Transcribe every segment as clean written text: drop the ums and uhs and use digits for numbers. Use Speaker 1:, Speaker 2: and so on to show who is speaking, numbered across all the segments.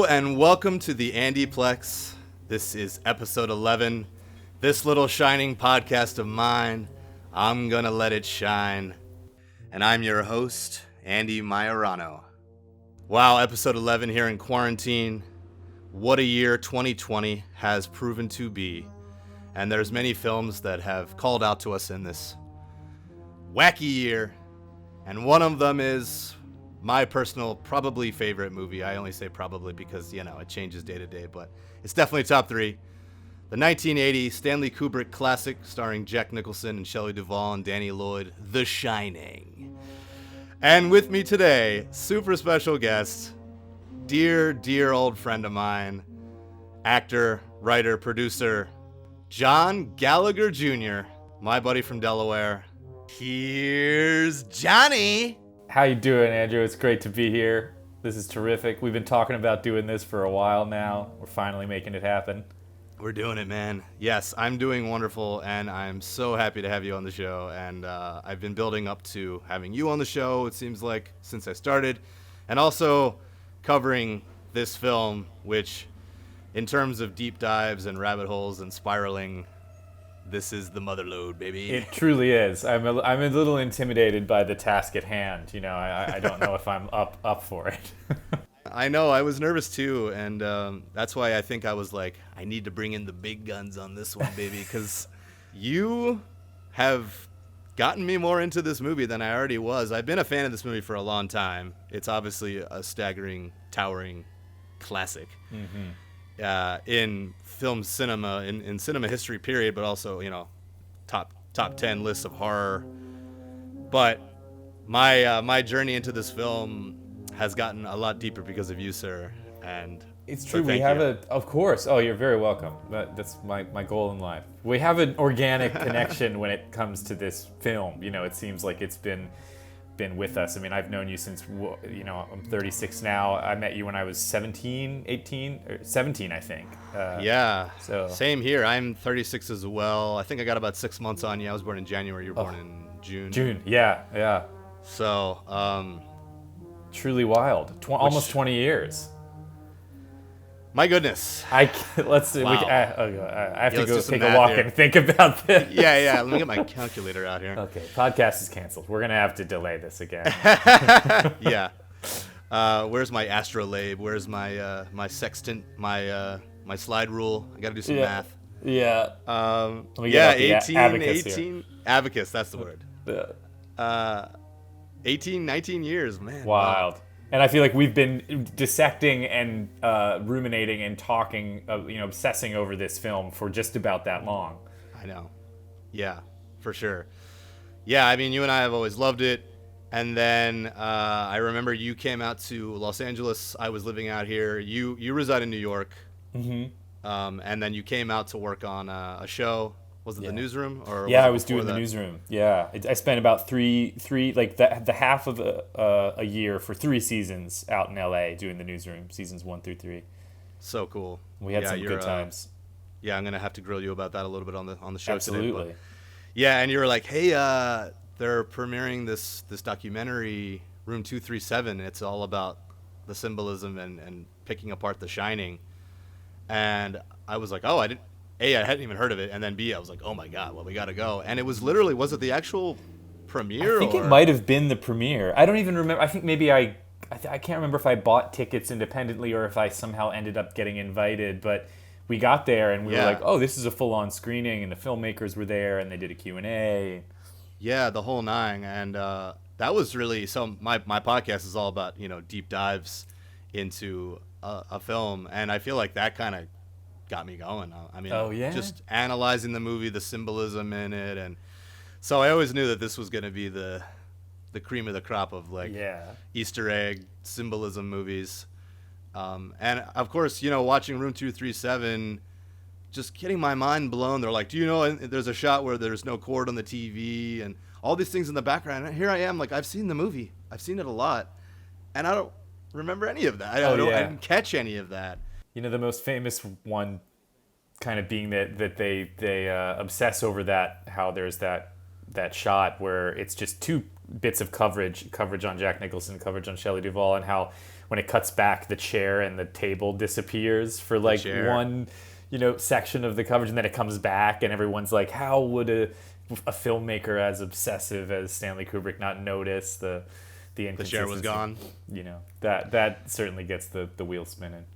Speaker 1: Hello and welcome to the AndyPlex. This is episode 11. This little shining podcast of mine, I'm gonna let it shine. And I'm your host, Andy Maiorano. Wow, episode 11 here in quarantine. What a year 2020 has proven to be. And there's many films that have called out to us in this wacky year. And one of them is my personal, probably favorite movie. I only say probably because, it changes day to day, but it's definitely top three. The 1980 Stanley Kubrick classic starring Jack Nicholson and Shelley Duvall and Danny Lloyd, The Shining. And with me today, super special guest, dear old friend of mine, actor, writer, producer, John Gallagher Jr., my buddy from Delaware. Here's Johnny.
Speaker 2: How you doing, Andrew? It's great to be here. This is terrific. We've been talking about doing this for a while now. We're finally making it happen.
Speaker 1: We're doing it, man. Yes, I'm doing wonderful, and I'm so happy to have you on the show. And I've been building up to having you on the show, it seems like, since I started. And also covering this film, which, in terms of deep dives and rabbit holes and spiraling, this is the mother lode, baby.
Speaker 2: It truly is. I'm a little intimidated by the task at hand. I don't know if I'm up for it.
Speaker 1: I know, I was nervous too, and that's why I think I was like, I need to bring in the big guns on this one, baby, because you have gotten me more into this movie than I already was. I've been a fan of this movie for a long time. It's obviously a staggering, towering classic. Mm-hmm. In film cinema, in cinema history period, but also, top 10 lists of horror. But my journey into this film has gotten a lot deeper because of you, sir. And
Speaker 2: it's true.
Speaker 1: So
Speaker 2: we have of course. Oh, you're very welcome. That's my goal in life. We have an organic connection when it comes to this film. It seems like it's been with us. I mean, I've known you since, I'm 36 now. I met you when I was 17, 18, or 17, I think.
Speaker 1: So same here. I'm 36 as well. I think I got about 6 months on you. I was born in January. You were born in June.
Speaker 2: June, yeah.
Speaker 1: So,
Speaker 2: truly wild. Almost 20 years.
Speaker 1: My goodness.
Speaker 2: Let's see.
Speaker 1: Wow.
Speaker 2: I have to go take a walk and think about this.
Speaker 1: Yeah. Let me get my calculator out here.
Speaker 2: Okay, podcast is canceled. We're gonna have to delay this again.
Speaker 1: Yeah. Where's my astrolabe? Where's my my sextant? My slide rule? I got to do some math.
Speaker 2: Yeah.
Speaker 1: 18. Abacus. That's the word. 18, 19 years, man.
Speaker 2: Wild. Wow. And I feel like we've been dissecting and ruminating and talking, obsessing over this film for just about that long.
Speaker 1: I know. Yeah, for sure. Yeah, I mean, you and I have always loved it. And then I remember you came out to Los Angeles. I was living out here. You reside in New York. Mm-hmm. And then you came out to work on a show. Was it the Newsroom?
Speaker 2: I was doing the Newsroom. Yeah, I spent about three like the half of a year for 3 seasons out in LA doing the Newsroom, seasons 1 through 3.
Speaker 1: So cool.
Speaker 2: We had some good times.
Speaker 1: I'm gonna have to grill you about that a little bit on the show.
Speaker 2: Absolutely.
Speaker 1: Today. Yeah, and you were like, hey, they're premiering this documentary, Room 237. It's all about the symbolism and picking apart The Shining. And I was like, oh, I hadn't even heard of it, and then B, I was like, oh my God, well, we gotta go. And it was literally, was it the actual premiere?
Speaker 2: I think it might have been the premiere. I don't even remember. I think maybe I can't remember if I bought tickets independently or if I somehow ended up getting invited, but we got there and we were like, oh, this is a full-on screening, and the filmmakers were there, and they did a Q&A.
Speaker 1: Yeah, the whole nine, and that was really, so my podcast is all about, deep dives into a film, and I feel like that kind of got me going. I mean, just analyzing the movie, the symbolism in it, and so I always knew that this was going to be the cream of the crop of Easter egg symbolism movies. And of course, watching Room 237, just getting my mind blown. They're like, do you know, there's a shot where there's no cord on the TV and all these things in the background. And here I am, like, I've seen the movie. I've seen it a lot. And I don't remember any of that. I didn't catch any of that.
Speaker 2: The most famous one kind of being that they obsess over that, how there's that shot where it's just 2 bits of coverage on Jack Nicholson, coverage on Shelley Duvall, and how when it cuts back, the chair and the table disappears for like one, section of the coverage, and then it comes back, and everyone's like, how would a filmmaker as obsessive as Stanley Kubrick not notice the inconsistency?
Speaker 1: The chair was gone.
Speaker 2: That certainly gets the wheel spinning.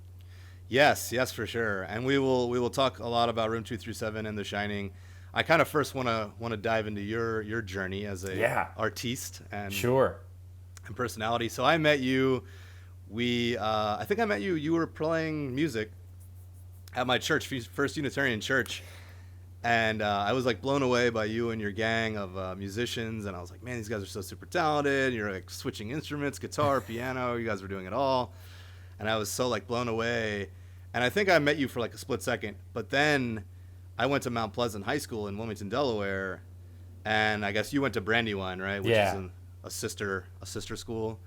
Speaker 1: Yes, for sure. And we will talk a lot about Room 237 and The Shining. I kind of first want to dive into your journey as a artiste and personality. So I met you. I think I met you. You were playing music at my church, First Unitarian Church, and I was like blown away by you and your gang of musicians. And I was like, man, these guys are so super talented. You're like switching instruments, guitar, piano. You guys were doing it all, and I was so like blown away. And I think I met you for like a split second, but then I went to Mount Pleasant High School in Wilmington, Delaware, and I guess you went to Brandywine, right? Which is a sister school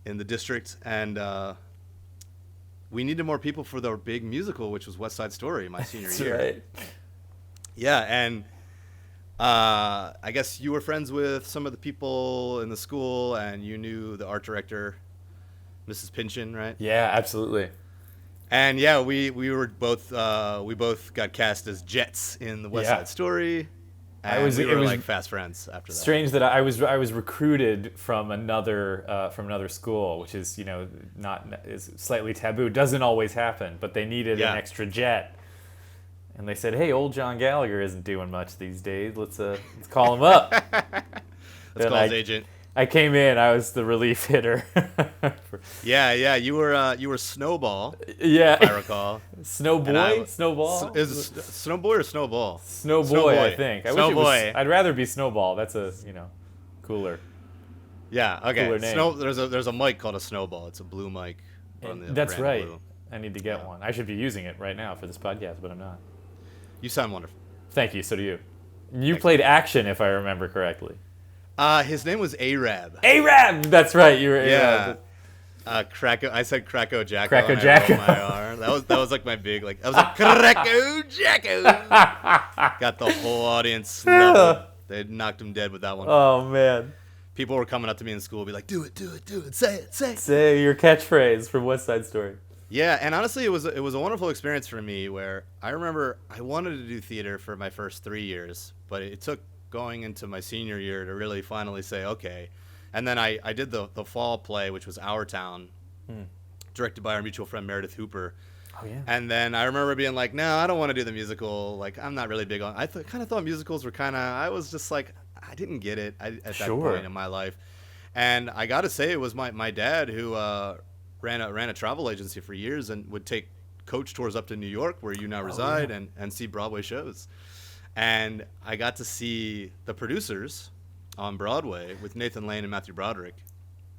Speaker 1: in the district, and we needed more people for the big musical, which was West Side Story, my senior year.
Speaker 2: That's right.
Speaker 1: Yeah, and I guess you were friends with some of the people in the school, and you knew the art director, Mrs. Pynchon, right?
Speaker 2: Yeah, absolutely.
Speaker 1: And yeah, we both got cast as Jets in the West Side Story. And we were like fast friends after that.
Speaker 2: Strange that I was recruited from another school, which is is slightly taboo. Doesn't always happen, but they needed an extra jet, and they said, "Hey, old John Gallagher isn't doing much these days. Let's call him up."
Speaker 1: Let's call his agent.
Speaker 2: I came in. I was the relief hitter.
Speaker 1: Yeah. You were Snowball.
Speaker 2: Yeah,
Speaker 1: if I recall.
Speaker 2: Snowboy, Snowball.
Speaker 1: Is Snowboy or Snowball?
Speaker 2: Snowboy, I think.
Speaker 1: Snowboy.
Speaker 2: I'd rather be Snowball. That's a cooler.
Speaker 1: Yeah. Okay.
Speaker 2: Cooler name.
Speaker 1: There's a mic called a Snowball. It's a blue mic.
Speaker 2: That's right.
Speaker 1: Blue.
Speaker 2: I need to get one. I should be using it right now for this podcast, but I'm not.
Speaker 1: You sound wonderful.
Speaker 2: Thank you. So do you. You played Action, if I remember correctly.
Speaker 1: His name was Arab.
Speaker 2: Arab! That's right, you were Arab.
Speaker 1: I said Krakow Jacko.
Speaker 2: Krakow Jacko.
Speaker 1: My R. That was like my big I was like Krakow Jacko. Got the whole audience. They knocked him dead with that one.
Speaker 2: Oh man.
Speaker 1: People were coming up to me in school, be like, "Do it, say it."
Speaker 2: Say your catchphrase from West Side Story.
Speaker 1: Yeah, and honestly, it was a wonderful experience for me. Where I remember I wanted to do theater for my first 3 years, but it took going into my senior year to really finally say okay. And then I did the fall play, which was Our Town, directed by our mutual friend Meredith Hooper.
Speaker 2: Oh yeah.
Speaker 1: And then I remember being like, no, I don't want to do the musical. Like, I'm not really big on. Kind of thought musicals were I was just like, I didn't get it at that point in my life. And I got to say, it was my dad who ran a travel agency for years and would take coach tours up to New York, where you now reside, and see Broadway shows. And I got to see the producers on Broadway with Nathan Lane and Matthew Broderick.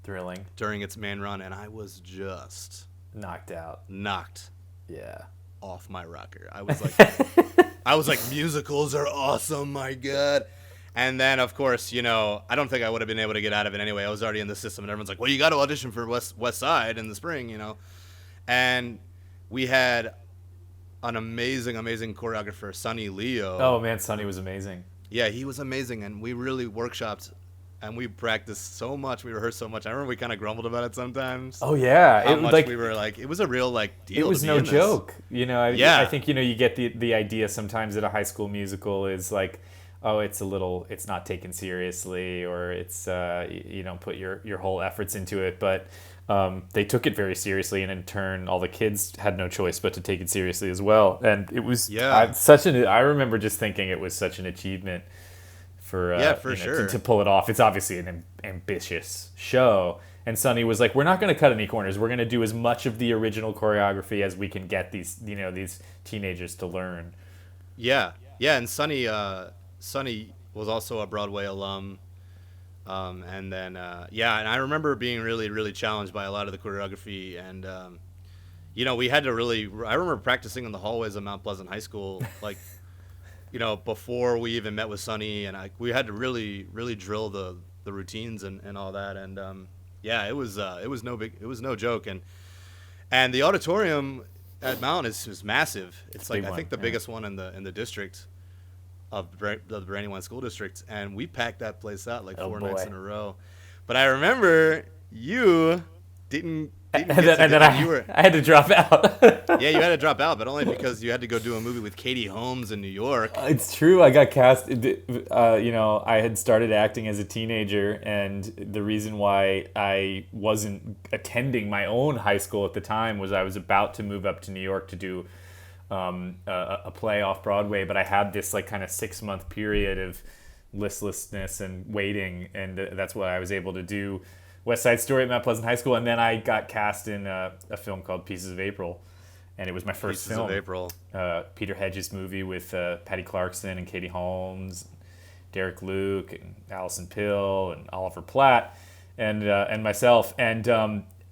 Speaker 2: Thrilling.
Speaker 1: During its main run, and I was just
Speaker 2: knocked
Speaker 1: off my rocker. I was like, musicals are awesome, my God. And then, of course, I don't think I would have been able to get out of it anyway. I was already in the system, and everyone's like, well, you got to audition for West Side in the spring, And we had an amazing choreographer, Sonny Leo.
Speaker 2: Oh man, Sonny was amazing.
Speaker 1: Yeah, he was amazing, and we really workshopped, and we practiced so much, we rehearsed so much. I remember we kind of grumbled about it sometimes.
Speaker 2: Oh yeah,
Speaker 1: how much we were like, it was a real deal.
Speaker 2: It was no joke,
Speaker 1: Yeah.
Speaker 2: I think you get the idea sometimes that a high school musical is like, oh, it's not taken seriously, or it's you don't put your whole efforts into it, but. They took it very seriously, and in turn, all the kids had no choice but to take it seriously as well. And it was I remember just thinking it was such an achievement for sure to pull it off. It's obviously an ambitious show, and Sonny was like, "We're not going to cut any corners. We're going to do as much of the original choreography as we can get these teenagers to learn."
Speaker 1: Yeah, and Sonny was also a Broadway alum. And then, and I remember being really, really challenged by a lot of the choreography, and, we had to I remember practicing in the hallways of Mount Pleasant High School, before we even met with Sonny, and we had to really, really drill the routines and all that. And, it was no joke. And the auditorium at Mount is massive. It's like, I think the biggest one in the district. Of the Brandywine School District, and we packed that place out 4 nights in a row. But I remember you didn't
Speaker 2: I had to drop out.
Speaker 1: Yeah, you had to drop out, but only because you had to go do a movie with Katie Holmes in New York.
Speaker 2: It's true. I got cast. I had started acting as a teenager, and the reason why I wasn't attending my own high school at the time was I was about to move up to New York to do a play off Broadway, but I had this like kind of 6-month period of listlessness and waiting, and that's what I was able to do. West Side Story at Mount Pleasant High School, and then I got cast in a film called Pieces of April, and it was my first film.
Speaker 1: Pieces of April.
Speaker 2: Peter Hedges movie with Patty Clarkson and Katie Holmes, Derek Luke, and Allison Pill, and Oliver Platt, and myself, and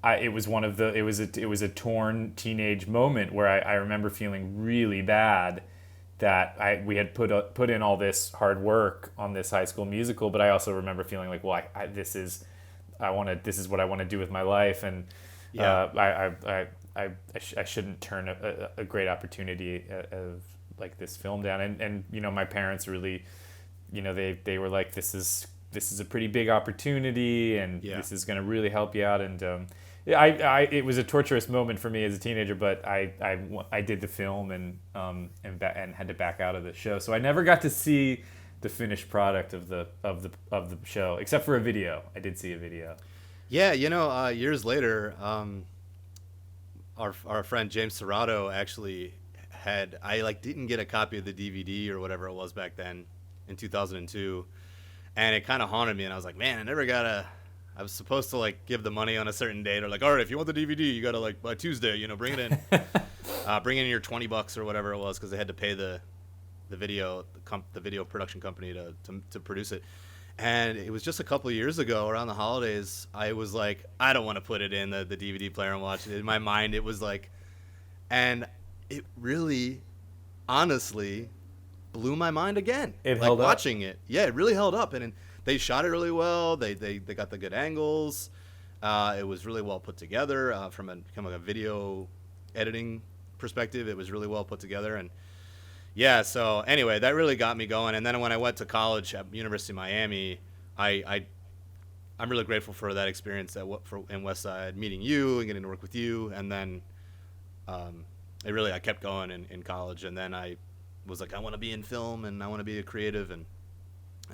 Speaker 2: it was a torn teenage moment where I remember feeling really bad that we had put in all this hard work on this High School Musical, but I also remember feeling like, well, this is what I want to do with my life, and I shouldn't turn a great opportunity of like this film down. And my parents really, they were like, this is a pretty big opportunity, and this is going to really help you out. And it was a torturous moment for me as a teenager, but I did the film and had to back out of the show, so I never got to see the finished product of the show, except for a video. I did see a video.
Speaker 1: Yeah, years later, our friend James Serrato actually didn't get a copy of the DVD or whatever it was back then in 2002, and it kind of haunted me, and I was like, man, I was supposed to like give the money on a certain date, or like, all right, if you want the DVD, you gotta like by Tuesday, bring it in, bring in your $20 or whatever it was, because they had to pay the video production company to produce it. And it was just a couple of years ago around the holidays, I was like, I don't want to put it in the DVD player and watch it. In my mind, it was like, and it really, honestly, blew my mind again.
Speaker 2: It held up.
Speaker 1: Watching it. Yeah, it really held up. And they shot it really well. They got the good angles. It was really well put together from a video editing perspective. It was really well put together. And yeah, so anyway, that really got me going. And then when I went to college at University of Miami, I'm really grateful for that experience in Westside, meeting you and getting to work with you. And then I kept going in college. And then I was like, I want to be in film, and I want to be a creative and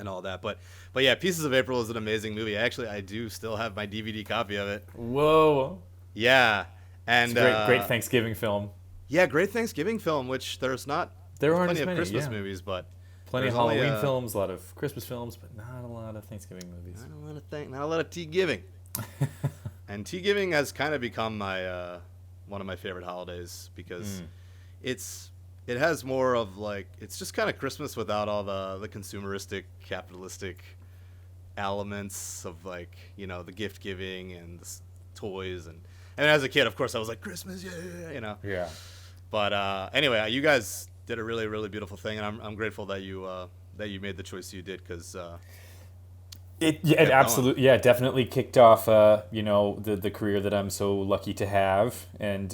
Speaker 1: all that. But yeah, Pieces of April is an amazing movie. Actually, I do still have my DVD copy of it.
Speaker 2: Whoa.
Speaker 1: Yeah. And
Speaker 2: it's great Thanksgiving film.
Speaker 1: Yeah, great Thanksgiving film, which there aren't
Speaker 2: as
Speaker 1: many
Speaker 2: many
Speaker 1: Christmas movies, but
Speaker 2: plenty of Halloween films, a lot of Christmas films, but not a lot of Thanksgiving movies.
Speaker 1: Not a lot of tea giving. And tea giving has kind of become my one of my favorite holidays, because it has more of like, it's just kind of Christmas without all the consumeristic, capitalistic elements of like, the gift giving and the toys. And as a kid, of course, I was like, Christmas, yeah.
Speaker 2: Yeah.
Speaker 1: But anyway, you guys did a really, really beautiful thing, and I'm grateful that you made the choice you did, because
Speaker 2: it absolutely, definitely kicked off the career that I'm so lucky to have. And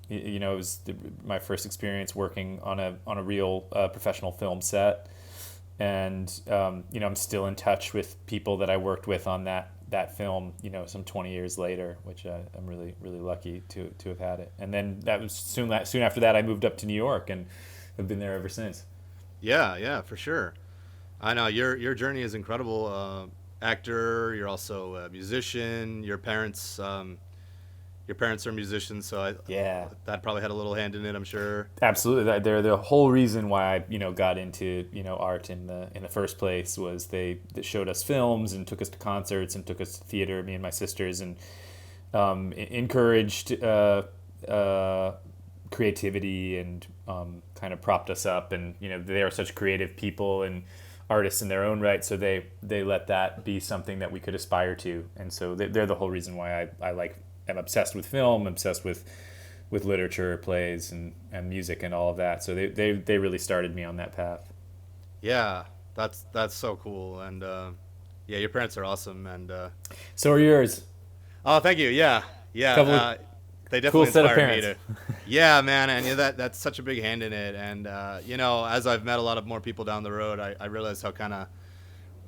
Speaker 2: it was my first experience working on a real professional film set, and I'm still in touch with people that I worked with on that film, some 20 years later, which I'm really, really lucky to have had it. And then that was soon after that I moved up to New York, and have been there ever since. Yeah, for sure. I know your journey is incredible. Actor, you're also a musician. Your parents are musicians, so that probably had a little hand in it, I'm sure. Absolutely, they're the whole reason why I got into art in the first place. Was they showed us films and took us to concerts and took us to theater, me and my sisters, and encouraged creativity and kind of propped us up. And they are such creative people and artists in their own right, so they let that be something that we could aspire to. And so they're the whole reason why I'm obsessed with film, obsessed with literature, plays, and music and all of that. So they really started me on that path. Yeah, that's so cool. And your parents are awesome, and so are yours. Oh, thank you. Yeah. They definitely inspired me to. Yeah, man, and that's such a big hand in it. And as I've met a lot of more people down the road, I realize how kind of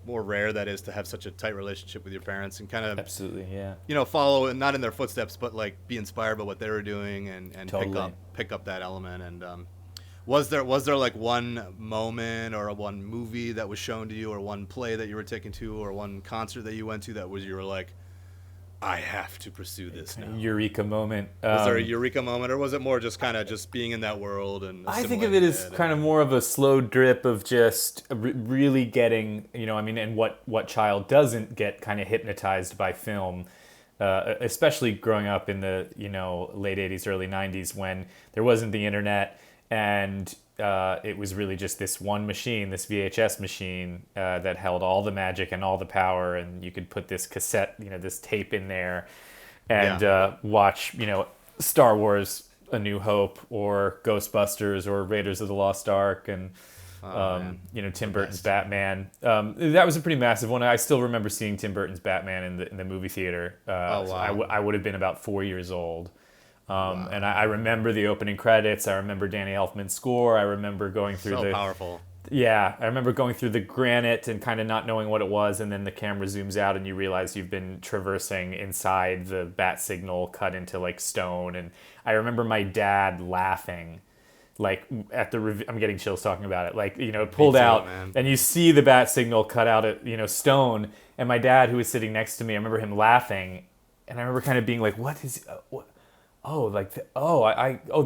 Speaker 1: more rare that is to have such a tight relationship with your parents and kind of
Speaker 2: Absolutely, yeah.
Speaker 1: Follow not in their footsteps, but like be inspired by what they were doing and
Speaker 2: Totally.
Speaker 1: pick up that element. And was there like one moment or one movie that was shown to you, or one play that you were taken to, or one concert that you went to that you were like, I have to pursue this now?
Speaker 2: Eureka moment.
Speaker 1: Was there a eureka moment, or was it more just kind of just being in that world? And
Speaker 2: I think of it as kind of more of a slow drip of just really getting, and what child doesn't get kind of hypnotized by film, especially growing up in the, late 80s, early 90s when there wasn't the internet and it was really just this one machine, this VHS machine that held all the magic and all the power, and you could put this cassette, this tape in there and watch, Star Wars A New Hope or Ghostbusters or Raiders of the Lost Ark and, Tim Burton's Batman. That was a pretty massive one. I still remember seeing Tim Burton's Batman in the movie theater.
Speaker 1: Wow.
Speaker 2: So I would have been about 4 years old. And I remember the opening credits. I remember Danny Elfman's score. I remember going through
Speaker 1: so powerful.
Speaker 2: Yeah, I remember going through the granite and kind of not knowing what it was, and then the camera zooms out and you realize you've been traversing inside the bat signal cut into like stone. And I remember my dad laughing, like at the I'm getting chills talking about it. Like, pulled out,
Speaker 1: man.
Speaker 2: And you see the bat signal cut out at stone. And my dad, who was sitting next to me, I remember him laughing, and I remember kind of being like, "What is what?"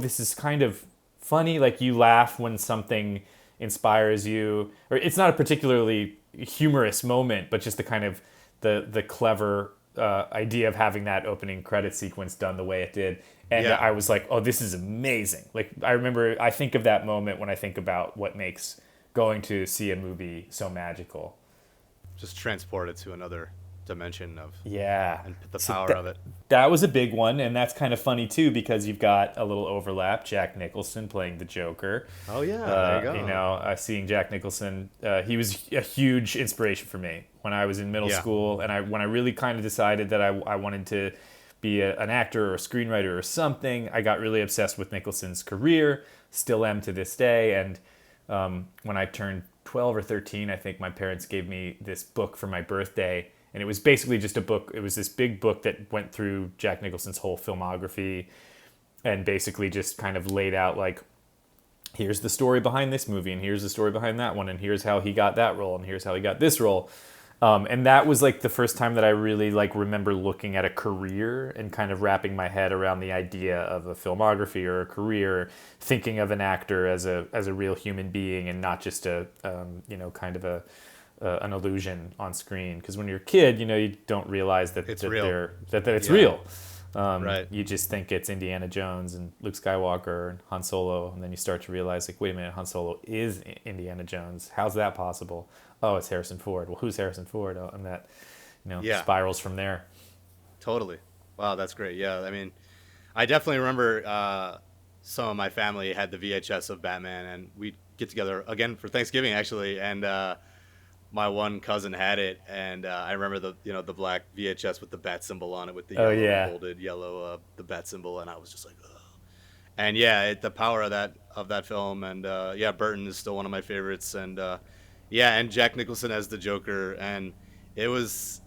Speaker 2: This is kind of funny. Like, you laugh when something inspires you, or it's not a particularly humorous moment, but just the kind of the clever idea of having that opening credit sequence done the way it did. And I was like, oh, this is amazing. Like, I think of that moment when I think about what makes going to see a movie so magical.
Speaker 1: Just transported to another dimension of
Speaker 2: and
Speaker 1: the power of it.
Speaker 2: That was a big one, and that's kind of funny too because you've got a little overlap. Jack Nicholson playing the Joker.
Speaker 1: Oh yeah, there you go.
Speaker 2: Seeing Jack Nicholson, he was a huge inspiration for me when I was in middle school, and when I really kind of decided that I wanted to be an actor or a screenwriter or something. I got really obsessed with Nicholson's career, still am to this day, and when I turned 12 or 13, I think my parents gave me this book for my birthday. And it was basically just a book. It was this big book that went through Jack Nicholson's whole filmography and basically just kind of laid out, like, here's the story behind this movie, and here's the story behind that one, and here's how he got that role, and here's how he got this role. And that was, like, the first time that I really, like, remember looking at a career and kind of wrapping my head around the idea of a filmography or a career, thinking of an actor as a real human being and not just an illusion on screen. Because when you're a kid, you don't realize that it's real.
Speaker 1: Right.
Speaker 2: You just think it's Indiana Jones and Luke Skywalker and Han Solo, and then you start to realize, like, wait a minute, Han Solo is Indiana Jones. How's that possible? Oh, it's Harrison Ford. Well, who's Harrison Ford? Oh, and that, spirals from there.
Speaker 1: Totally. Wow, that's great. Yeah, I mean, I definitely remember some of my family had the VHS of Batman, and we'd get together again for Thanksgiving, actually, and my one cousin had it, and I remember the black VHS with the bat symbol on it, with the folded yellow the bat symbol, and I was just like, ugh. And the power of that film, and Burton is still one of my favorites, and and Jack Nicholson as the Joker, and it was,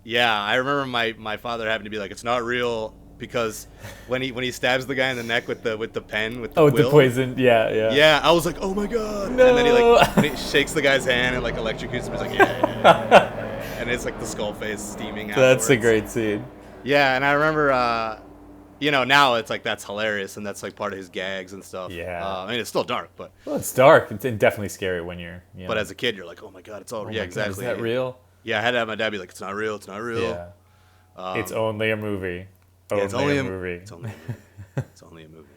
Speaker 1: I remember my father having to be like, it's not real, because when he stabs the guy in the neck with the pen with the
Speaker 2: with the poison,
Speaker 1: I was like, oh my god.
Speaker 2: No.
Speaker 1: And then he shakes the guy's hand and like electrocutes him. He's like, and it's like the skull face steaming out.
Speaker 2: That's a great scene.
Speaker 1: And I remember now it's like, that's hilarious, and that's like part of his gags and stuff. I mean, it's still dark, but
Speaker 2: it's dark. It's definitely scary when you're
Speaker 1: but as a kid you're like, oh my god, it's all exactly.
Speaker 2: God, is that real?
Speaker 1: I had to have my dad be like, it's not real.
Speaker 2: It's only a movie. It's only a movie.
Speaker 1: It's only a movie.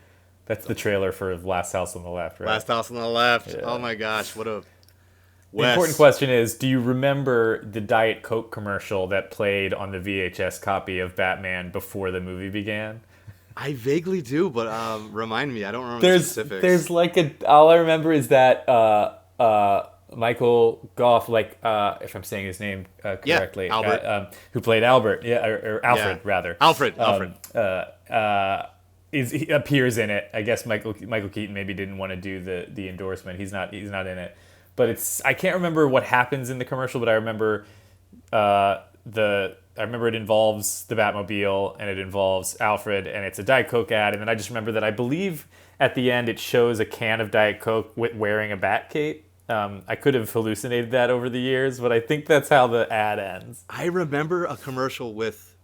Speaker 2: That's the trailer for Last House on the Left, right?
Speaker 1: Last House on the Left. Yeah. Oh my gosh, what a...
Speaker 2: The important question is, do you remember the Diet Coke commercial that played on the VHS copy of Batman before the movie began?
Speaker 1: I vaguely do, but remind me. I don't remember the specifics.
Speaker 2: There's like all I remember is that Michael Goff, if I'm saying his name correctly,
Speaker 1: Albert,
Speaker 2: who played Albert, or Alfred rather.
Speaker 1: Alfred.
Speaker 2: He appears in it. I guess Michael Keaton maybe didn't want to do the endorsement. He's not in it. but I can't remember what happens in the commercial, but I remember it involves the Batmobile and it involves Alfred and it's a Diet Coke ad, and then I just remember that I believe at the end it shows a can of Diet Coke wearing a bat cape. I could have hallucinated that over the years, but I think that's how the ad ends.
Speaker 1: I remember a commercial with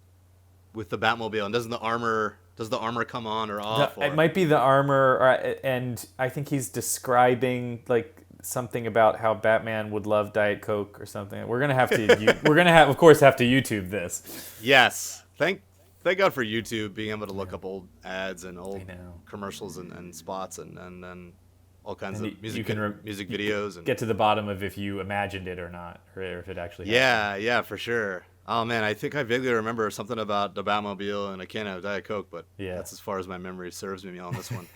Speaker 1: the Batmobile, and does the armor come on or off?
Speaker 2: It might be the armor, and I think he's describing like something about how Batman would love Diet Coke or something. We're gonna have to of course have to YouTube this.
Speaker 1: Yes, thank God for YouTube being able to look up old ads and old commercials and spots and then all kinds of music videos and
Speaker 2: get to the bottom of if you imagined it or not, or if it actually happened.
Speaker 1: Yeah, for sure. Oh man, I think I vaguely remember something about the Batmobile and a can of Diet Coke, but that's as far as my memory serves me on this one.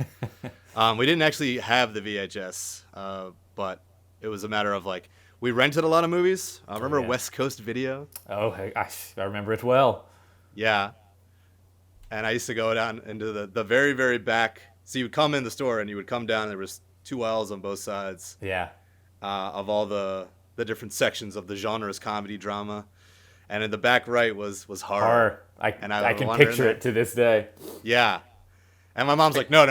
Speaker 1: We didn't actually have the VHS, but it was a matter of like we rented a lot of movies. I remember West Coast Video.
Speaker 2: Oh, I remember it well.
Speaker 1: Yeah, and I used to go down into the very, very back. So you would come in the store and you would come down, and there was 2 aisles on both sides.
Speaker 2: Yeah.
Speaker 1: Of all the different sections of the genres, comedy, drama. And in the back right was horror.
Speaker 2: I can picture it to this day.
Speaker 1: Yeah. And my mom's like, no,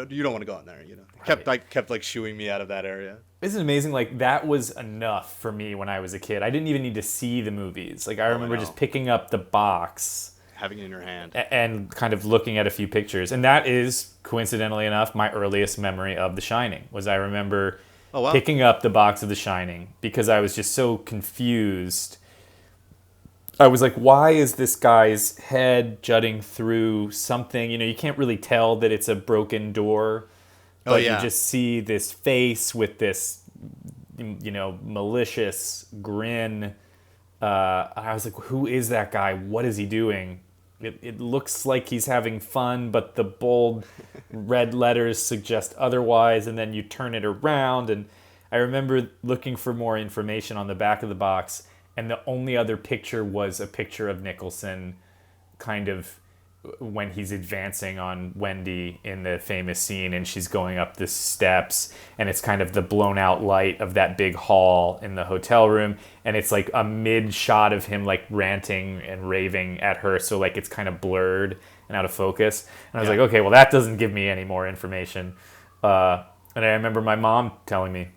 Speaker 1: you don't want to go in there. You know, kept like shooing me out of that area.
Speaker 2: Isn't it amazing? Like that was enough for me when I was a kid. I didn't even need to see the movies. Like I remember just picking up the box,
Speaker 1: having it in your hand,
Speaker 2: and kind of looking at a few pictures. And that is, coincidentally enough, my earliest memory of The Shining. Was I remember picking up the box of The Shining because I was just so confused. I was like, why is this guy's head jutting through something? You know, you can't really tell that it's a broken door, but you just see this face with this, you know, malicious grin. I was like, who is that guy? What is he doing? It looks like he's having fun, but the bold red letters suggest otherwise, and then you turn it around. And I remember looking for more information on the back of the box, and the only other picture was a picture of Nicholson kind of when he's advancing on Wendy in the famous scene and she's going up the steps, and it's kind of the blown out light of that big hall in the hotel room, and it's like a mid shot of him like ranting and raving at her, so like it's kind of blurred and out of focus. And I was like, okay, well that doesn't give me any more information. And I remember my mom telling me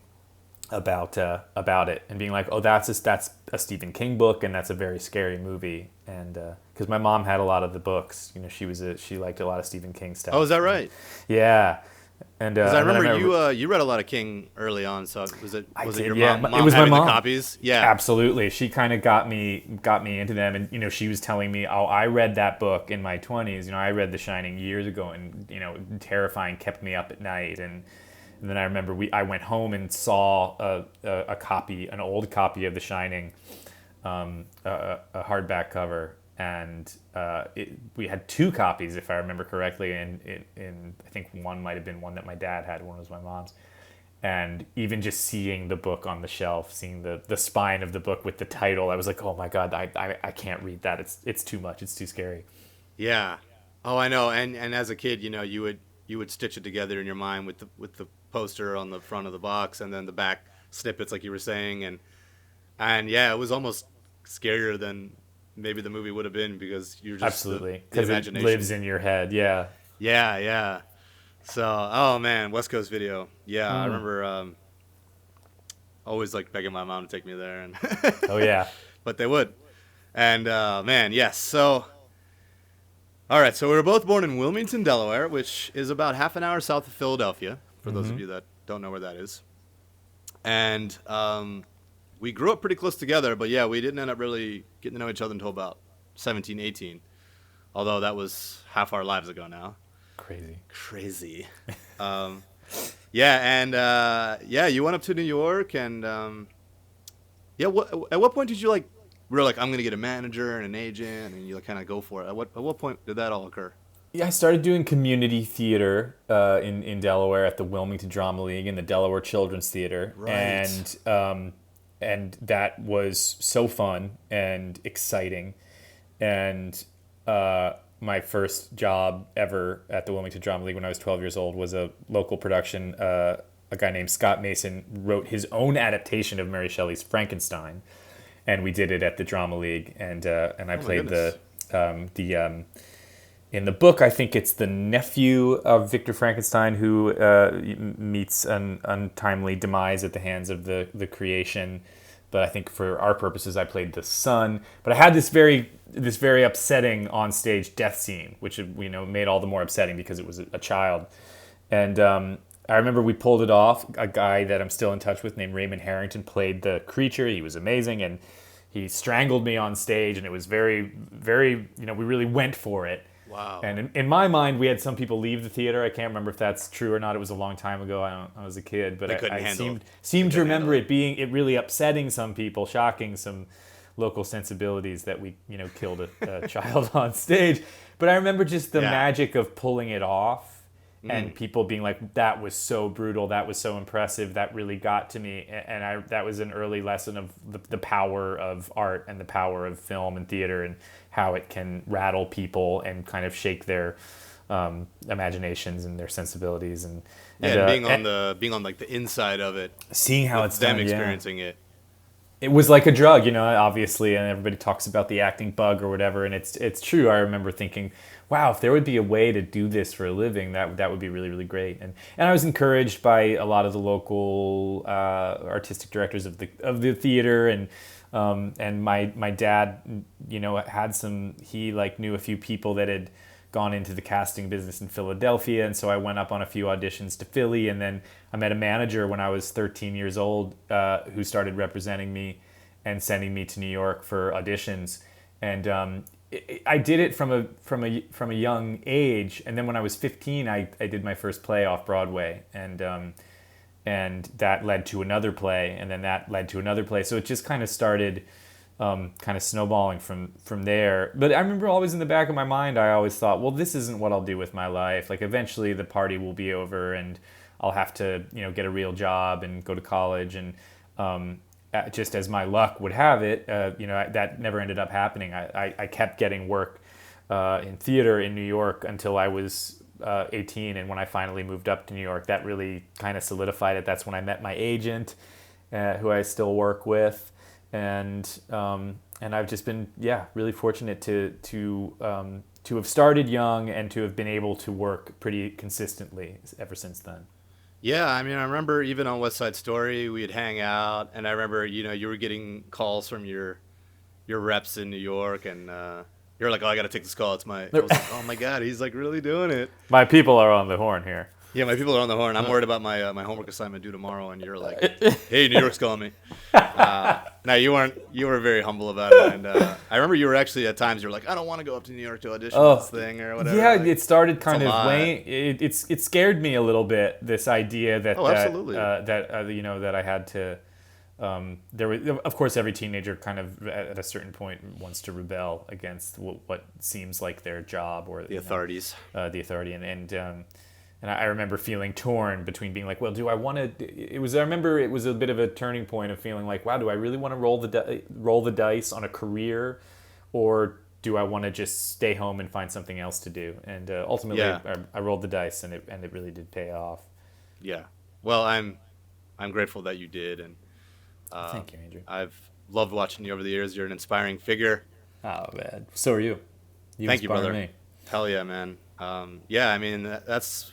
Speaker 2: about it and being like, oh, that's a Stephen King book, and that's a very scary movie. And because my mom had a lot of the books, you know, she liked a lot of Stephen King stuff.
Speaker 1: Oh, is that right?
Speaker 2: Yeah. And
Speaker 1: I remember you read a lot of King early on. So was it your mom?
Speaker 2: It was my mom.
Speaker 1: The copies. Yeah,
Speaker 2: absolutely. She kind of got me into them, and you know, she was telling me, oh, I read that book in my 20s. You know, I read The Shining years ago, and you know, terrifying, kept me up at night. And then I remember I went home and saw an old copy of The Shining, a hardback cover, and we had 2 copies, if I remember correctly, and I think one might have been one that my dad had, one was my mom's. And even just seeing the book on the shelf, seeing the spine of the book with the title, I was like, oh my God, I can't read that. It's too much. It's too scary.
Speaker 1: Yeah. Oh, I know. And as a kid, you know, you would stitch it together in your mind with the poster on the front of the box and then the back snippets, like you were saying, and yeah, it was almost scarier than maybe the movie would have been, because you're just
Speaker 2: absolutely, because it lives in your head.
Speaker 1: Yeah. So, oh man, West Coast Video. Yeah, I remember always like begging my mom to take me there, and
Speaker 2: oh yeah,
Speaker 1: but they would. And man, yes. So, all right. So we were both born in Wilmington, Delaware, which is about half an hour south of Philadelphia, for those of you that don't know where that is. And we grew up pretty close together, but yeah, we didn't end up really getting to know each other until about 17, 18. Although that was half our lives ago now. Crazy. Yeah, and you went up to New York, and at what point did you we were like, I'm gonna get a manager and an agent, and you kind of go for it? At what point did that all occur?
Speaker 2: Yeah, I started doing community theater in Delaware at the Wilmington Drama League and the Delaware Children's Theater, right. And that was so fun and exciting, and my first job ever at the Wilmington Drama League when I was 12 years old was a local production a guy named Scott Mason wrote his own adaptation of Mary Shelley's Frankenstein, and we did it at the Drama League, and I played in the book, I think it's the nephew of Victor Frankenstein who meets an untimely demise at the hands of the creation. But I think for our purposes, I played the son. But I had this very upsetting on-stage death scene, which made all the more upsetting because it was a child. And I remember we pulled it off. A guy that I'm still in touch with named Raymond Harrington played the creature. He was amazing, and he strangled me on stage, and it was very, very, we really went for it.
Speaker 1: Wow.
Speaker 2: And in my mind, we had some people leave the theater. I can't remember if that's true or not. It was a long time ago. I was a kid, but I seemed to remember it really upsetting some people, shocking some local sensibilities that we killed a child on stage. But I remember just the magic of pulling it off. And people being like, that was so brutal, that was so impressive, that really got to me. And that was an early lesson of the power of art and the power of film and theater and how it can rattle people and kind of shake their imaginations and their sensibilities. And
Speaker 1: being on the inside of it,
Speaker 2: seeing how it's
Speaker 1: them
Speaker 2: done,
Speaker 1: experiencing it.
Speaker 2: It was like a drug, obviously, and everybody talks about the acting bug or whatever, and it's true. I remember thinking, wow, if there would be a way to do this for a living, that would be really, really great. And I was encouraged by a lot of the local artistic directors of the theater, and my dad, had he knew a few people that had gone into the casting business in Philadelphia, and so I went up on a few auditions to Philly, and then I met a manager when I was 13 years old who started representing me and sending me to New York for auditions, and I did it from a young age, and then when I was 15, I did my first play off Broadway, and that led to another play, and then that led to another play, so it just kind of started kind of snowballing from there. But I remember always in the back of my mind, I always thought, well, this isn't what I'll do with my life. Like eventually the party will be over and I'll have to, get a real job and go to college. And just as my luck would have it, that never ended up happening. I kept getting work in theater in New York until I was 18. And when I finally moved up to New York, that really kind of solidified it. That's when I met my agent, who I still work with. And I've just been really fortunate to have started young and to have been able to work pretty consistently ever since then.
Speaker 1: Yeah, I remember even on West Side Story we'd hang out, and I remember you were getting calls from your reps in New York, and you're like, oh, I got to take this call. I was like, oh my God, he's like really doing it.
Speaker 2: My people are on the horn here.
Speaker 1: Yeah, my people are on the horn. I'm worried about my homework assignment due tomorrow, and you're like, hey, New York's calling me. No, you were very humble about it, and I remember you were actually at times you were like, I don't want to go up to New York to audition this thing or whatever.
Speaker 2: Yeah, it started kind of weighing. It scared me a little bit, this idea that that I had to. There was, of course, every teenager kind of at a certain point wants to rebel against what seems like their job or
Speaker 1: the authorities,
Speaker 2: the authority, and I remember feeling torn between being like, well, do I want to? I remember it was a bit of a turning point of feeling like, wow, do I really want to roll the dice on a career, or do I want to just stay home and find something else to do? And ultimately, I rolled the dice, and it really did pay off.
Speaker 1: Yeah. Well, I'm grateful that you did, and
Speaker 2: thank you, Andrew.
Speaker 1: I've loved watching you over the years. You're an inspiring figure.
Speaker 2: Oh man, so are you.
Speaker 1: Thank you, brother.
Speaker 2: Me.
Speaker 1: Hell yeah, man. That's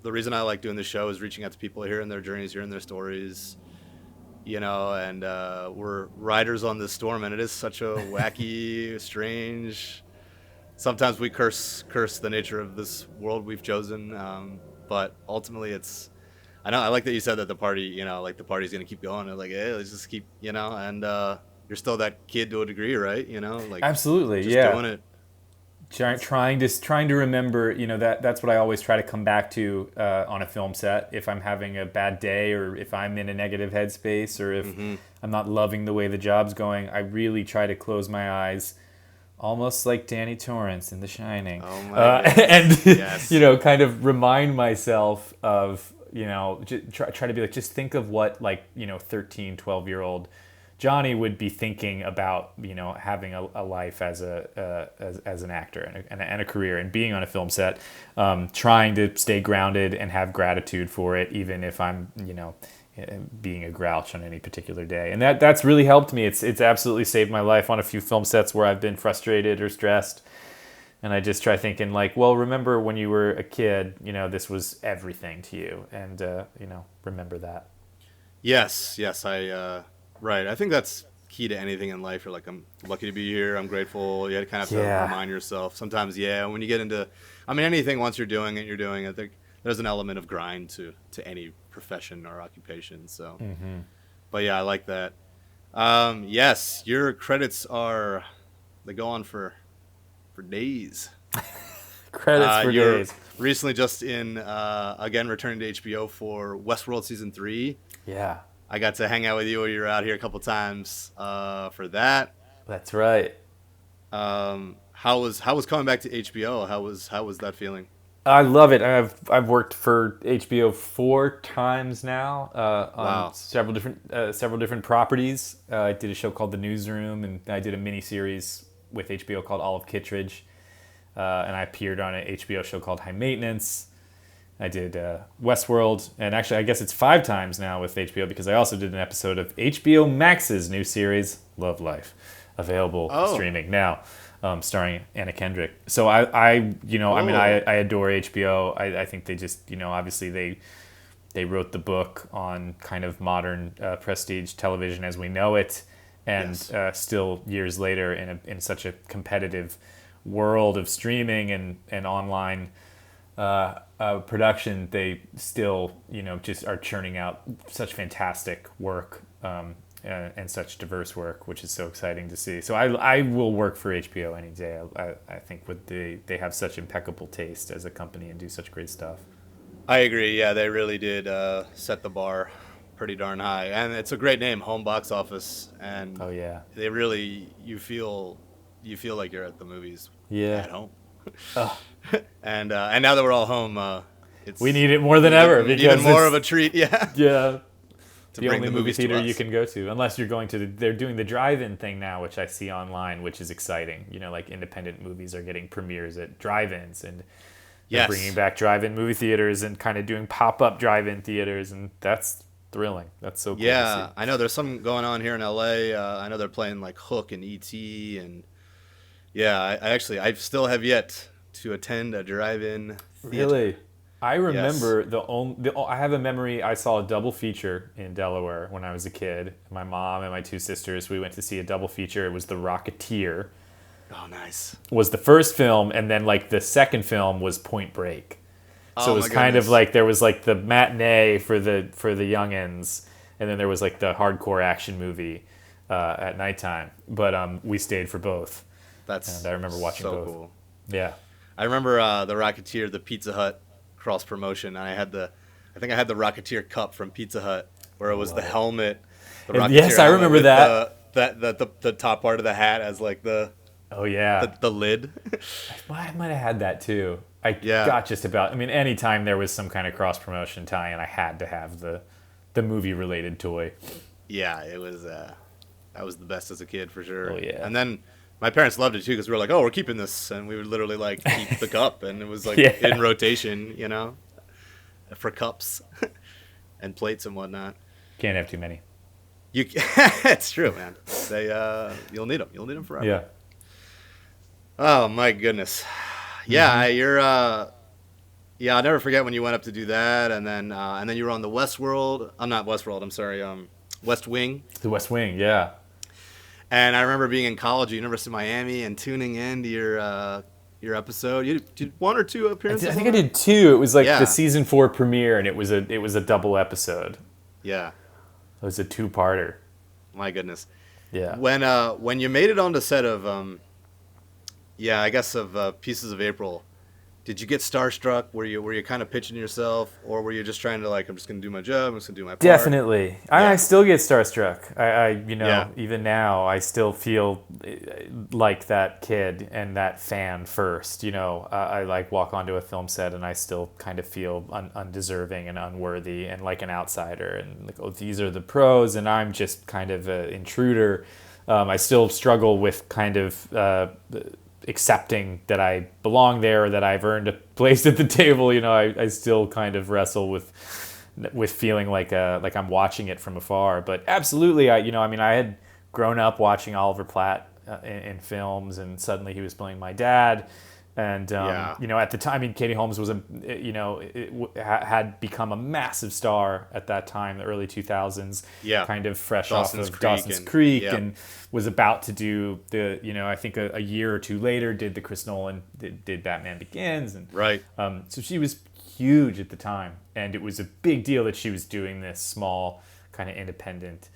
Speaker 1: the reason I like doing this show, is reaching out to people, hearing their journeys, hearing their stories, and we're riders on this storm, and it is such a wacky, strange, sometimes we curse the nature of this world we've chosen, but ultimately I like that you said that the party, the party's going to keep going, and like, hey, let's just keep, and you're still that kid to a degree, right?
Speaker 2: Absolutely,
Speaker 1: just doing it.
Speaker 2: Trying to remember, that's what I always try to come back to on a film set. If I'm having a bad day, or if I'm in a negative headspace, or if I'm not loving the way the job's going, I really try to close my eyes, almost like Danny Torrance in The Shining, and yes. Kind of remind myself of, try to be like, just think of what 13, 12-year-old Johnny would be thinking about, having a life as as an actor and a career and being on a film set, trying to stay grounded and have gratitude for it, even if I'm, being a grouch on any particular day. And that's really helped me. It's absolutely saved my life on a few film sets where I've been frustrated or stressed. And I just try thinking remember when you were a kid, this was everything to you. And, remember that.
Speaker 1: Yes. Right. I think that's key to anything in life. You're like, I'm lucky to be here. I'm grateful. You kind of have to remind yourself. Sometimes, when you get into, anything, once you're doing it. I think there's an element of grind to any profession or occupation. So, but yeah, I like that. Yes, your credits they go on for days.
Speaker 2: Credits for
Speaker 1: you're
Speaker 2: days.
Speaker 1: Recently just again, returning to HBO for Westworld Season 3.
Speaker 2: Yeah.
Speaker 1: I got to hang out with you when you were out here a couple times for that.
Speaker 2: That's right.
Speaker 1: How was coming back to HBO? How was that feeling?
Speaker 2: I love it. I've worked for HBO 4 times now on several different properties. I did a show called The Newsroom, and I did a miniseries with HBO called Olive Kittredge, and I appeared on an HBO show called High Maintenance. I did Westworld, and actually I guess it's 5 times now with HBO because I also did an episode of HBO Max's new series, Love Life, available streaming now, starring Anna Kendrick. So I adore HBO. I think they just, obviously they wrote the book on kind of modern prestige television as we know it, and still years later in such a competitive world of streaming and online production, they still, just are churning out such fantastic work and such diverse work, which is so exciting to see. So I will work for HBO any day. I think they have such impeccable taste as a company and do such great stuff.
Speaker 1: I agree. Yeah, they really did set the bar pretty darn high, and it's a great name, Home Box Office. And they really you feel like you're at the movies at home. And now that we're all home,
Speaker 2: we need it more than ever because
Speaker 1: even more of a treat. Yeah.
Speaker 2: Yeah.
Speaker 1: To
Speaker 2: the
Speaker 1: bring
Speaker 2: only
Speaker 1: the
Speaker 2: movie
Speaker 1: movies
Speaker 2: theater
Speaker 1: to us.
Speaker 2: you can go to, unless you're going to they're doing the drive-in thing now, which I see online, which is exciting. Like independent movies are getting premieres at drive-ins, and they're bringing back drive-in movie theaters and kind of doing pop-up drive-in theaters, and that's thrilling. That's so cool to see.
Speaker 1: I know there's some going on here in LA. I know they're playing like Hook and E.T. and I still have yet to attend a drive-in theater.
Speaker 2: Really? I remember I have a memory. I saw a double feature in Delaware when I was a kid. My mom and my 2 sisters, we went to see a double feature. It was The Rocketeer.
Speaker 1: Oh, nice.
Speaker 2: Was the first film, and then like the second film was Point Break. So it was kind of like there was like the matinee for the youngins, and then there was like the hardcore action movie at nighttime. But we stayed for both. And I remember watching both.
Speaker 1: Cool.
Speaker 2: Yeah.
Speaker 1: I remember The Rocketeer, the Pizza Hut cross promotion. I think I had the Rocketeer cup from Pizza Hut, where it was the helmet. The Rocketeer
Speaker 2: yes, I remember that.
Speaker 1: The top part of the hat as like the the lid.
Speaker 2: I might have had that too. I got just about. I mean, anytime there was some kind of cross promotion tie-in, I had to have the movie related toy.
Speaker 1: Yeah, it was. That was the best as a kid for sure.
Speaker 2: Oh yeah.
Speaker 1: And then my parents loved it too because we were like, "Oh, we're keeping this," and we would literally like keep the cup, and it was like in rotation, for cups and plates and whatnot.
Speaker 2: Can't have too many.
Speaker 1: It's true, man. You'll need them. You'll need them forever.
Speaker 2: Yeah.
Speaker 1: Oh my goodness. Yeah, you're. I'll never forget when you went up to do that, and then you were on the Westworld. I'm not Westworld. I'm sorry. West Wing.
Speaker 2: The West Wing, yeah.
Speaker 1: And I remember being in college at University of Miami and tuning in to your episode. You did 1 or 2 appearances.
Speaker 2: I think I did 2. It was like the season 4 premiere, and it was a double episode.
Speaker 1: Yeah.
Speaker 2: It was a 2-parter.
Speaker 1: My goodness.
Speaker 2: Yeah.
Speaker 1: When you made it on the set of Pieces of April, Did you get starstruck? Were you kind of pitching yourself, or were you just trying to like, I'm just gonna do my job, I'm just gonna do my part?
Speaker 2: Definitely.
Speaker 1: Yeah.
Speaker 2: I still get starstruck.
Speaker 1: Yeah.
Speaker 2: Even now, I still feel like that kid and that fan first. I like walk onto a film set and I still kind of feel undeserving and unworthy and like an outsider. And like, oh, these are the pros and I'm just kind of an intruder. I still struggle with kind of accepting that I belong there or that I've earned a place at the table. I still kind of wrestle with feeling like I'm watching it from afar. But absolutely, I had grown up watching Oliver Platt in films, and suddenly he was playing my dad. And at the time, Katie Holmes was had become a massive star at that time, the early 2000s.
Speaker 1: Yeah,
Speaker 2: kind of fresh
Speaker 1: Dawson's
Speaker 2: off of
Speaker 1: Creek
Speaker 2: Dawson's Creek,
Speaker 1: yeah.
Speaker 2: and was about to do the I think a year or two later did the Chris Nolan did Batman Begins, and
Speaker 1: right.
Speaker 2: So she was huge at the time, and it was a big deal that she was doing this small kind of independent.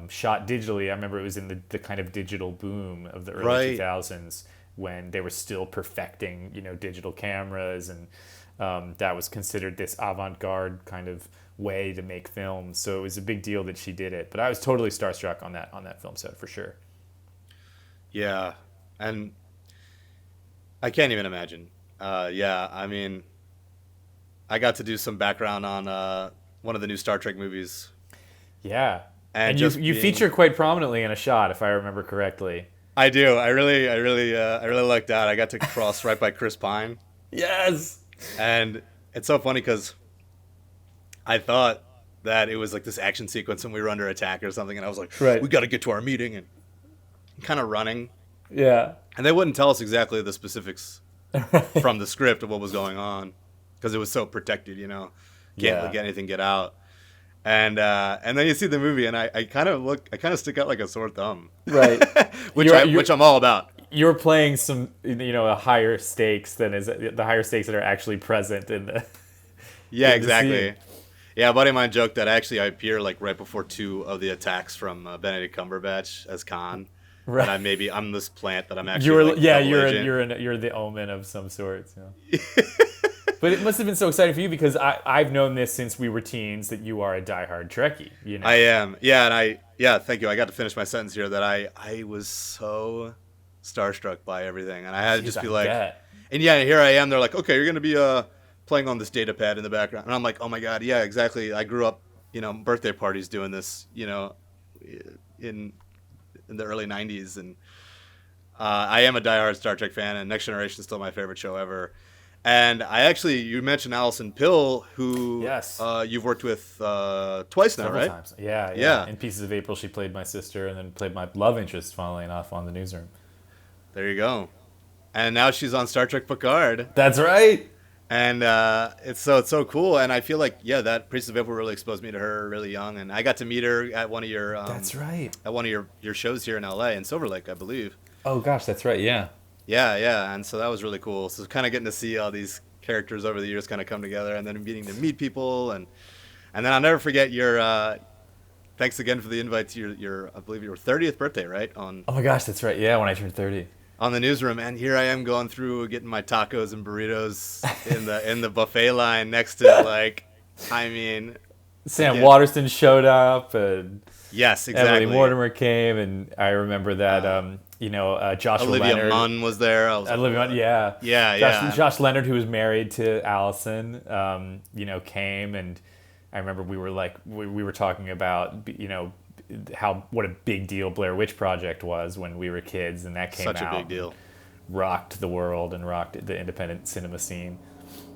Speaker 2: Shot digitally. I remember it was in the kind of digital boom of the early 2000s when they were still perfecting, digital cameras, and that was considered this avant-garde kind of way to make films. So it was a big deal that she did it. But I was totally starstruck on that film set for sure.
Speaker 1: Yeah, and I can't even imagine. I mean, I got to do some background on one of the new Star Trek movies.
Speaker 2: Yeah. And you feature quite prominently in a shot, if I remember correctly.
Speaker 1: I do. I really like that. I got to cross right by Chris Pine.
Speaker 2: Yes.
Speaker 1: And it's so funny because I thought that it was like this action sequence and we were under attack or something, and I was like, we got to get to our meeting, and kind of running.
Speaker 2: Yeah.
Speaker 1: And they wouldn't tell us exactly the specifics from the script of what was going on because it was so protected, can't let anything get out. And then you see the movie, and I kind of stick out like a sore thumb,
Speaker 2: right?
Speaker 1: which I'm all about.
Speaker 2: You're playing some, a higher stakes than is the higher stakes that are actually present in the.
Speaker 1: Yeah, exactly. Yeah, a buddy of mine joked that actually I appear like right before 2 of the attacks from Benedict Cumberbatch as Khan. Right. And I'm this plant that I'm actually.
Speaker 2: You're the omen of some sort. Yeah. But it must have been so exciting for you because I've known this since we were teens that you are a diehard Trekkie.
Speaker 1: I am. Yeah, and thank you. I got to finish my sentence here that I was so starstruck by everything, and I had to just be like, and here I am. They're like, okay, you're gonna be playing on this data pad in the background, and I'm like, oh my god, yeah, exactly. I grew up, birthday parties doing this, in the early '90s, and I am a diehard Star Trek fan, and Next Generation is still my favorite show ever. And you mentioned Alison Pill, who you've worked with twice now,
Speaker 2: several
Speaker 1: right?
Speaker 2: Times. Yeah. In Pieces of April, she played my sister, and then played my love interest, funnily enough, on The Newsroom.
Speaker 1: There you go. And now she's on Star Trek Picard.
Speaker 2: That's right.
Speaker 1: And it's so cool. And I feel like that Pieces of April really exposed me to her really young, and I got to meet her at one of your
Speaker 2: that's right,
Speaker 1: at one of your shows here in LA in Silver Lake, I believe.
Speaker 2: Oh gosh, that's right. Yeah.
Speaker 1: Yeah, and so that was really cool. So kind of getting to see all these characters over the years kind of come together, and then getting to meet people, and then I'll never forget your. Thanks again for the invite to your I believe your 30th birthday, right? Oh
Speaker 2: my gosh, that's right. Yeah, when I turned 30.
Speaker 1: On The Newsroom, and here I am going through getting my tacos and burritos in the buffet line next to Sam
Speaker 2: Waterston showed up, and
Speaker 1: yes, exactly.
Speaker 2: Emily Mortimer came, and I remember that Joshua
Speaker 1: Olivia
Speaker 2: Leonard.
Speaker 1: Munn was there.
Speaker 2: Josh Leonard, who was married to Allison, came, and I remember we were talking about what a big deal Blair Witch Project was when we were kids, and that came out.
Speaker 1: Such a big deal.
Speaker 2: Rocked the world and rocked the independent cinema scene.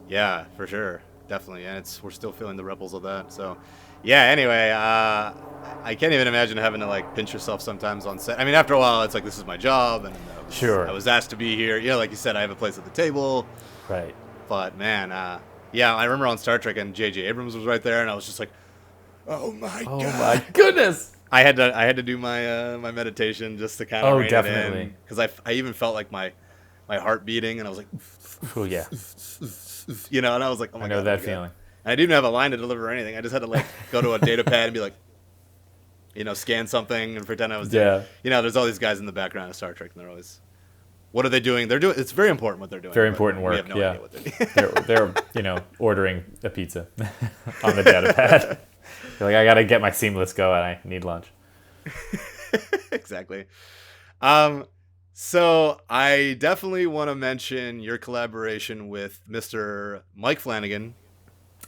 Speaker 1: Yeah, for sure, definitely, and we're still feeling the ripples of that. So, yeah. Anyway, I can't even imagine having to pinch yourself sometimes on set. I mean, after a while, it's like this is my job, and I was asked to be here. Like you said, I have a place at the table.
Speaker 2: Right.
Speaker 1: But man, I remember on Star Trek, and J.J. Abrams was right there, and I was just like, oh my god,
Speaker 2: oh my goodness.
Speaker 1: I had to do my my meditation just to kind of rein it in, because I even felt like my heart beating, and I was like,
Speaker 2: oh yeah,
Speaker 1: and I was like, oh my god,
Speaker 2: I know that feeling.
Speaker 1: And I didn't have a line to deliver or anything. I just had to go to a data pad and be like, scan something and pretend I was doing. There's all these guys in the background of Star Trek, and they're always what are they doing? It's very important what they're doing.
Speaker 2: Very important work.
Speaker 1: We have no idea what
Speaker 2: they're doing. they're ordering a pizza on the data pad. They're like, I gotta get my Seamless go, and I need lunch.
Speaker 1: Exactly. So I definitely want to mention your collaboration with Mr. Mike Flanagan,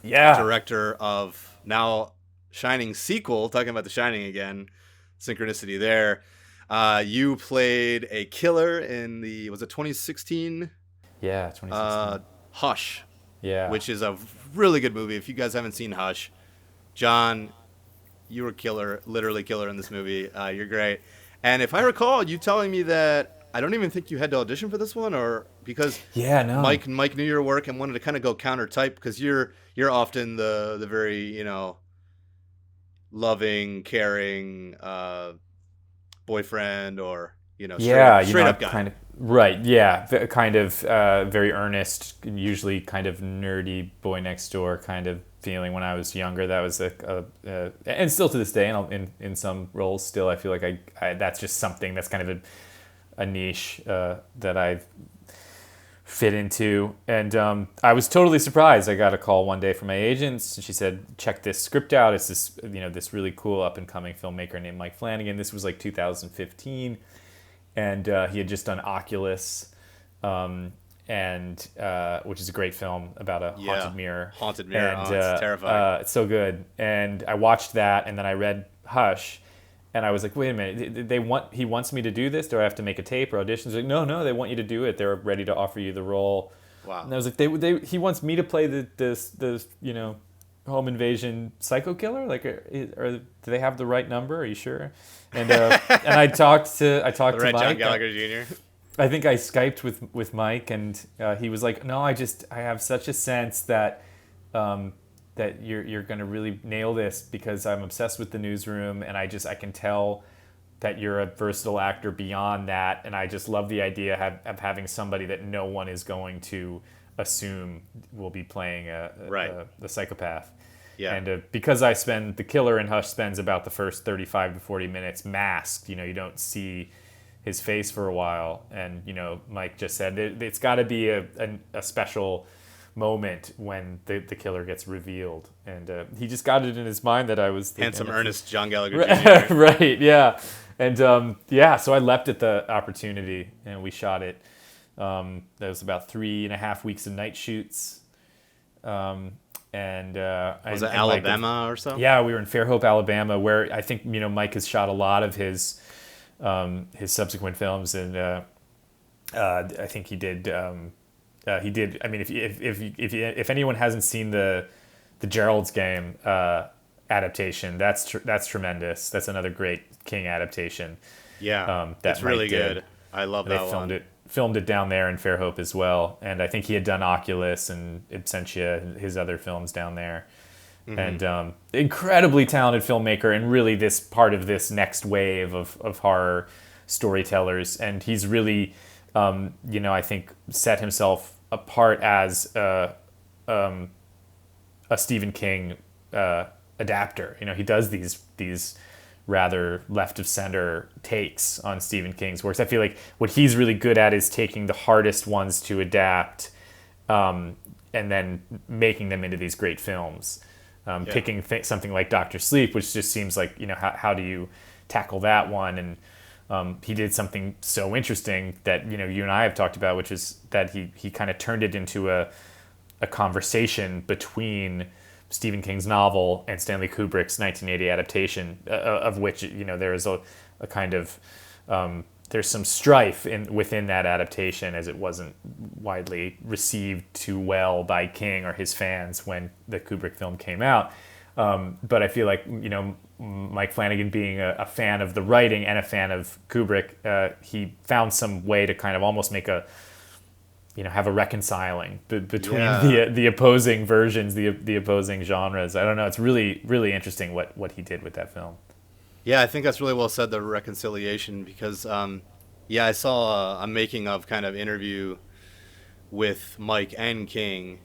Speaker 1: director of now Shining sequel. Talking about The Shining again, synchronicity there. You played a killer in was it 2016?
Speaker 2: Yeah, 2016.
Speaker 1: Hush.
Speaker 2: Yeah.
Speaker 1: Which is a really good movie. If you guys haven't seen Hush, John, you were killer, literally killer in this movie. You're great. And if I recall, you telling me that I don't even think you had to audition for this one, or because Mike knew your work and wanted to kind of go counter type, because you're often the very loving, caring boyfriend, or straight up guy.
Speaker 2: Kind of, right? Yeah, kind of very earnest, usually kind of nerdy boy next door kind of feeling. When I was younger, that was and still to this day, and in some roles still, I feel like I that's just something that's kind of a niche that I fit into. And I was totally surprised. I got a call one day from my agents, and she said, check this script out. It's this this really cool up and coming filmmaker named Mike Flanagan. This was like 2015, and he had just done Oculus, and which is a great film about a haunted mirror.
Speaker 1: And, it's terrifying.
Speaker 2: It's so good. And I watched that, and then I read Hush. And I was like, wait a minute, he wants me to do this? Do I have to make a tape or auditions? Like, no, they want you to do it. They're ready to offer you the role.
Speaker 1: Wow.
Speaker 2: And I was like, he wants me to play this home invasion psycho killer? Like, do they have the right number? Are you sure? And and I talked to Mike.
Speaker 1: John Gallagher Jr.
Speaker 2: I think I Skyped with Mike, and he was like, no, I have such a sense that that you're going to really nail this, because I'm obsessed with the newsroom, and I can tell that you're a versatile actor beyond that, and I just love the idea of having somebody that no one is going to assume will be playing the psychopath.
Speaker 1: Yeah.
Speaker 2: And because the killer in Hush spends about the first 35 to 40 minutes masked, you don't see his face for a while, and Mike just said it's got to be a special moment when the killer gets revealed, and he just got it in his mind that I was the
Speaker 1: handsome, earnest John Gallagher Jr.
Speaker 2: Right, yeah. And so I leapt at the opportunity, and we shot it. That was about 3.5 weeks of night shoots. Was it
Speaker 1: Alabama or so?
Speaker 2: Yeah, we were in Fairhope, Alabama, where I think Mike has shot a lot of his subsequent films, and I think he did. He did. I mean, if anyone hasn't seen the Gerald's Game adaptation, that's tremendous. That's another great King adaptation.
Speaker 1: Yeah, that's really good. I love that one.
Speaker 2: They filmed it down there in Fairhope as well, and I think he had done Oculus and Absentia, his other films down there. Mm-hmm. And incredibly talented filmmaker, and really this part of this next wave of horror storytellers. And he's really, I think set himself apart as a Stephen King adapter. He does these rather left of center takes on Stephen King's works. I feel like what he's really good at is taking the hardest ones to adapt, and then making them into these great films. Picking something like Dr. Sleep, which just seems like, how do you tackle that one? And he did something so interesting that, you and I have talked about, which is that he kind of turned it into a conversation between Stephen King's novel and Stanley Kubrick's 1980 adaptation, of which, there is a kind of, there's some strife within that adaptation, as it wasn't widely received too well by King or his fans when the Kubrick film came out. But I feel like, Mike Flanagan being a fan of the writing and a fan of Kubrick, he found some way to kind of almost make have a reconciling between the opposing versions, the opposing genres. I don't know. It's really, really interesting what he did with that film.
Speaker 1: Yeah, I think that's really well said, the reconciliation, because, I saw a making of kind of interview with Mike and King,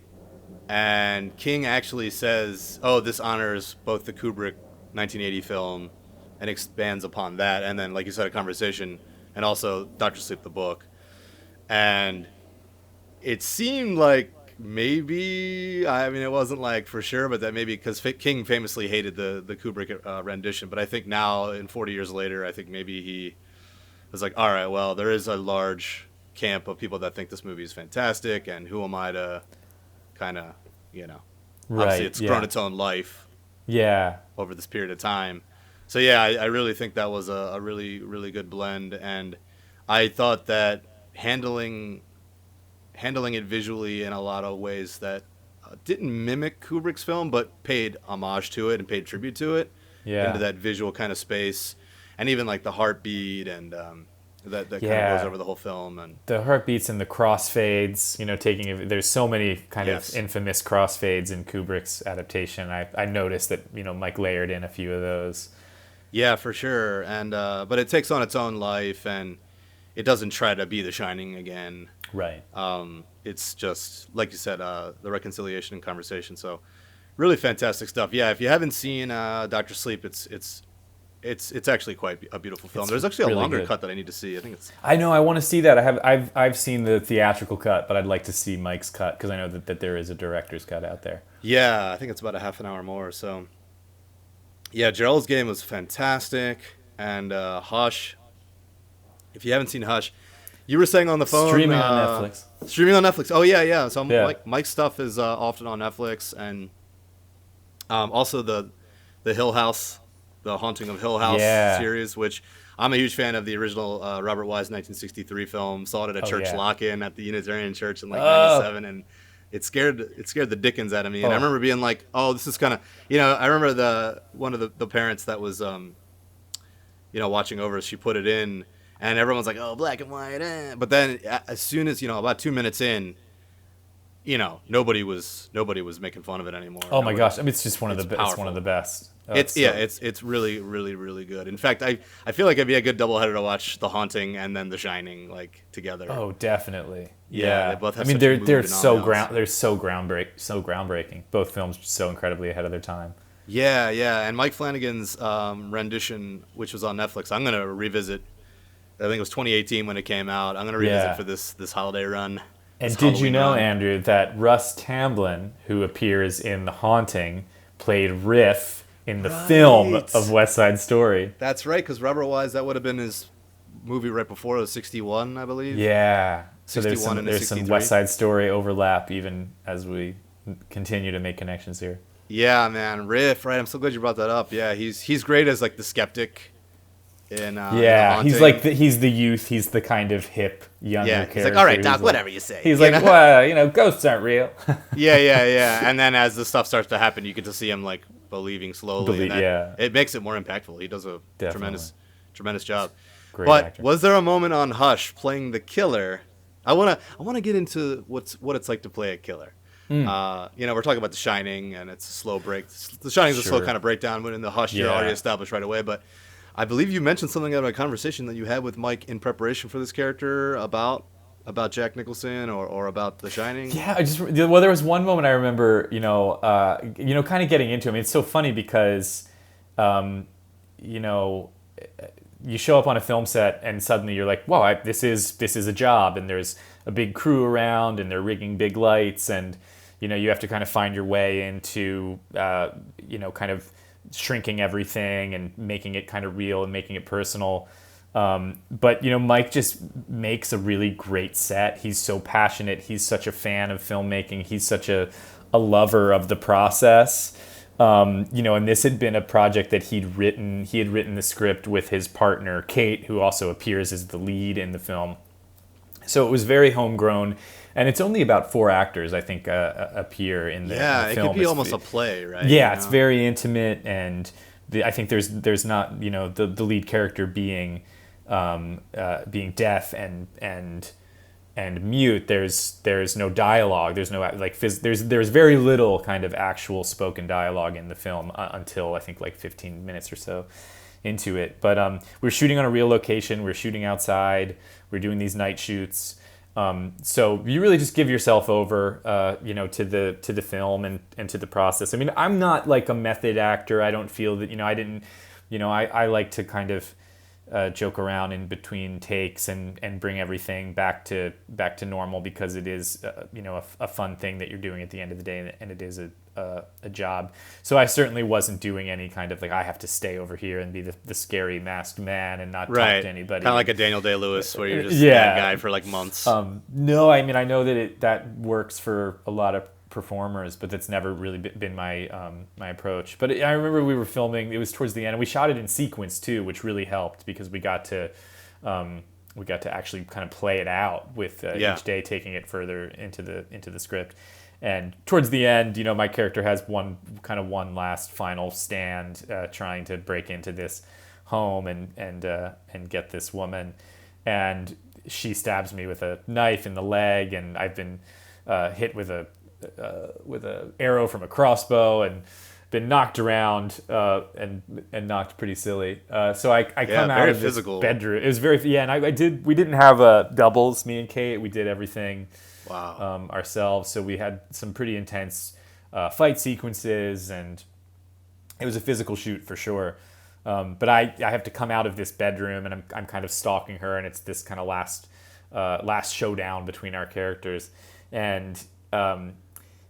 Speaker 1: and King actually says, this honors both the Kubrick 1980 film and expands upon that, and then, like you said, a conversation, and also Dr. Sleep, the book. And it seemed like maybe, I mean, it wasn't like for sure, but that maybe because King famously hated the Kubrick rendition. But I think now, in 40 years later, I think maybe he was like, all right, well, there is a large camp of people that think this movie is fantastic, and who am I to kind of, obviously it's grown its own life over this period of time. So yeah, I really think that was a really, really good blend, and I thought that handling it visually in a lot of ways that didn't mimic Kubrick's film, but paid homage to it and paid tribute to it into that visual kind of space, and even like the heartbeat and that kind of goes over the whole film, and
Speaker 2: the heartbeats and the crossfades. There's so many kind of infamous crossfades in Kubrick's adaptation. I noticed that Mike layered in a few of those.
Speaker 1: Yeah, for sure, and but it takes on its own life, and it doesn't try to be The Shining again.
Speaker 2: Right.
Speaker 1: It's just, like you said, the reconciliation and conversation. So really fantastic stuff. Yeah, if you haven't seen Dr. Sleep, it's actually quite a beautiful film. There's actually a longer cut that I need to see.
Speaker 2: I know, I want to see that. I've seen the theatrical cut, but I'd like to see Mike's cut because I know that there is a director's cut out there.
Speaker 1: Yeah, I think it's about a half an hour more. So yeah, Gerald's Game was fantastic, and Hush. If you haven't seen Hush, you were saying on the phone.
Speaker 2: Streaming on Netflix.
Speaker 1: Streaming on Netflix. Oh, yeah. So Mike's stuff is often on Netflix. And also the Hill House, the Haunting of Hill House series, which I'm a huge fan of the original Robert Wise 1963 film. Saw it at a church lock-in at the Unitarian Church in 97. And it scared the dickens out of me. And I remember being like, oh, this is kind of, I remember one of the parents that was, watching over, she put it in. And everyone's like, oh, black and white. But then as soon as, about 2 minutes in, nobody was making fun of it anymore.
Speaker 2: Oh my gosh. I mean, it's just one of the best.
Speaker 1: It's really, really, really good. In fact, I feel like it'd be a good doubleheader to watch The Haunting and then The Shining together.
Speaker 2: Oh, definitely. Yeah.
Speaker 1: They both have
Speaker 2: they're so groundbreaking. Both films are so incredibly ahead of their time.
Speaker 1: Yeah. And Mike Flanagan's rendition, which was on Netflix, I'm going to revisit. I think it was 2018 when it came out. I'm going to revisit for this holiday run.
Speaker 2: And did you know, Andrew, that Russ Tamblyn, who appears in The Haunting, played Riff in the film of West Side Story?
Speaker 1: That's right, because Robert Wise, that would have been his movie right before. It was 61, I believe.
Speaker 2: Yeah. So
Speaker 1: 61
Speaker 2: there's some West Side Story overlap even as we continue to make connections here.
Speaker 1: Yeah, man. Riff, right? I'm so glad you brought that up. Yeah, he's great as the skeptic.
Speaker 2: He's the youth. He's the kind of hip younger character.
Speaker 1: He's like, all right, Doc, whatever you say.
Speaker 2: He's like, well, ghosts aren't real.
Speaker 1: Yeah. And then as the stuff starts to happen, you get to see him believing slowly. It makes it more impactful. He does a tremendous job.
Speaker 2: Great actor.
Speaker 1: Was there a moment on Hush playing the killer? I wanna get into what it's like to play a killer. We're talking about The Shining, and it's a slow break. The Shining's a slow kind of breakdown, but in the Hush, you're already established right away. But I believe you mentioned something about a conversation that you had with Mike in preparation for this character about Jack Nicholson or about The Shining.
Speaker 2: Yeah, there was one moment I remember, kind of getting into. I mean, it's so funny because, you show up on a film set and suddenly you're like, wow, this is a job, and there's a big crew around and they're rigging big lights, and you have to kind of find your way into, kind of shrinking everything and making it kind of real and making it personal. But Mike just makes a really great set. He's so passionate. He's such a fan of filmmaking. He's such a lover of the process. And this had been a project that he had written the script with his partner, Kate, who also appears as the lead in the film. So it was very homegrown. And it's only about 4 actors, I think, appear in the film.
Speaker 1: Yeah, it could be almost a play, right?
Speaker 2: Yeah, it's very intimate, and I think there's not, the lead character being deaf and mute. There's no dialogue. There's no there's very little kind of actual spoken dialogue in the film until I think 15 minutes or so into it. But we're shooting on a real location. We're shooting outside. We're doing these night shoots. So you really just give yourself over, to the film and to the process. I mean, I'm not like a method actor. I don't feel that, I didn't, I like to kind of, joke around in between takes and bring everything back to normal, because it is a fun thing that you're doing at the end of the day, and it is a job. So I certainly wasn't doing any kind of like, I have to stay over here and be the scary masked man and not talk to anybody.
Speaker 1: Kind of like a Daniel Day-Lewis where you're just
Speaker 2: Yeah.
Speaker 1: that guy for like months.
Speaker 2: No, I mean, I know that that works for a lot of performers, but that's never really been my my approach. But I remember we were filming, it was towards the end, and we shot it in sequence too, which really helped because we got to actually kind of play it out with each day taking it further into the script. And towards the end, my character has one last final stand, trying to break into this home and get this woman, and she stabs me with a knife in the leg, and I've been hit with a arrow from a crossbow and been knocked around and knocked pretty silly. So I come out of this bedroom. It was very and we didn't have doubles, me and Kate. We did everything ourselves. So we had some pretty intense fight sequences, and it was a physical shoot for sure. But I have to come out of this bedroom, and I'm kind of stalking her, and it's this kind of last showdown between our characters. And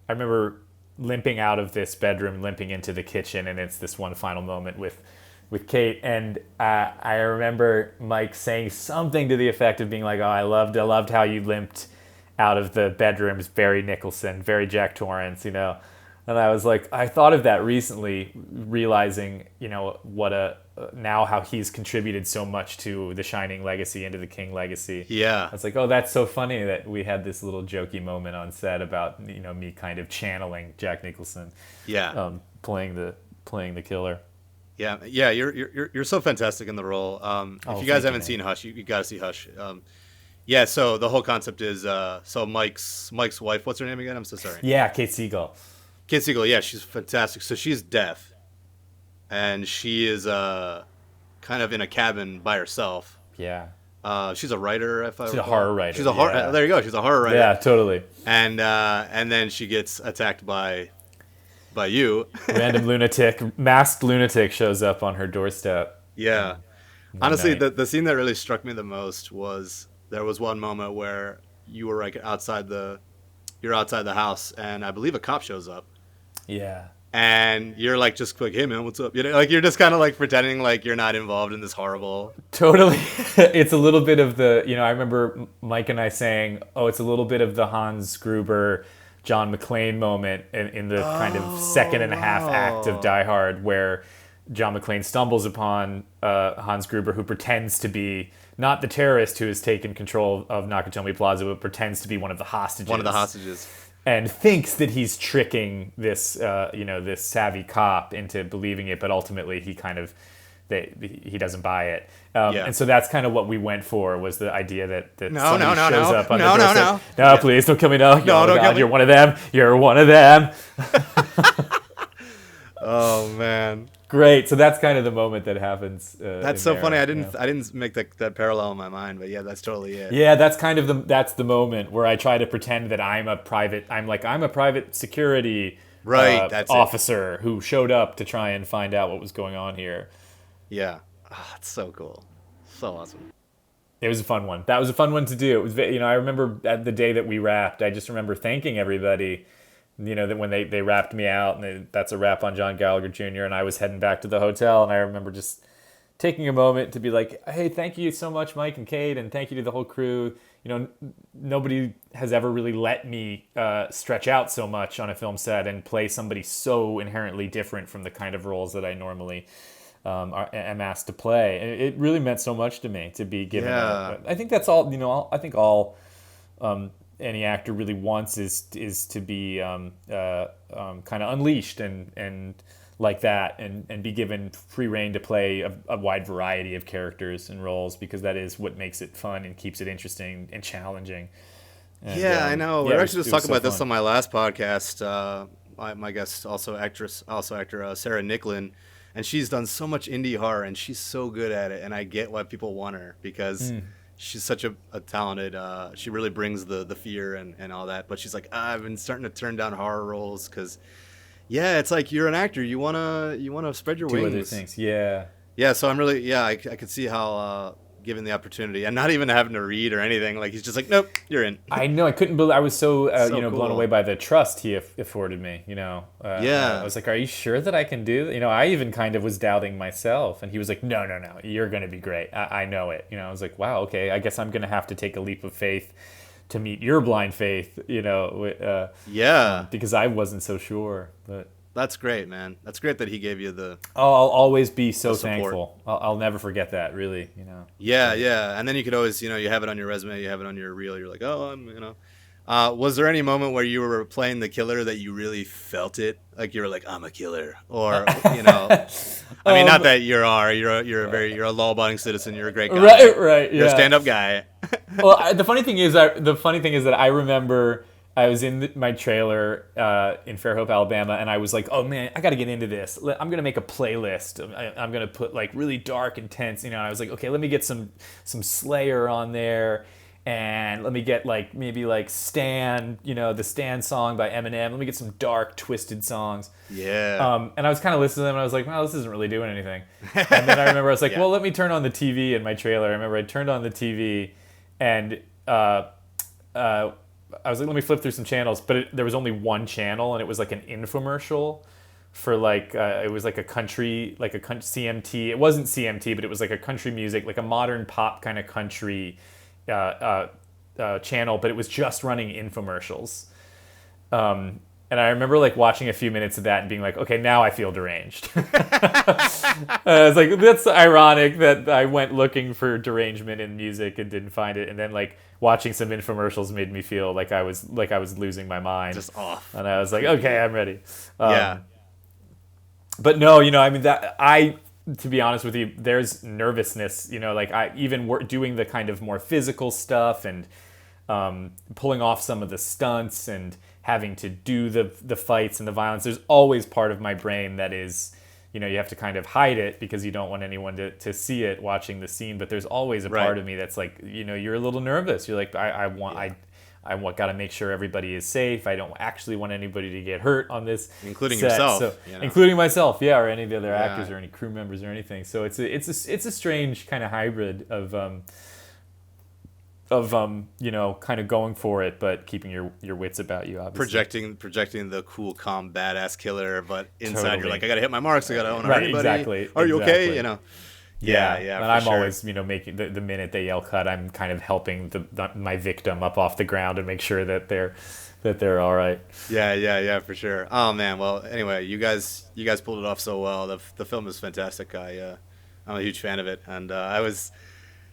Speaker 2: I remember limping out of this bedroom, limping into the kitchen, and it's this one final moment with Kate. And I remember Mike saying something to the effect of being like, "Oh, I loved how you limped out of the bedrooms, very Nicholson, very Jack Torrance," And I was like, I thought of that recently, realizing, now how he's contributed so much to the Shining legacy and to the King legacy.
Speaker 1: Yeah.
Speaker 2: I was like, oh, that's so funny that we had this little jokey moment on set about, me kind of channeling Jack Nicholson.
Speaker 1: Yeah.
Speaker 2: Playing the killer.
Speaker 1: Yeah. Yeah. You're so fantastic in the role. If you guys haven't seen Hush, you got to see Hush. Yeah. So the whole concept is, so Mike's wife, what's her name again? I'm so sorry.
Speaker 2: Yeah. Kate Siegel.
Speaker 1: Kate Siegel, yeah, she's fantastic. So she's deaf, and she is kind of in a cabin by herself.
Speaker 2: Yeah.
Speaker 1: She's a writer.
Speaker 2: She's a horror writer.
Speaker 1: She's a horror. There you go. She's a horror writer.
Speaker 2: Yeah, totally.
Speaker 1: And then she gets attacked by you.
Speaker 2: Random lunatic, masked lunatic, shows up on her doorstep.
Speaker 1: Yeah. Honestly, the scene that really struck me the most was there was one moment where you were like outside the house, and I believe a cop shows up.
Speaker 2: Yeah.
Speaker 1: And you're like, just like, hey man, what's up? Like you're just kind of like pretending like you're not involved in this horrible.
Speaker 2: Totally. It's a little bit of the, I remember Mike and I saying, oh, it's a little bit of the Hans Gruber, John McClane moment in the kind of second and a half act of Die Hard, where John McClane stumbles upon Hans Gruber, who pretends to be not the terrorist who has taken control of Nakatomi Plaza, but pretends to be one of the hostages. And thinks that he's tricking this, this savvy cop into believing it, but ultimately he kind of, he doesn't buy it. And so that's kind of what we went for, was the idea that somebody shows up on the doorstep. No, please don't kill me now. No, don't kill me. You're one of them. You're one of them.
Speaker 1: Oh man.
Speaker 2: Great. So that's kind of the moment that happens.
Speaker 1: That's so funny. I didn't make that parallel in my mind, but yeah, that's totally it.
Speaker 2: Yeah, that's kind of the moment where I try to pretend that I'm a private security officer who showed up to try and find out what was going on here.
Speaker 1: Yeah. Oh, it's so cool. So awesome.
Speaker 2: It was a fun one. That was a fun one to do. It was, I remember at the day that we wrapped, I just remember thanking everybody. That when they wrapped me out, and that's a wrap on John Gallagher Jr., and I was heading back to the hotel, and I remember just taking a moment to be like, hey, thank you so much, Mike and Kate, and thank you to the whole crew. Nobody has ever really let me stretch out so much on a film set and play somebody so inherently different from the kind of roles that I normally am asked to play. And it really meant so much to me to be given that. I think that's all, I think all any actor really wants is to be kind of unleashed and like that, and be given free rein to play a wide variety of characters and roles, because that is what makes it fun and keeps it interesting and challenging. And,
Speaker 1: I know. We were actually just talking about this on my last podcast. My guest, also actor Sarah Nicklin, and she's done so much indie horror, and she's so good at it, and I get why people want her, because she's such a talented, she really brings the fear and all that. But she's like, I've been starting to turn down horror roles because, it's like you're an actor. You wanna spread your wings.
Speaker 2: Do other things. Yeah.
Speaker 1: Yeah, so I'm really, yeah, I could see how, given the opportunity and not even having to read or anything, like he's just like, nope, you're in.
Speaker 2: I know. I couldn't believe. I was so,
Speaker 1: So
Speaker 2: blown
Speaker 1: cool.
Speaker 2: away by the trust he afforded me. I
Speaker 1: Yeah.
Speaker 2: was like, "Are you sure that I can do?" I even kind of was doubting myself, and he was like, "No, no, no. You're going to be great. I know it." I was like, "Wow, okay. I guess I'm going to have to take a leap of faith to meet your blind faith."
Speaker 1: Yeah.
Speaker 2: Because I wasn't so sure, but.
Speaker 1: That's great, man. That's great that he gave you the
Speaker 2: Oh, I'll always be so
Speaker 1: support.
Speaker 2: thankful. I'll never forget that. Really.
Speaker 1: Yeah, yeah. And then you could always, you have it on your resume, you have it on your reel. You're like, oh, was there any moment where you were playing the killer that you really felt it? Like you were like, I'm a killer, or I mean, not that you're a law-abiding citizen. You're a great guy.
Speaker 2: Right.
Speaker 1: You're a
Speaker 2: Yeah.
Speaker 1: stand-up guy.
Speaker 2: Well, the funny thing is that I remember I was in my trailer in Fairhope, Alabama, and I was like, "Oh man, I got to get into this. I'm gonna make a playlist. I'm gonna put like really dark, intense." And I was like, "Okay, let me get some Slayer on there, and let me get like maybe like Stan, the Stan song by Eminem. Let me get some dark, twisted songs."
Speaker 1: Yeah.
Speaker 2: And I was kind of listening to them, and I was like, "Well, this isn't really doing anything." And then I remember I was like,
Speaker 1: Yeah.
Speaker 2: "Well, let me turn on the TV in my trailer." I remember I turned on the TV, and I was like, let me flip through some channels, but there was only one channel, and it was like an infomercial for like it was like a country CMT. It wasn't CMT, but it was like a country music, like a modern pop kind of country channel, but it was just running infomercials. And I remember like watching a few minutes of that and being like, okay, now I feel deranged. I was like, that's ironic that I went looking for derangement in music and didn't find it. And then like watching some infomercials made me feel like I was losing my mind.
Speaker 1: Just off.
Speaker 2: And I was like, okay, I'm ready.
Speaker 1: Yeah.
Speaker 2: But no, I mean to be honest with you, there's nervousness, like I even doing the kind of more physical stuff and pulling off some of the stunts and having to do the fights and the violence. There's always part of my brain that is, you have to kind of hide it because you don't want anyone to see it watching the scene. But there's always a part of me that's like, you're a little nervous. You're like, I got to make sure everybody is safe. I don't actually want anybody to get hurt on this,
Speaker 1: Including
Speaker 2: set.
Speaker 1: yourself.
Speaker 2: So, including myself, yeah, or any of the other
Speaker 1: Yeah.
Speaker 2: actors or any crew members or anything. So it's a strange kind of hybrid of kind of going for it, but keeping your wits about you, obviously.
Speaker 1: Projecting the cool, calm, badass killer, but inside
Speaker 2: Totally.
Speaker 1: you're like, I gotta hit my marks. I don't want to
Speaker 2: Right,
Speaker 1: hurt anybody.
Speaker 2: exactly.
Speaker 1: Are you okay?
Speaker 2: Yeah.
Speaker 1: Yeah.
Speaker 2: And
Speaker 1: for
Speaker 2: I'm
Speaker 1: sure.
Speaker 2: always, making the minute they yell cut, I'm kind of helping my victim up off the ground and make sure that they're all right.
Speaker 1: Yeah, for sure. Oh man. Well, anyway, you guys pulled it off so well. The film is fantastic. I'm a huge fan of it, and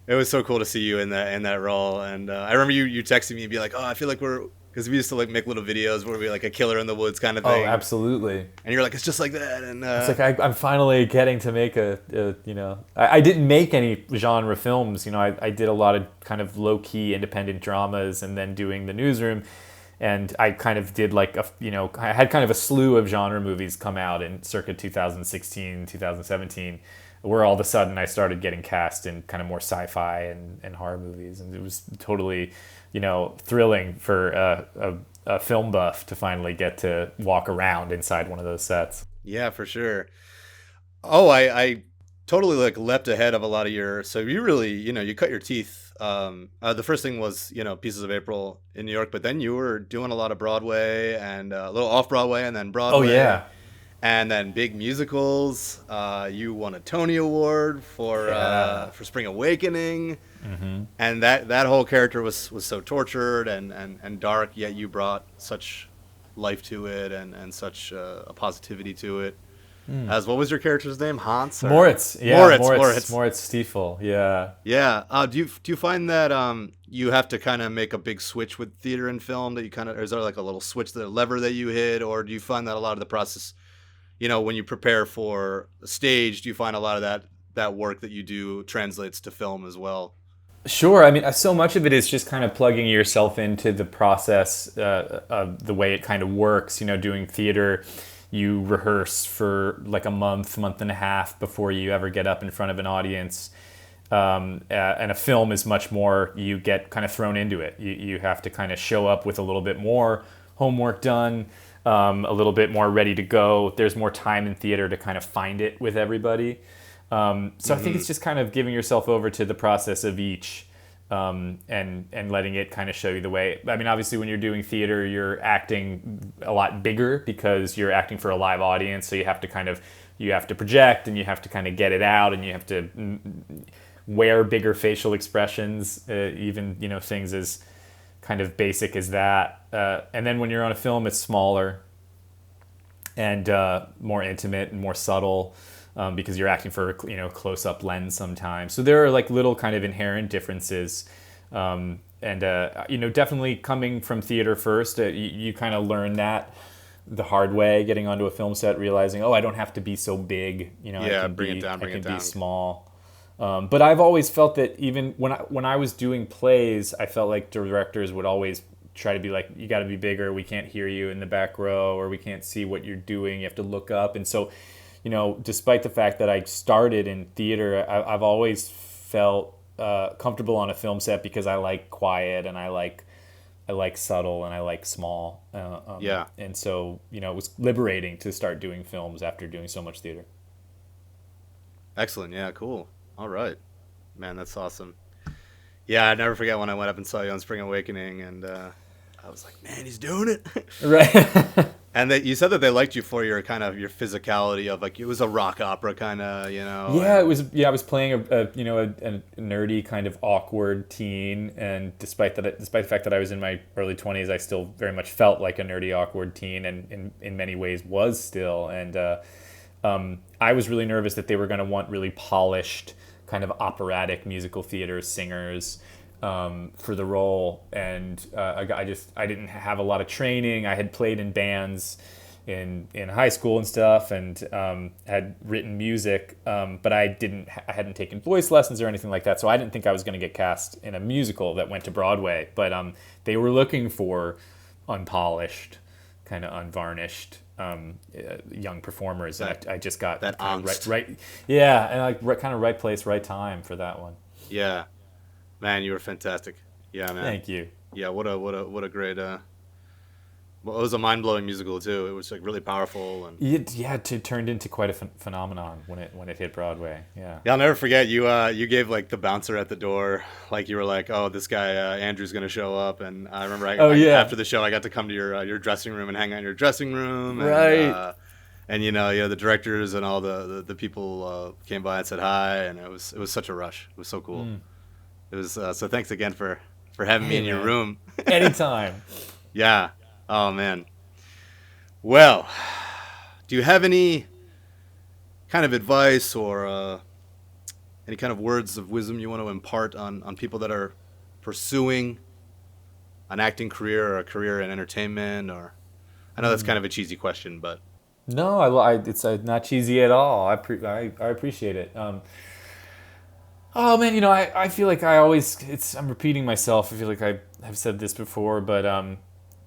Speaker 1: it was so cool to see you in that role. And I remember you texting me and be like, oh, I feel like because we used to like make little videos where we like a killer in the woods kind of thing.
Speaker 2: Oh, absolutely.
Speaker 1: And you're like, it's just like that. And
Speaker 2: It's like I'm finally getting to make I didn't make any genre films. I did a lot of kind of low key independent dramas, and then doing the newsroom. And I kind of did like I had kind of a slew of genre movies come out in circa 2016, 2017, where all of a sudden I started getting cast in kind of more sci-fi and horror movies, and it was totally, thrilling for a film buff to finally get to walk around inside one of those sets.
Speaker 1: Yeah, for sure. Oh, I totally like leapt ahead of a lot of so you really, you cut your teeth. The first thing was, Pieces of April in New York, but then you were doing a lot of Broadway and a little off Broadway and then Broadway.
Speaker 2: Oh yeah.
Speaker 1: And then big musicals. You won a Tony Award for Spring Awakening.
Speaker 2: Mm-hmm.
Speaker 1: And that whole character was so tortured and dark, yet you brought such life to it and such a positivity to it. As what was your character's name? Hans?
Speaker 2: Moritz. Yeah, Moritz Stiefel. Yeah.
Speaker 1: Yeah. Do you find that you have to kind of make a big switch with theater and film, that you kind of, or is there like a little switch, the lever that you hit, or do you find that a lot of the process, when you prepare for a stage, do you find a lot of that work that you do translates to film as well?
Speaker 2: Sure. I mean, so much of it is just kind of plugging yourself into the process of the way it kind of works. Doing theater, you rehearse for like a month and a half before you ever get up in front of an audience. And a film is much more, you get kind of thrown into it. You have to kind of show up with a little bit more homework done, a little bit more ready to go. There's more time in theater to kind of find it with everybody. So I think it's just kind of giving yourself over to the process of each, and letting it kind of show you the way. I mean, obviously, when you're doing theater, you're acting a lot bigger because you're acting for a live audience. So you have to project, and you have to kind of get it out, and you have to wear bigger facial expressions, even things as kind of basic as that. And then when you're on a film, it's smaller and more intimate and more subtle. Because you're acting for a close-up lens sometimes. So there are like little kind of inherent differences. And definitely coming from theater first, you kind of learn that the hard way, getting onto a film set, realizing, I don't have to be so big. I can
Speaker 1: bring it down.
Speaker 2: be small. But I've always felt that even when I was doing plays, I felt like directors would always try to be like, you got to be bigger. We can't hear you in the back row, or we can't see what you're doing. You have to look up. And so, despite the fact that I started in theater, I've always felt comfortable on a film set because I like quiet, and I like subtle, and I like small. And so, it was liberating to start doing films after doing so much theater.
Speaker 1: Excellent. Yeah, cool. All right. Man, that's awesome. Yeah, I never forget when I went up and saw you on Spring Awakening, and I was like, man, he's doing it.
Speaker 2: Right.
Speaker 1: And you said that they liked you for your kind of your physicality of like, it was a rock opera kind of,
Speaker 2: Yeah, it was. Yeah, I was playing a nerdy kind of awkward teen, and despite the fact that I was in my early 20s, I still very much felt like a nerdy awkward teen, and in many ways was still. And I was really nervous that they were going to want really polished kind of operatic musical theater singers for the role, and I didn't have a lot of training. I had played in bands in high school and stuff, and had written music, but I hadn't taken voice lessons or anything like that, so I didn't think I was going to get cast in a musical that went to Broadway. But they were looking for unpolished, kind of unvarnished young performers, and I just got
Speaker 1: that angst.
Speaker 2: right, yeah, and like kind of right place, right time for that one.
Speaker 1: Yeah. Man, you were fantastic. Yeah, man.
Speaker 2: Thank you.
Speaker 1: Yeah, what a great. Well, it was a mind-blowing musical too. It was like really powerful, and
Speaker 2: it turned into quite a phenomenon when it hit Broadway. Yeah.
Speaker 1: Yeah, I'll never forget you gave like the bouncer at the door, like you were like, oh, this guy Andrew's gonna show up, and I remember after the show I got to come to your dressing room and hang out in your dressing room, and,
Speaker 2: right.
Speaker 1: And the directors and all the people came by and said hi, and it was such a rush. It was so cool. It was so thanks again for having me in your room.
Speaker 2: Anytime.
Speaker 1: Yeah. Oh man. Well, do you have any kind of advice or any kind of words of wisdom you want to impart on people that are pursuing an acting career or a career in entertainment? Or I know that's kind of a cheesy question, but
Speaker 2: no, it's not cheesy at all. I appreciate it. Oh man, I feel like I'm repeating myself. I feel like I have said this before, but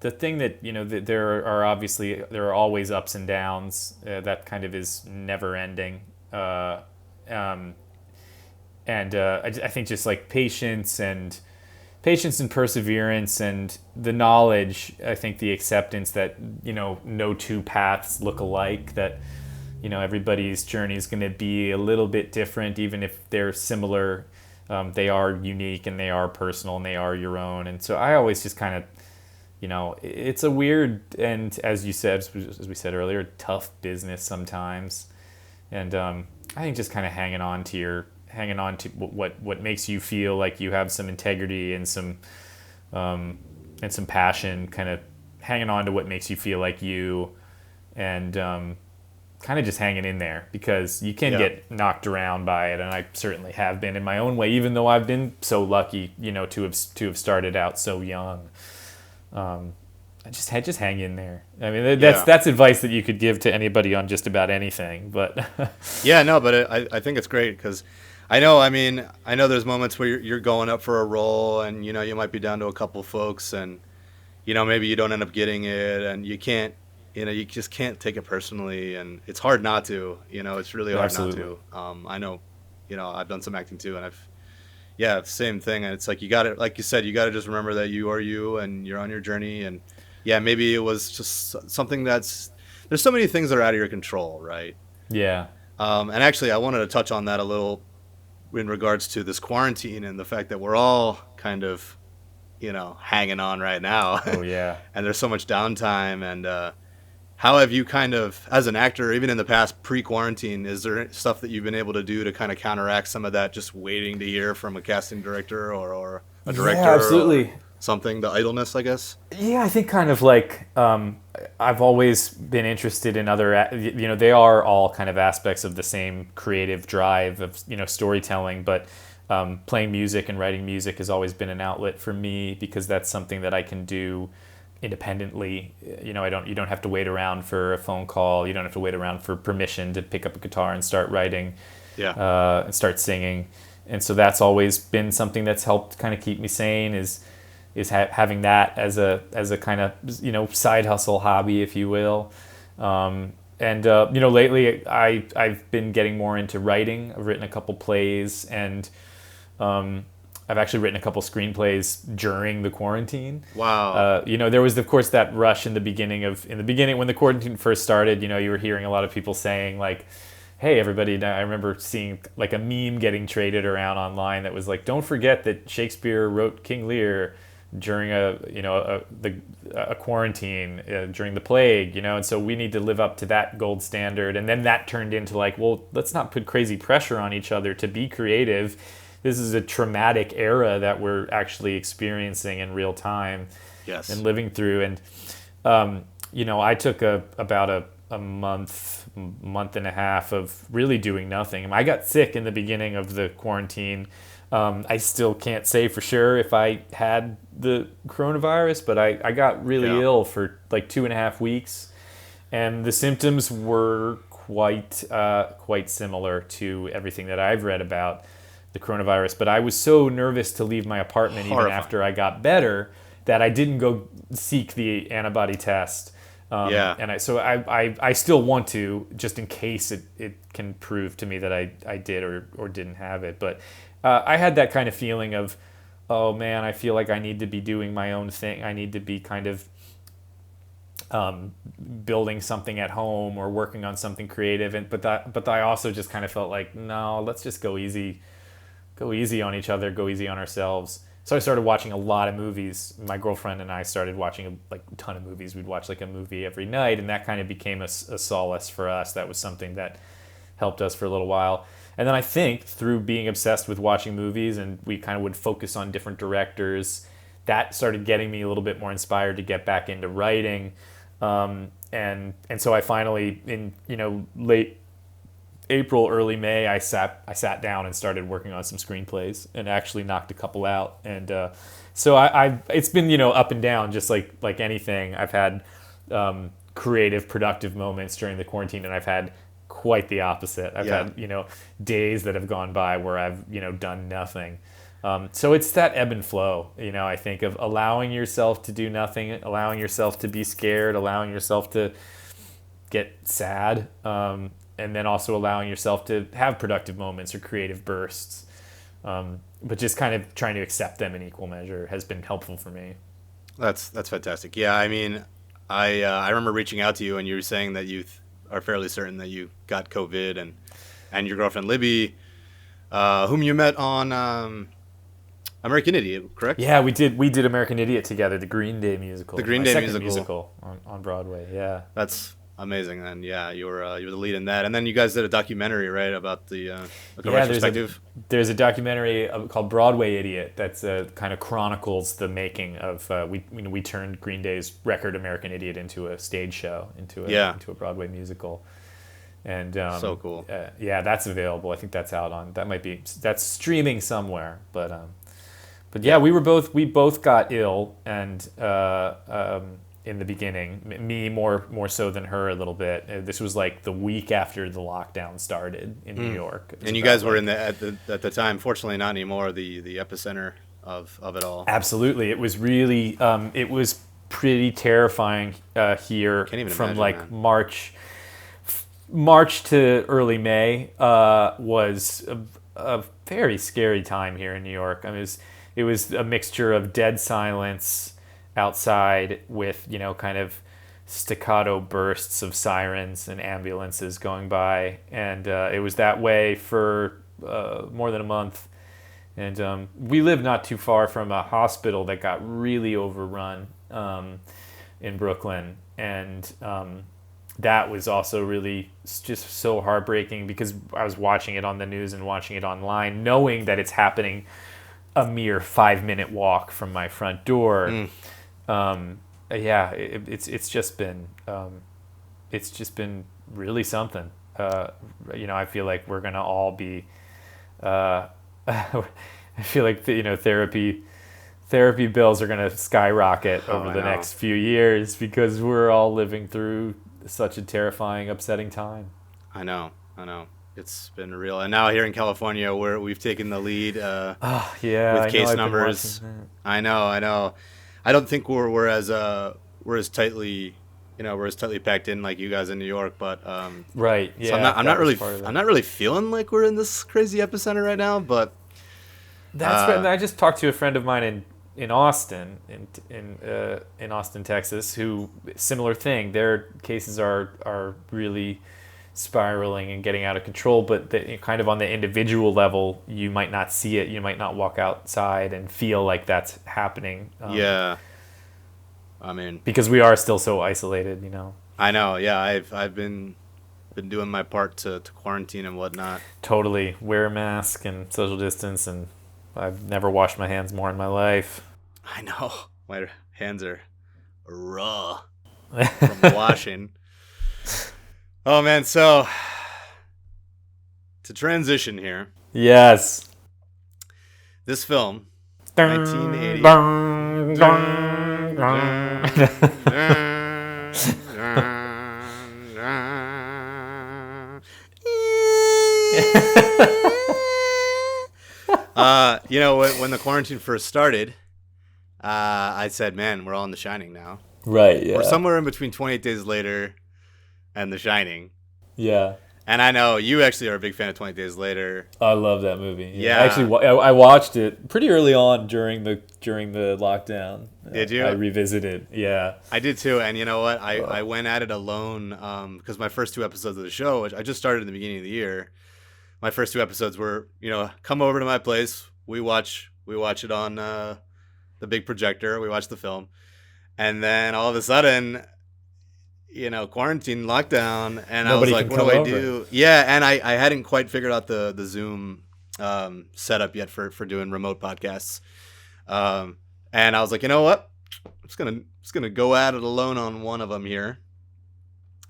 Speaker 2: the thing that that there are always ups and downs. That kind of is never ending. I think just like patience and perseverance and the knowledge. I think the acceptance that no two paths look alike. That everybody's journey is going to be a little bit different, even if they're similar. They are unique, and they are personal, and they are your own. And so I always just kind of, it's a weird, and as we said earlier, tough business sometimes. And I think just kind of hanging on to what makes you feel like you have some integrity and some passion, kind of hanging on to what makes you feel like you, and kind of just hanging in there, because you can get knocked around by it, and I certainly have been in my own way, even though I've been so lucky, to have started out so young. Just hang in there. I mean, that's advice that you could give to anybody on just about anything. But
Speaker 1: yeah, no, but I think it's great, because I know there's moments where you're going up for a role, and you might be down to a couple folks, and maybe you don't end up getting it, and you can't. You just can't take it personally, and it's hard not to. It's really hard
Speaker 2: Absolutely.
Speaker 1: not to. I know, I've done some acting too, and same thing. And it's like like you said, you got to just remember that you are you, and you're on your journey. And maybe it was just something there's so many things that are out of your control, right?
Speaker 2: Yeah.
Speaker 1: And actually, I wanted to touch on that a little in regards to this quarantine and the fact that we're all kind of, hanging on right now.
Speaker 2: Oh yeah.
Speaker 1: And there's so much downtime. And how have you kind of, as an actor, even in the past pre-quarantine, is there stuff that you've been able to do to kind of counteract some of that, just waiting to hear from a casting director or a director?
Speaker 2: Yeah, absolutely.
Speaker 1: Or something, the idleness, I guess.
Speaker 2: Yeah, I think kind of like I've always been interested in other, they are all kind of aspects of the same creative drive of, storytelling, but playing music and writing music has always been an outlet for me because that's something that I can do independently. You don't have to wait around for a phone call. You don't have to wait around for permission to pick up a guitar and start writing, and start singing. And so that's always been something that's helped kind of keep me sane is having that as a kind of side hustle hobby, if you will. Lately I've been getting more into writing. I've written a couple plays, and I've actually written a couple screenplays during the quarantine.
Speaker 1: Wow.
Speaker 2: There was of course that rush in the beginning when the quarantine first started. You were hearing a lot of people saying like, hey everybody, I remember seeing like a meme getting traded around online that was like, don't forget that Shakespeare wrote King Lear during a quarantine, during the plague, and so we need to live up to that gold standard. And then that turned into like, well, let's not put crazy pressure on each other to be creative. This is a traumatic era that we're actually experiencing in real time.
Speaker 1: Yes.
Speaker 2: And living through. And I took about a month and a half of really doing nothing. I got sick in the beginning of the quarantine. I still can't say for sure if I had the coronavirus, but I got really ill for like 2.5 weeks, and the symptoms were quite similar to everything that I've read about the coronavirus. But I was so nervous to leave my apartment even after I got better that I didn't go seek the antibody test. And I still want to, just in case it can prove to me that I did or didn't have it. But I had that kind of feeling of, oh man, I feel like I need to be doing my own thing. I need to be kind of building something at home or working on something creative. But I also just kind of felt like, no, let's just go easy on each other, go easy on ourselves. So I started watching a lot of movies. My girlfriend and I started watching a ton of movies. We'd watch like a movie every night, and that kind of became a solace for us. That was something that helped us for a little while. And then I think through being obsessed with watching movies, and we kind of would focus on different directors, that started getting me a little bit more inspired to get back into writing. And so I finally, in late April, early May, I sat down and started working on some screenplays and actually knocked a couple out. And so it's been up and down, just like anything. I've had creative, productive moments during the quarantine, and I've had quite the opposite. I've had days that have gone by where I've done nothing. So it's that ebb and flow, I think, of allowing yourself to do nothing, allowing yourself to be scared, allowing yourself to get sad, and then also allowing yourself to have productive moments or creative bursts. But just kind of trying to accept them in equal measure has been helpful for me.
Speaker 1: That's fantastic. Yeah, I mean, I remember reaching out to you, and you were saying that you are fairly certain that you got COVID, and your girlfriend Libby, whom you met on American Idiot, correct?
Speaker 2: Yeah, we did American Idiot together, the Green Day musical.
Speaker 1: The Green Day musical
Speaker 2: on Broadway. Yeah,
Speaker 1: that's amazing. And yeah, you were the lead in that, and then you guys did a documentary, right, about the retrospective.
Speaker 2: There's a documentary called Broadway Idiot that's kind of chronicles the making of we turned Green Day's record American Idiot into a stage show, into a Broadway musical. And
Speaker 1: so cool.
Speaker 2: That's available. I think that's that's streaming somewhere. But yeah, we both got ill, and in the beginning, me more so than her a little bit. This was like the week after the lockdown started in New York.
Speaker 1: And you guys were at the time, fortunately not anymore, the epicenter of it all.
Speaker 2: Absolutely, it was really it was pretty terrifying here.
Speaker 1: Can't even
Speaker 2: from
Speaker 1: imagine,
Speaker 2: like
Speaker 1: man.
Speaker 2: March to early May was a very scary time here in New York. I mean, it was a mixture of dead silence outside with kind of staccato bursts of sirens and ambulances going by, and it was that way for more than a month. And we live not too far from a hospital that got really overrun in Brooklyn, and that was also really just so heartbreaking because I was watching it on the news and watching it online, knowing that it's happening a mere 5-minute walk from my front door. Yeah, it's just been really something. I feel like we're gonna all be. I feel like therapy bills are gonna skyrocket over the next few years because we're all living through such a terrifying, upsetting time.
Speaker 1: I know. It's been real, and now here in California, we've taken the lead. With case numbers. I know. I don't think we're as tightly, we're as tightly packed in like you guys in New York, but
Speaker 2: right. Yeah.
Speaker 1: So I'm not really feeling like we're in this crazy epicenter right now, but
Speaker 2: that's right. And I just talked to a friend of mine in Austin, in Austin, Texas, who similar thing. Their cases are really spiraling and getting out of control, but kind of on the individual level, you might not see it. You might not walk outside and feel like that's happening.
Speaker 1: Yeah. I mean,
Speaker 2: because we are still so isolated,
Speaker 1: I know. Yeah, I've been doing my part to quarantine and whatnot.
Speaker 2: Totally. Wear a mask and social distance, and I've never washed my hands more in my life.
Speaker 1: I know. My hands are raw from washing. Oh, man. So, to transition here.
Speaker 2: Yes.
Speaker 1: This film,
Speaker 2: Dun,
Speaker 1: 1980.
Speaker 2: Dun, dun,
Speaker 1: when the quarantine first started, I said, man, we're all in The Shining now.
Speaker 2: Right, yeah.
Speaker 1: We're somewhere in between 28 Days Later and The Shining.
Speaker 2: Yeah.
Speaker 1: And I know you actually are a big fan of 20 Days Later.
Speaker 2: I love that movie.
Speaker 1: Yeah.
Speaker 2: Actually, I watched it pretty early on during the lockdown.
Speaker 1: Did you?
Speaker 2: I revisited. Yeah.
Speaker 1: I did too. And you know what? I went at it alone because my first 2 episodes of the show, which I just started in the beginning of the year, my first 2 episodes were, come over to my place. We watch it on the big projector. We watch the film. And then all of a sudden, quarantine, lockdown, and
Speaker 2: Nobody
Speaker 1: I was like, what do I do? Yeah, and I hadn't quite figured out the Zoom setup yet for doing remote podcasts. And I was like, you know what? I'm just gonna go at it alone on one of them here.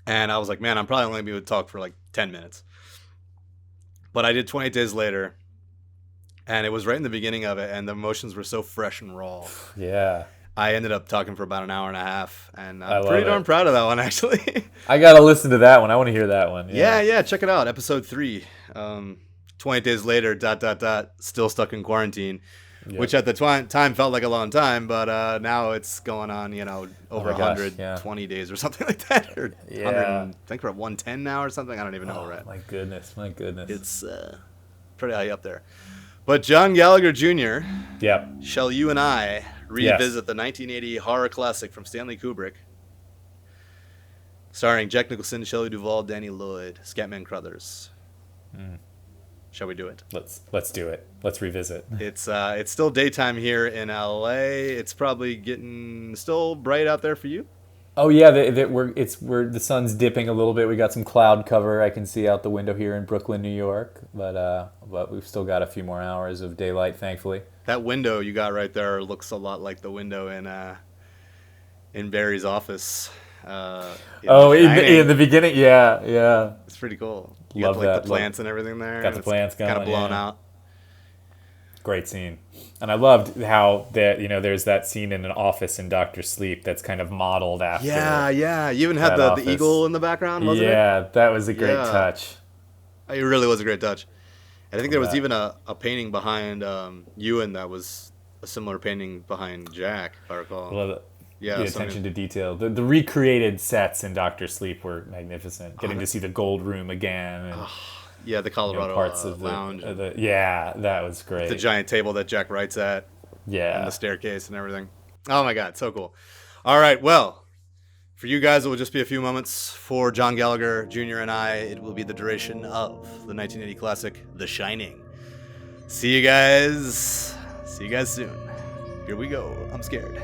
Speaker 1: And I was like, man, I'm probably only gonna be able to talk for like 10 minutes. But I did 28 Days Later, and it was right in the beginning of it, and the emotions were so fresh and raw.
Speaker 2: Yeah.
Speaker 1: I ended up talking for about an hour and a half, and I'm pretty darn proud of that one, actually.
Speaker 2: I got to listen to that one. I want to hear that one.
Speaker 1: Yeah, check it out. Episode 3, 20 Days Later, ... still stuck in quarantine, which at the time felt like a long time, but now it's going on, over 120 days or something like that. Or 100, I think we're at 110 now or something. I don't even know. Right?
Speaker 2: My goodness.
Speaker 1: It's pretty high up there. But John Gallagher Jr., shall you and I revisit the 1980 horror classic from Stanley Kubrick, starring Jack Nicholson, Shelley Duvall, Danny Lloyd, Scatman Crothers. Shall we do it?
Speaker 2: Let's do it. Let's revisit.
Speaker 1: It's still daytime here in LA. It's probably getting still bright out there for you.
Speaker 2: Oh yeah, we're the sun's dipping a little bit. We got some cloud cover I can see out the window here in Brooklyn, New York, but we've still got a few more hours of daylight, thankfully.
Speaker 1: That window you got right there looks a lot like the window in Barry's office. In the beginning, yeah. It's pretty cool.
Speaker 2: You got
Speaker 1: the plants and everything there.
Speaker 2: Got the plants going,
Speaker 1: kind of blown out.
Speaker 2: Great scene. And I loved how there's that scene in an office in Dr. Sleep that's kind of modeled after.
Speaker 1: Yeah. You even had the eagle in the background, wasn't it?
Speaker 2: Yeah, that was a great touch.
Speaker 1: It really was a great touch. And I think there was even a painting behind Ewan that was a similar painting behind Jack, if I recall.
Speaker 2: I love it. Yeah, the attention to detail. The recreated sets in Dr. Sleep were magnificent. Getting to see the gold room again. And,
Speaker 1: the Colorado
Speaker 2: parts of
Speaker 1: lounge.
Speaker 2: That was great.
Speaker 1: The giant table that Jack writes at.
Speaker 2: Yeah.
Speaker 1: And the staircase and everything. Oh my God, so cool. All right, well, For you guys, it will just be a few moments. For John Gallagher Jr. and I, it will be the duration of the 1980 classic, The Shining. See you guys. See you guys soon. Here we go. I'm scared.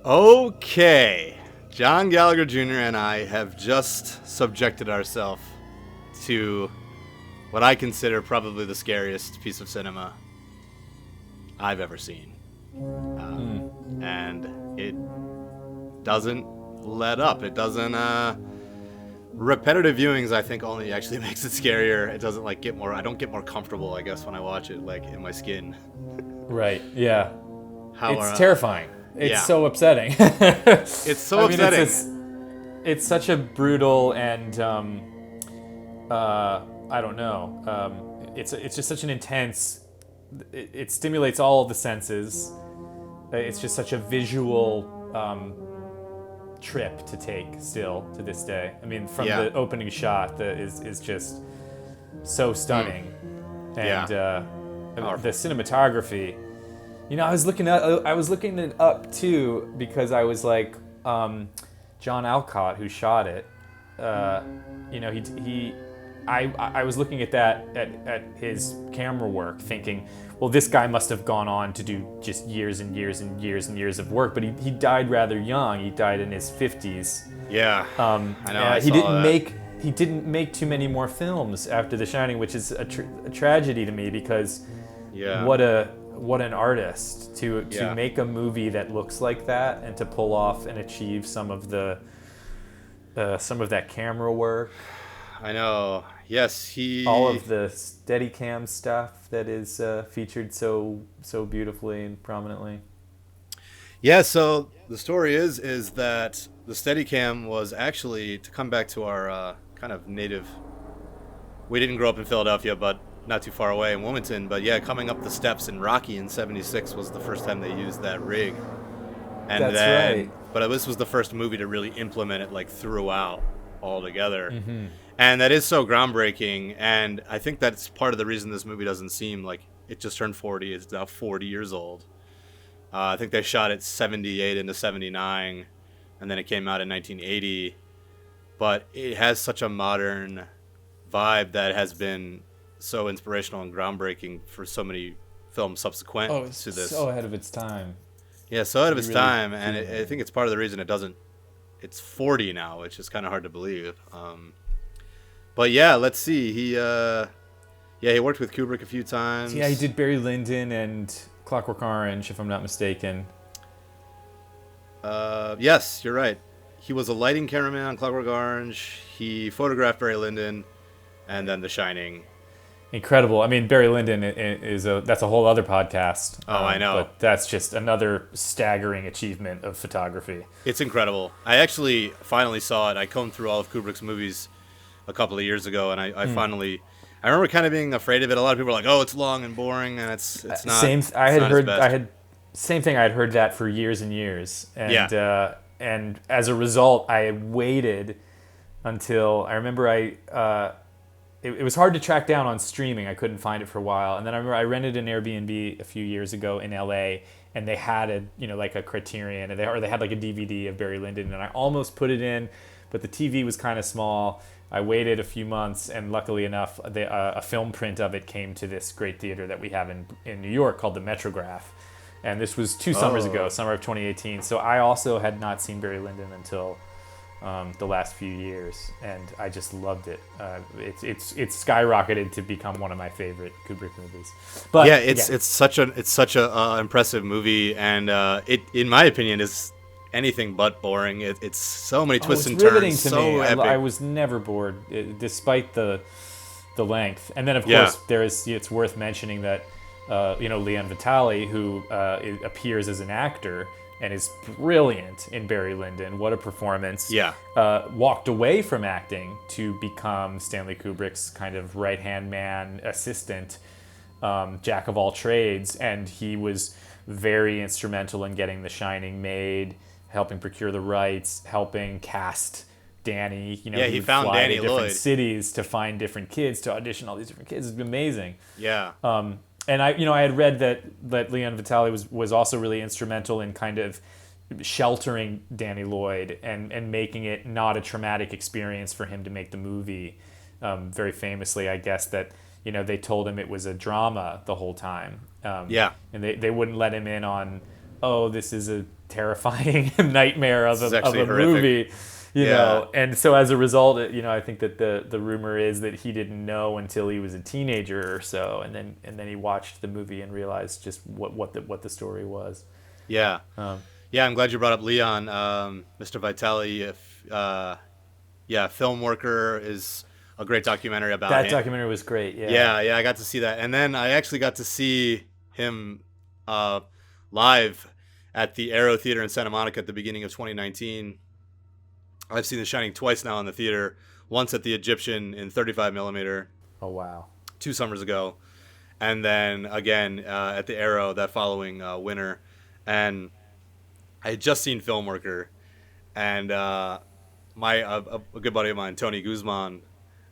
Speaker 1: Okay, John Gallagher Jr. and I have just subjected ourselves to what I consider probably the scariest piece of cinema I've ever seen. And it doesn't let up. It doesn't, repetitive viewings I think only actually makes it scarier. It doesn't I don't get more comfortable, I guess, when I watch it, in my skin.
Speaker 2: Right, yeah. It's terrifying. It's so upsetting.
Speaker 1: It's so upsetting.
Speaker 2: It's such a brutal and I don't know. It's just such an intense. It stimulates all of the senses. It's just such a visual trip to take still to this day. I mean, from the opening shot is just so stunning, and the cinematography. You know, I was looking it up too because I was like, John Alcott, who shot it. I was looking at that at his camera work, thinking, well, this guy must have gone on to do just years and years and years and years of work. But he died rather young. He died in his 50s.
Speaker 1: Yeah, I know.
Speaker 2: He didn't make too many more films after The Shining, which is a tragedy to me because what an artist to make a movie that looks like that and to pull off and achieve some of that camera work.
Speaker 1: I know. Yes,
Speaker 2: all of the Steadicam stuff that is featured so beautifully and prominently.
Speaker 1: Yeah. So the story is that the Steadicam was actually, to come back to our kind of native. We didn't grow up in Philadelphia, but not too far away in Wilmington, but coming up the steps in Rocky in '76 was the first time they used that rig. And
Speaker 2: That's right.
Speaker 1: But this was the first movie to really implement it throughout altogether. Mm-hmm. And that is so groundbreaking, and I think that's part of the reason this movie doesn't seem like it just turned 40. It's now 40 years old. I think they shot it 78 into 79, and then it came out in 1980. But it has such a modern vibe that has been so inspirational and groundbreaking for so many films subsequent to this.
Speaker 2: So ahead of its time.
Speaker 1: Yeah, so ahead of its time, and I think it's part of the reason it doesn't. It's 40 now, which is kind of hard to believe. But let's see. He worked with Kubrick a few times.
Speaker 2: Yeah, he did Barry Lyndon and Clockwork Orange, if I'm not mistaken.
Speaker 1: Yes, you're right. He was a lighting cameraman on Clockwork Orange. He photographed Barry Lyndon, and then The Shining.
Speaker 2: Incredible. I mean, Barry Lyndon that's a whole other podcast.
Speaker 1: Oh, I know.
Speaker 2: But that's just another staggering achievement of photography.
Speaker 1: It's incredible. I actually finally saw it. I combed through all of Kubrick's movies a couple of years ago, and I remember kind of being afraid of it. A lot of people were like, "Oh, it's long and boring," and it's not.
Speaker 2: Same thing. I had heard that for years and years, and and as a result, I waited until I remember it was hard to track down on streaming. I couldn't find it for a while, and then I remember I rented an Airbnb a few years ago in LA, and they had a Criterion, or they had a DVD of Barry Lyndon, and I almost put it in, but the TV was kind of small. I waited a few months, and luckily enough, a film print of it came to this great theater that we have in New York called the Metrograph. And this was 2 summers ago, summer of 2018. So I also had not seen Barry Lyndon until the last few years, and I just loved it. It's skyrocketed to become one of my favorite Kubrick movies. But
Speaker 1: it's such a impressive movie, and it, in my opinion, is anything but boring. It's so many twists and turns.
Speaker 2: To
Speaker 1: so
Speaker 2: me.
Speaker 1: epic.
Speaker 2: I was never bored, despite the length. And then of course it's worth mentioning that Leon Vitali, who appears as an actor, and is brilliant in Barry Lyndon. What a performance.
Speaker 1: Yeah.
Speaker 2: Walked away from acting to become Stanley Kubrick's kind of right-hand man, assistant, jack of all trades, and he was very instrumental in getting The Shining made, helping procure the rights, helping cast Danny. You know,
Speaker 1: Yeah, he
Speaker 2: would
Speaker 1: found
Speaker 2: fly
Speaker 1: Danny
Speaker 2: to different
Speaker 1: Lloyd.
Speaker 2: cities to find different kids to audition all these different kids. It's amazing.
Speaker 1: Yeah.
Speaker 2: And I had read that Leon Vitali was also really instrumental in kind of sheltering Danny Lloyd and making it not a traumatic experience for him to make the movie. Very famously, I guess that they told him it was a drama the whole time.
Speaker 1: Yeah.
Speaker 2: And they wouldn't let him in on, oh, this is a terrifying nightmare of a
Speaker 1: horrific.
Speaker 2: movie. You
Speaker 1: Yeah.
Speaker 2: know, and so as a result, I think that the rumor is that he didn't know until he was a teenager or so, and then he watched the movie and realized just what the story was.
Speaker 1: Yeah. Yeah, I'm glad you brought up Leon. Mr. Vitali, Film Worker is a great documentary about him.
Speaker 2: That documentary was great, yeah.
Speaker 1: Yeah, I got to see that. And then I actually got to see him live at the Aero Theater in Santa Monica at the beginning of 2019. I've seen The Shining twice now in the theater. Once at the Egyptian in 35 millimeter.
Speaker 2: Oh, wow.
Speaker 1: 2 summers ago. And then again at the Aero that following winter. And I had just seen Film Worker. And a good buddy of mine, Tony Guzman,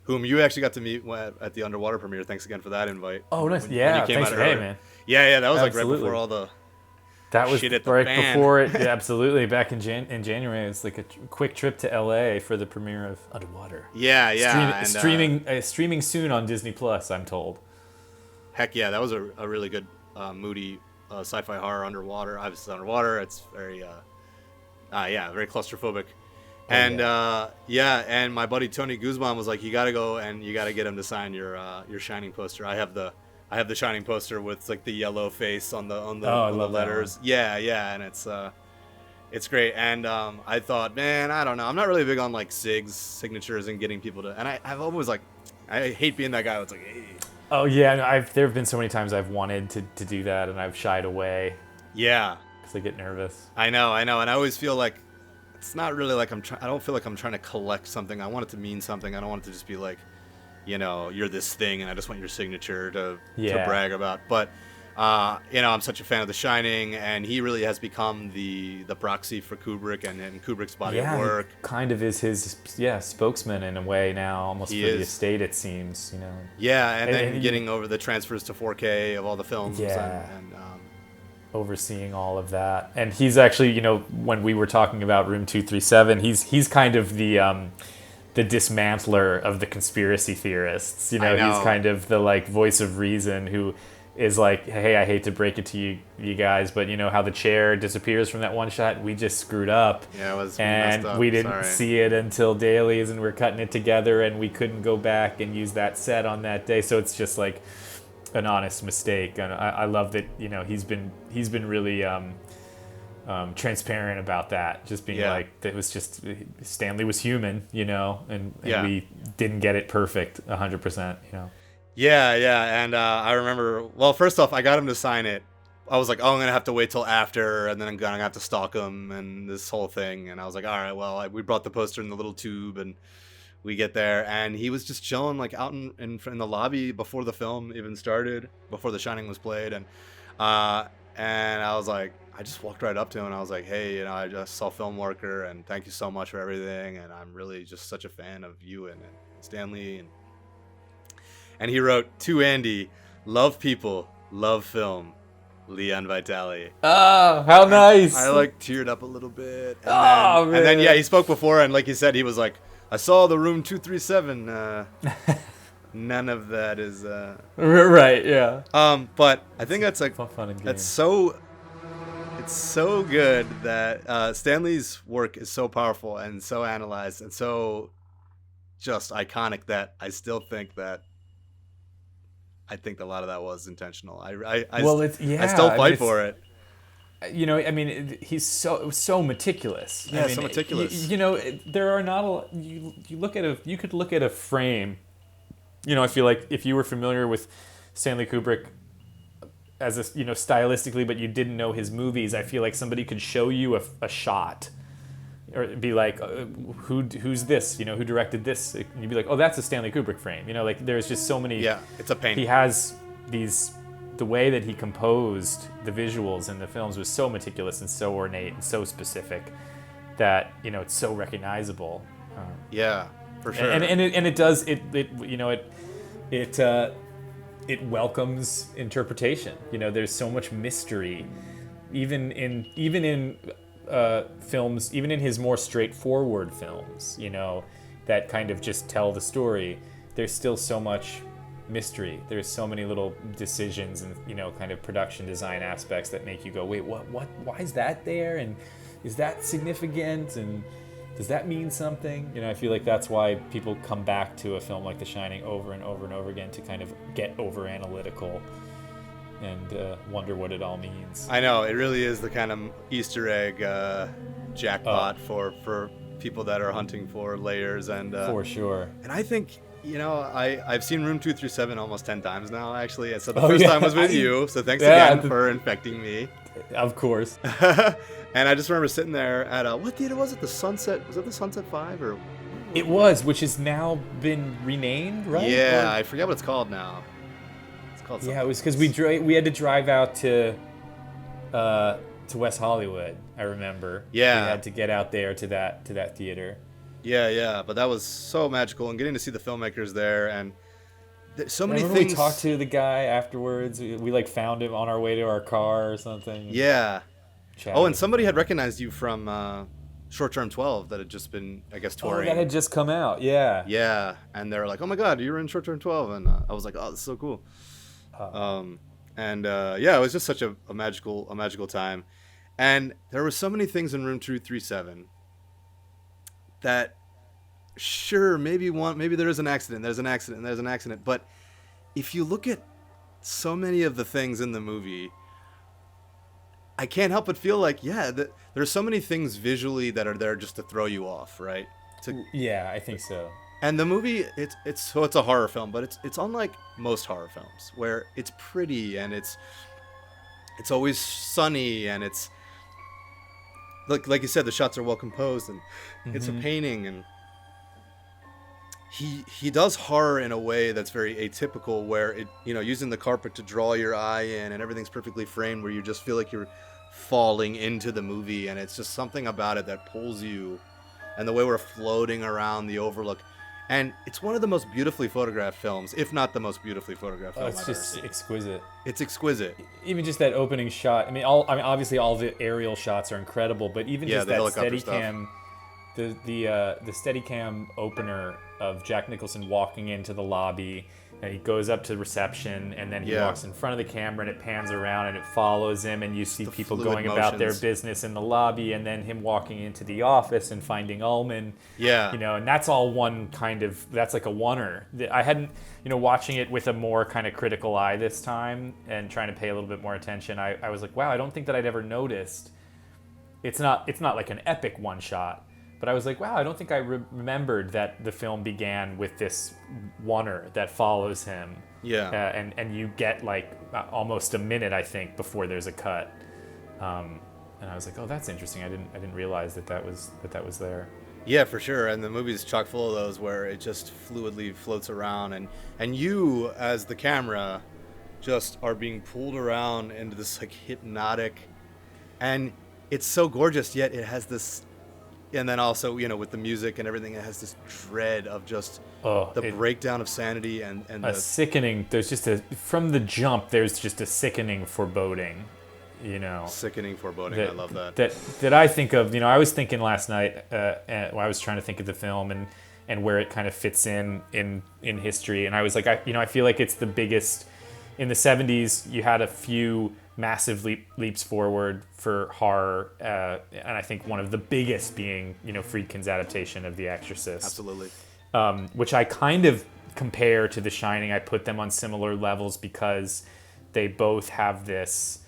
Speaker 1: whom you actually got to meet at the Underwater premiere. Thanks again for that invite.
Speaker 2: Oh, nice.
Speaker 1: When
Speaker 2: Yeah,
Speaker 1: you came
Speaker 2: thanks
Speaker 1: out
Speaker 2: for
Speaker 1: early.
Speaker 2: having me, man.
Speaker 1: Yeah, that was
Speaker 2: Absolutely.
Speaker 1: like right before all the
Speaker 2: That was
Speaker 1: shit at the
Speaker 2: right
Speaker 1: fan.
Speaker 2: before it. Yeah, absolutely. Back in January, it was like a quick trip to LA for the premiere of Underwater.
Speaker 1: Yeah.
Speaker 2: Streaming soon on Disney Plus, I'm told.
Speaker 1: Heck yeah, that was a really good moody sci-fi horror underwater. Obviously underwater, it's very very claustrophobic. And and my buddy Tony Guzman was like, you got to go and you got to get him to sign your Shining poster. I have the Shining poster with like the yellow face on the letters. Yeah, and it's great. And I thought, man, I don't know. I'm not really big on like signatures and getting people to. And I've always like, I hate being that guy that's like, hey.
Speaker 2: Oh yeah, there have been so many times I've wanted to do that and I've shied away.
Speaker 1: Yeah.
Speaker 2: Because I get nervous.
Speaker 1: I know, and I always feel like it's not really like I don't feel like I'm trying to collect something. I want it to mean something. I don't want it to just be like, you're this thing and I just want your signature to brag about. But I'm such a fan of The Shining, and he really has become the proxy for Kubrick and Kubrick's body of work.
Speaker 2: He kind of is his spokesman in a way now, almost for the estate, it seems.
Speaker 1: Yeah, and then getting over the transfers to 4K of all the films.
Speaker 2: Yeah.
Speaker 1: And
Speaker 2: overseeing all of that. And he's actually, when we were talking about Room 237, he's kind of the dismantler of the conspiracy theorists. He's kind of the like voice of reason who is like, hey, I hate to break it to you guys, but how the chair disappears from that one shot, we just screwed up.
Speaker 1: Yeah, it was
Speaker 2: and
Speaker 1: messed up.
Speaker 2: We didn't see it until dailies, and we're cutting it together, and we couldn't go back and use that set on that day. So it's just like an honest mistake, and I love that he's been really transparent about that, just being like, it was just Stanley was human, and we didn't get it perfect 100%.
Speaker 1: Yeah, and I remember, well, first off, I got him to sign it. I was like, oh, I'm going to have to wait till after, and then I'm going to have to stalk him, and this whole thing. And I was like, all right, well, we brought the poster in the little tube, and we get there, and he was just chilling, like, out in the lobby before the film even started, before The Shining was played. And I was like, I just walked right up to him, and I was like, hey, I just saw Film Worker, and thank you so much for everything, and I'm really just such a fan of you and Stanley. And he wrote, to Andy, love people, love film, Leon Vitali.
Speaker 2: Oh, how nice.
Speaker 1: I like teared up a little bit. And then he spoke before, and like he said, he was like, I saw the Room 237. None of that is
Speaker 2: right, yeah.
Speaker 1: But I think that's like
Speaker 2: fun and
Speaker 1: that's so good that Stanley's work is so powerful and so analyzed and so just iconic that I still think that a lot of that was intentional. I still fight for it.
Speaker 2: He's so meticulous.
Speaker 1: Yeah, so meticulous.
Speaker 2: There are not a lot. You could look at a frame. I feel like if you were familiar with Stanley Kubrick as a, stylistically, but you didn't know his movies, I feel like somebody could show you a shot, or be like, who's this? Who directed this? And you'd be like, oh, that's a Stanley Kubrick frame. Like there's just so many.
Speaker 1: Yeah, it's a painting.
Speaker 2: He has the way that he composed the visuals in the films was so meticulous and so ornate and so specific that it's so recognizable.
Speaker 1: Yeah, for sure.
Speaker 2: And it does it welcomes interpretation. There's so much mystery, even in films, even in his more straightforward films, that kind of just tell the story. There's still so much mystery. There's so many little decisions and kind of production design aspects that make you go, wait, what? Why is that there? And is that significant? And does that mean something? I feel like that's why people come back to a film like The Shining over and over and over again, to kind of get over analytical and wonder what it all means. I
Speaker 1: know, it really is the kind of Easter egg jackpot for people that are hunting for layers. And for
Speaker 2: sure.
Speaker 1: And I think, I've seen Room 237 almost 10 times now, actually. So the first time was with you, so thanks again for infecting me.
Speaker 2: Of course.
Speaker 1: And I just remember sitting there at what theater was it? The Sunset? Was it the Sunset 5 or?
Speaker 2: It was, which has now been renamed, right?
Speaker 1: Yeah, I forget what it's called now. It's called something.
Speaker 2: Yeah, it was because we had to drive out to West Hollywood. I remember.
Speaker 1: Yeah.
Speaker 2: We had to get out there to that theater.
Speaker 1: Yeah, but that was so magical, and getting to see the filmmakers there, and so many things.
Speaker 2: We talked to the guy afterwards. We found him on our way to our car or something.
Speaker 1: Yeah.
Speaker 2: Chatted.
Speaker 1: Oh, and somebody had recognized you from Short Term 12 that had just been, I guess, touring.
Speaker 2: Oh, that had just come out. Yeah.
Speaker 1: Yeah, and they were like, "Oh my God, you were in Short Term 12," and I was like, "Oh, this is so cool." It was just such a magical time, and there were so many things in Room 237 that, sure, maybe there is an accident. There's an accident, but if you look at so many of the things in the movie, I can't help but feel like, there's so many things visually that are there just to throw you off, right?
Speaker 2: Yeah, I think so.
Speaker 1: And the movie, it's a horror film, but it's unlike most horror films where it's pretty and it's always sunny, and it's like you said, the shots are well composed, and it's a painting, and he does horror in a way that's very atypical, where using the carpet to draw your eye in, and everything's perfectly framed, where you just feel like you're falling into the movie, and it's just something about it that pulls you, and the way we're floating around the overlook. And it's one of the most beautifully photographed films, if not the most beautifully photographed film I've ever seen. It's just
Speaker 2: exquisite.
Speaker 1: It's exquisite.
Speaker 2: Even just that opening shot. Obviously all the aerial shots are incredible, but even just that Steadicam, the Steadicam opener of Jack Nicholson walking into the lobby, and he goes up to reception, and then he walks in front of the camera, and it pans around and it follows him, and you see people going about their business in the lobby, and then him walking into the office and finding Ullman.
Speaker 1: Yeah.
Speaker 2: And that's all one kind of, that's like a oneer. I hadn't, watching it with a more kind of critical eye this time and trying to pay a little bit more attention, I was like, wow, I don't think that I'd ever noticed. It's not like an epic one shot. But I was like, wow, I don't think I remembered that the film began with this oneer that follows him.
Speaker 1: Yeah.
Speaker 2: And you get almost a minute, I think, before there's a cut. And I was like, oh, that's interesting. I didn't realize that was there.
Speaker 1: Yeah, for sure. And the movie's chock full of those where it just fluidly floats around, and you as the camera just are being pulled around into this hypnotic, and it's so gorgeous, yet it has this. And then also, with the music and everything, it has this dread of just the breakdown of sanity and the
Speaker 2: sickening. There's just from the jump, there's just a sickening foreboding,
Speaker 1: Sickening foreboding. I love that.
Speaker 2: That I think of. I was thinking last night when I was trying to think of the film and where it kind of fits in history, and I was like, I feel like it's the biggest. In the 70s, you had a few massive leaps forward for horror, and I think one of the biggest being, Friedkin's adaptation of The Exorcist.
Speaker 1: Absolutely.
Speaker 2: Which I kind of compare to The Shining. I put them on similar levels because they both have this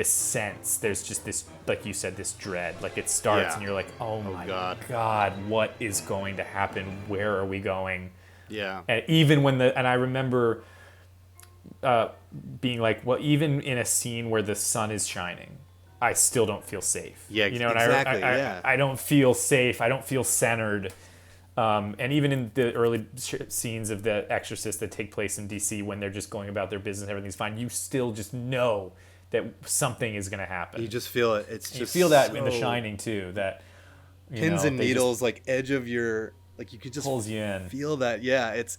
Speaker 2: sense. There's just this, like you said, this dread. Like it starts and you're like, oh my God, what is going to happen? Where are we going?
Speaker 1: Yeah.
Speaker 2: And even when and I remember being like, well, even in a scene where the sun is shining, I still don't feel safe.
Speaker 1: Yeah,
Speaker 2: you know,
Speaker 1: exactly.
Speaker 2: and I don't feel safe. I don't feel centered. And even in the early scenes of The Exorcist that take place in DC, when they're just going about their business, everything's fine, you still just know that something is going to happen.
Speaker 1: You just feel it. It's just
Speaker 2: you feel that in The Shining too. That
Speaker 1: pins and needles, like edge of your, like you could just
Speaker 2: pulls you in.
Speaker 1: Feel that. Yeah, it's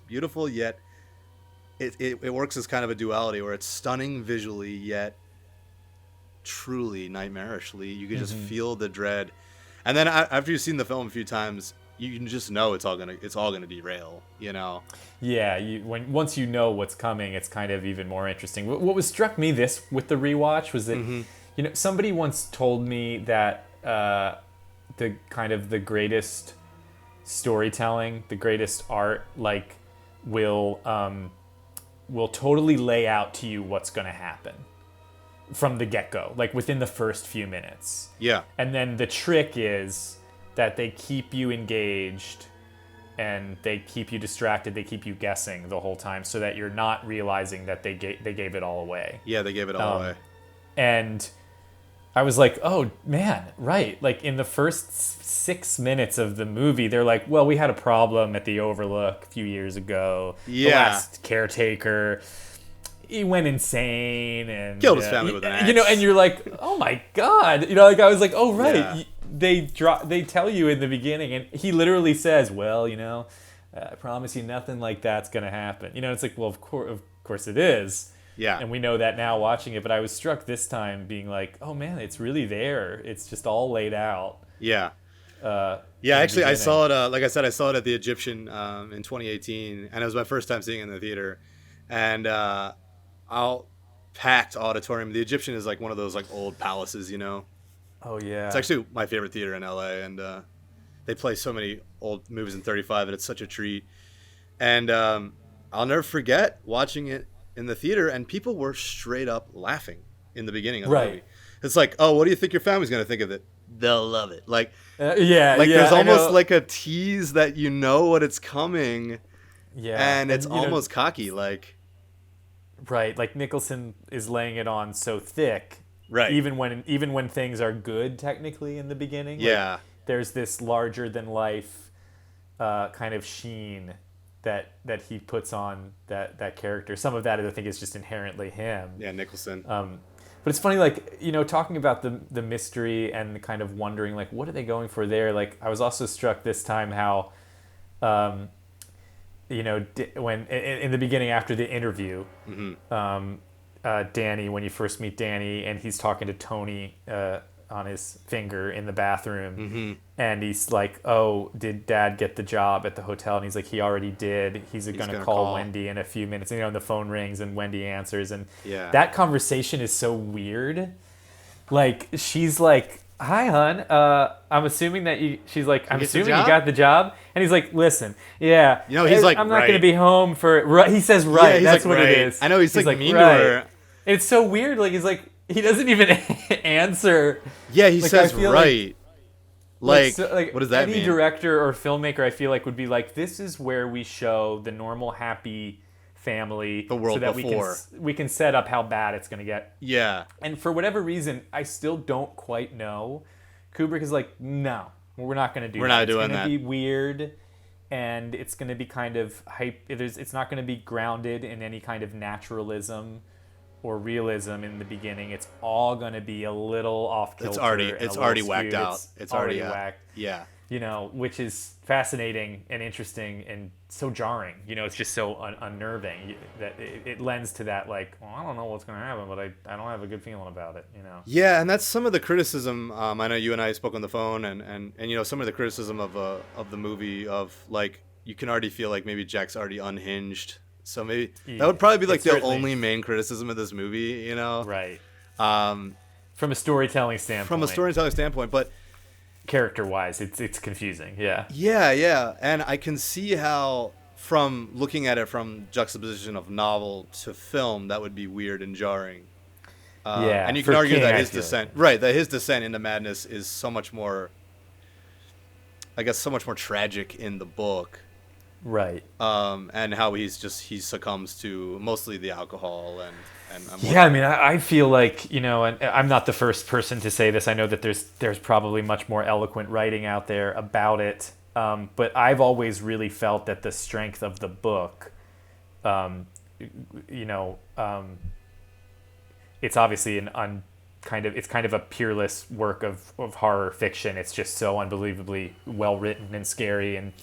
Speaker 1: beautiful, yet it works as kind of a duality where it's stunning visually, yet truly nightmarishly. You can just feel the dread. And then after you've seen the film a few times, you can just know it's all gonna derail, you know.
Speaker 2: Yeah, once you know what's coming, it's kind of even more interesting. What was struck me with the rewatch was that you know, somebody once told me that the greatest storytelling, the greatest art, like will totally lay out to you what's going to happen from the get-go, like within the first few minutes.
Speaker 1: Yeah.
Speaker 2: And then the trick is that they keep you engaged and they keep you distracted, they keep you guessing the whole time so that you're not realizing that they gave it all away.
Speaker 1: Yeah, they gave it all away.
Speaker 2: And I was like, oh man, right. Like in the first 6 minutes of the movie, they're like, well, we had a problem at the Overlook a few years ago.
Speaker 1: Yeah.
Speaker 2: The last caretaker, he went insane and
Speaker 1: killed his family with an axe.
Speaker 2: You know, and you're like, oh my God. You know, like I was like, oh right.
Speaker 1: Yeah.
Speaker 2: They tell you in the beginning, and he literally says, well, you know, I promise you nothing like that's going to happen. You know, it's like, well, of course it is.
Speaker 1: Yeah.
Speaker 2: And we know that now watching it, but I was struck this time being like, oh man, it's really there. It's just all laid out.
Speaker 1: Yeah. Actually, I saw it, like I said, I saw it at the Egyptian in 2018, and it was my first time seeing it in the theater. And packed auditorium. The Egyptian is like one of those like old palaces, you know?
Speaker 2: Oh, yeah.
Speaker 1: It's actually my favorite theater in LA, and they play so many old movies in 35, and it's such a treat. And I'll never forget watching it in the theater, and people were straight up laughing in the beginning of the movie. It's like, oh, what do you think your family's going to think of it? They'll love it. Like, there's almost like a tease that you know what it's coming. Yeah. And it's almost cocky, like.
Speaker 2: Right, like Nicholson is laying it on so thick.
Speaker 1: Right.
Speaker 2: Even when things are good technically in the beginning.
Speaker 1: Yeah.
Speaker 2: Like, there's this larger than life kind of sheen that he puts on that character. Some of that I think is just inherently him.
Speaker 1: Yeah, Nicholson.
Speaker 2: But it's funny, like, you know, talking about the mystery and kind of wondering, like, what are they going for there? Like, I was also struck this time how, you know, when in the beginning after the interview, Danny, when you first meet Danny, and he's talking to Tony on his finger in the bathroom, and he's like, oh, did Dad get the job at the hotel? And he's like, he already did. He's gonna call Wendy in a few minutes. And, you know, and the phone rings and Wendy answers, and that conversation is so weird. Like, she's like, hi, hon, I'm assuming that she's like, I'm assuming you got the job. And he's like, listen, yeah,
Speaker 1: you know, he's like,
Speaker 2: I'm not going to be home for, he says, right, that's like, what it is.
Speaker 1: I know, he's like mean to her.
Speaker 2: It's so weird, like, he's like, he doesn't even answer.
Speaker 1: Yeah, he says right. Like, what does that mean?
Speaker 2: Any director or filmmaker, I feel like, would be like, this is where we show the normal, happy family,
Speaker 1: the world
Speaker 2: so that
Speaker 1: before.
Speaker 2: we can set up how bad it's going to get.
Speaker 1: Yeah.
Speaker 2: And for whatever reason, I still don't quite know. Kubrick is like, no, we're not going to do that.
Speaker 1: We're not doing that.
Speaker 2: It's going to be weird, and it's going to be kind of hype. It's not going to be grounded in any kind of naturalism or realism in the beginning. It's all going to be a little off kilter.
Speaker 1: It's already whacked out.
Speaker 2: It's already whacked.
Speaker 1: Yeah.
Speaker 2: You know, which is fascinating and interesting and so jarring. You know, it's just so unnerving that it lends to that, like, well, I don't know what's going to happen, but I don't have a good feeling about it, you know?
Speaker 1: Yeah, and that's some of the criticism. I know you and I spoke on the phone, and you know, some of the criticism of the movie, of, like, you can already feel like maybe Jack's already unhinged. So maybe that would probably be like the only main criticism of this movie, you know?
Speaker 2: Right. From a storytelling standpoint.
Speaker 1: But
Speaker 2: character-wise, it's confusing. Yeah.
Speaker 1: Yeah, and I can see how, from looking at it from juxtaposition of novel to film, that would be weird and jarring. And you can argue that his descent into madness is so much more, I guess, so much more tragic in the book.
Speaker 2: Right.
Speaker 1: And how he succumbs to mostly the alcohol
Speaker 2: Yeah, I mean, I feel like, and I'm not the first person to say this. I know that there's probably much more eloquent writing out there about it. But I've always really felt that the strength of the book, it's obviously it's kind of a peerless work of horror fiction. It's just so unbelievably well written and scary, and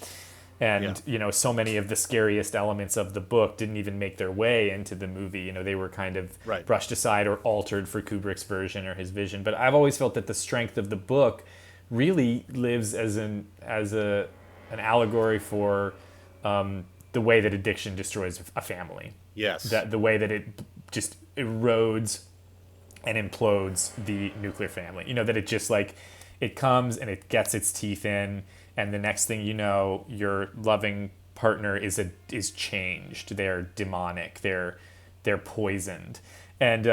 Speaker 2: so many of the scariest elements of the book didn't even make their way into the movie. They were kind of brushed aside or altered for Kubrick's version or his vision. But I've always felt that the strength of the book really lives as an allegory for the way that addiction destroys a family.
Speaker 1: Yes.
Speaker 2: That the way that it just erodes and implodes the nuclear family. That it just it comes and it gets its teeth in, and the next thing you know, your loving partner is changed. They're demonic. They're poisoned. And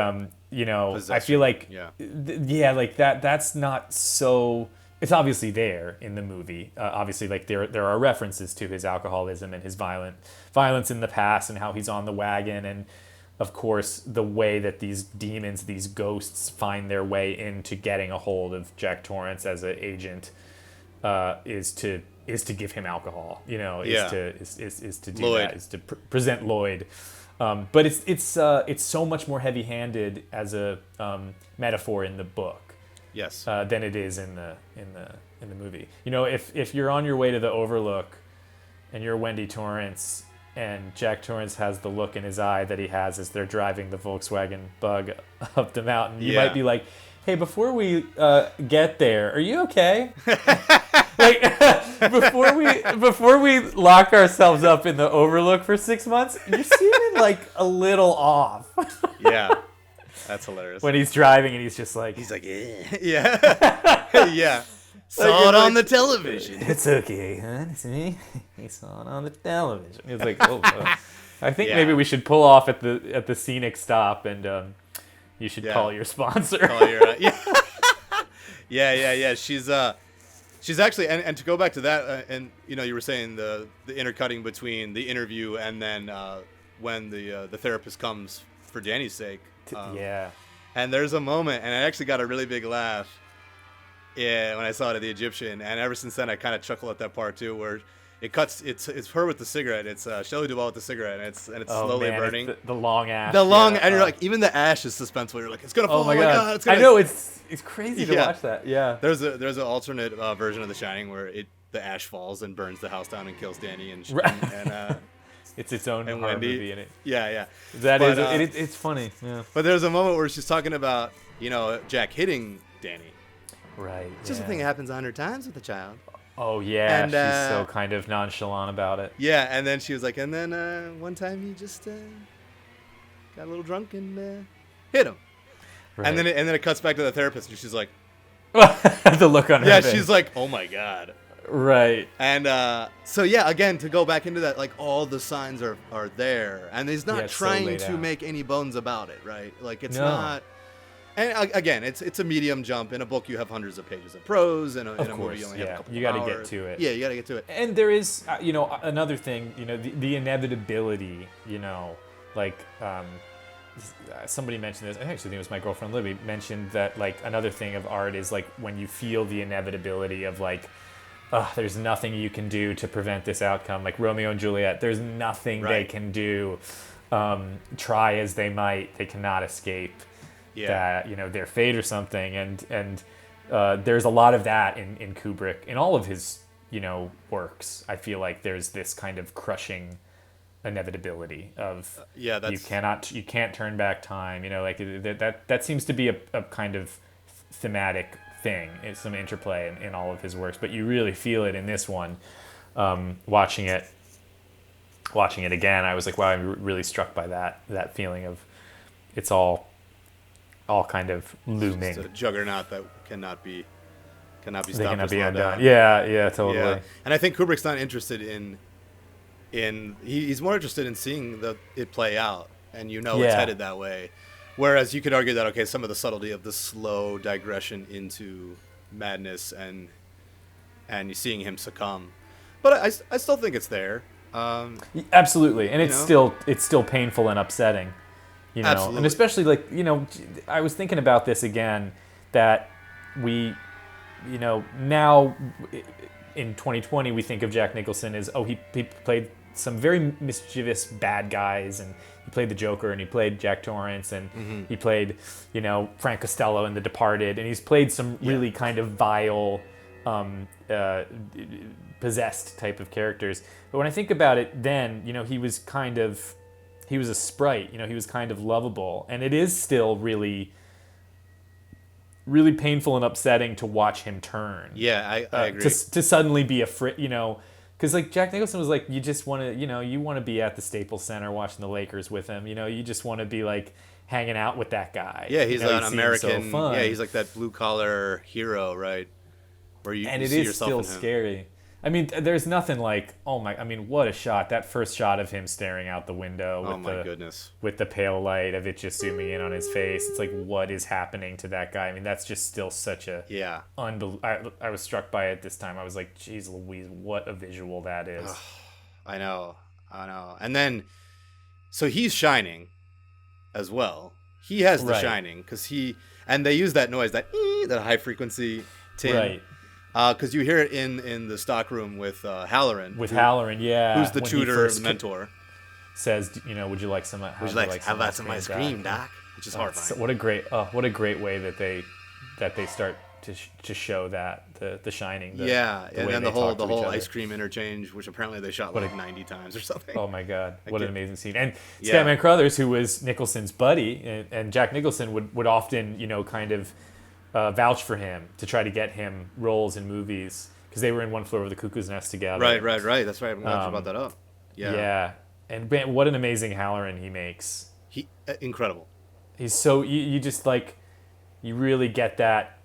Speaker 1: Possession.
Speaker 2: I feel like that's not so. It's obviously there in the movie. Obviously, there are references to his alcoholism and his violence in the past, and how he's on the wagon, and of course the way that these demons, these ghosts, find their way into getting a hold of Jack Torrance as an agent, is to give him alcohol. Is to do
Speaker 1: Lloyd.
Speaker 2: that. Is to present Lloyd. But it's so much more heavy-handed as a metaphor in the book.
Speaker 1: Yes.
Speaker 2: Than it is in the movie. If you're on your way to the Overlook and you're Wendy Torrance and Jack Torrance has the look in his eye that he has as they're driving the Volkswagen Bug up the mountain, you might be like, "Hey, before we get there, are you okay?" before we lock ourselves up in the Overlook for 6 months, you're seeming a little off.
Speaker 1: Yeah. That's hilarious.
Speaker 2: When he's driving and he's just
Speaker 1: he's like, yeah. Yeah. Saw it on the television.
Speaker 2: It's okay, huh? It's me. He saw it on the television. He was like, oh. I think maybe we should pull off at the scenic stop, and you should call your sponsor.
Speaker 1: Yeah. She's actually, and to go back to that, and you were saying the intercutting between the interview and then when the therapist comes for Danny's sake. And there's a moment, and I actually got a really big laugh when I saw it at the Egyptian, and ever since then I kind of chuckle at that part too, where it cuts. It's her with the cigarette. It's Shelley Duvall with the cigarette, and it's slowly burning.
Speaker 2: It's the long ash.
Speaker 1: And you're like, even the ash is suspenseful. You're like, it's gonna fall.
Speaker 2: Oh my god!
Speaker 1: It's gonna...
Speaker 2: I know it's crazy to watch that. Yeah.
Speaker 1: There's an alternate version of The Shining where the ash falls and burns the house down and kills Danny and
Speaker 2: it's its own horror movie in it.
Speaker 1: Yeah.
Speaker 2: It's funny. Yeah.
Speaker 1: But there's a moment where she's talking about Jack hitting Danny.
Speaker 2: Right.
Speaker 1: It's just a thing that happens 100 times with a child.
Speaker 2: Oh yeah, and, she's so kind of nonchalant about it.
Speaker 1: Yeah, and then she was like, and then one time he just got a little drunk and hit him. Right. And then it cuts back to the therapist, and she's like,
Speaker 2: the look on her face.
Speaker 1: Yeah, she's like, oh my god.
Speaker 2: Right.
Speaker 1: And so again, to go back into that, all the signs are there, and he's not trying to make any bones about it, right? It's not. And again, it's a medium jump. In a book, you have hundreds of pages of prose, and in a movie, you only have a couple
Speaker 2: you got
Speaker 1: to
Speaker 2: get to it.
Speaker 1: Yeah, you got to get to it.
Speaker 2: And there is, another thing, the inevitability, somebody mentioned this. I actually think it was my girlfriend Libby mentioned that another thing of art is when you feel the inevitability of there's nothing you can do to prevent this outcome. Like Romeo and Juliet, there's nothing they can do. Try as they might, they cannot escape that their fate or something. And there's a lot of that in Kubrick, in all of his works. I feel like there's this kind of crushing inevitability of you can't turn back time. That seems to be a kind of thematic thing. It's some interplay in all of his works, but you really feel it in this one. Watching it again, I was like, wow, I'm really struck by that feeling of it's all kind of looming.
Speaker 1: It's a juggernaut that cannot be stopped.
Speaker 2: They cannot be undone. Yeah, totally. Yeah.
Speaker 1: And I think Kubrick's not interested in he's more interested in seeing it play out, and it's headed that way. Whereas you could argue that, some of the subtlety of the slow digression into madness and you seeing him succumb. But I still think it's there.
Speaker 2: Absolutely, and it's
Speaker 1: know?
Speaker 2: still painful and upsetting,
Speaker 1: Absolutely.
Speaker 2: and especially like I was thinking about this again, that we, now in 2020 we think of Jack Nicholson as he played some very mischievous bad guys, and he played the Joker, and he played Jack Torrance, and he played Frank Costello in The Departed, and he's played some really kind of vile, possessed type of characters. But when I think about it, then he was a sprite. He was kind of lovable, and it is still really, really painful and upsetting to watch him turn.
Speaker 1: Yeah, I agree.
Speaker 2: To suddenly be afraid, because like Jack Nicholson was like, you just want to, you want to be at the Staples Center watching the Lakers with him. You just want to be like hanging out with that guy.
Speaker 1: Yeah, he's an
Speaker 2: he seems
Speaker 1: American.
Speaker 2: so fun.
Speaker 1: Yeah, he's like that blue collar hero, right? Where you
Speaker 2: and
Speaker 1: you
Speaker 2: it
Speaker 1: see
Speaker 2: is
Speaker 1: yourself
Speaker 2: still
Speaker 1: in him.
Speaker 2: scary. I mean, there's nothing like, what a shot! That first shot of him staring out the window with
Speaker 1: Goodness.
Speaker 2: with the pale light of it just zooming in on his face. It's like, what is happening to that guy? I mean, that's just still such a I was struck by it this time. I was like, geez Louise, what a visual that is.
Speaker 1: I know. And then, so he's shining as well. He has the shining because and they use that noise, that high frequency tin.
Speaker 2: Right.
Speaker 1: Because you hear it in the stock room with Halloran.
Speaker 2: Halloran, yeah.
Speaker 1: Who's the
Speaker 2: when
Speaker 1: tutor, the mentor.
Speaker 2: Says, would you like some?
Speaker 1: Would you like have that some ice cream, Doc? Which is horrifying.
Speaker 2: What a great way that they start to show that the Shining. And
Speaker 1: then the whole ice cream interchange, which apparently they shot like 90 times or something.
Speaker 2: Oh my God, what an amazing scene! And Scatman Crothers, who was Nicholson's buddy, and Jack Nicholson would often kind of vouch for him to try to get him roles in movies because they were in One Flew Over the Cuckoo's Nest together.
Speaker 1: Right. That's right. I'm glad you brought that up.
Speaker 2: Yeah. And man, what an amazing Halloran he makes.
Speaker 1: Incredible.
Speaker 2: He's so you just like you really get that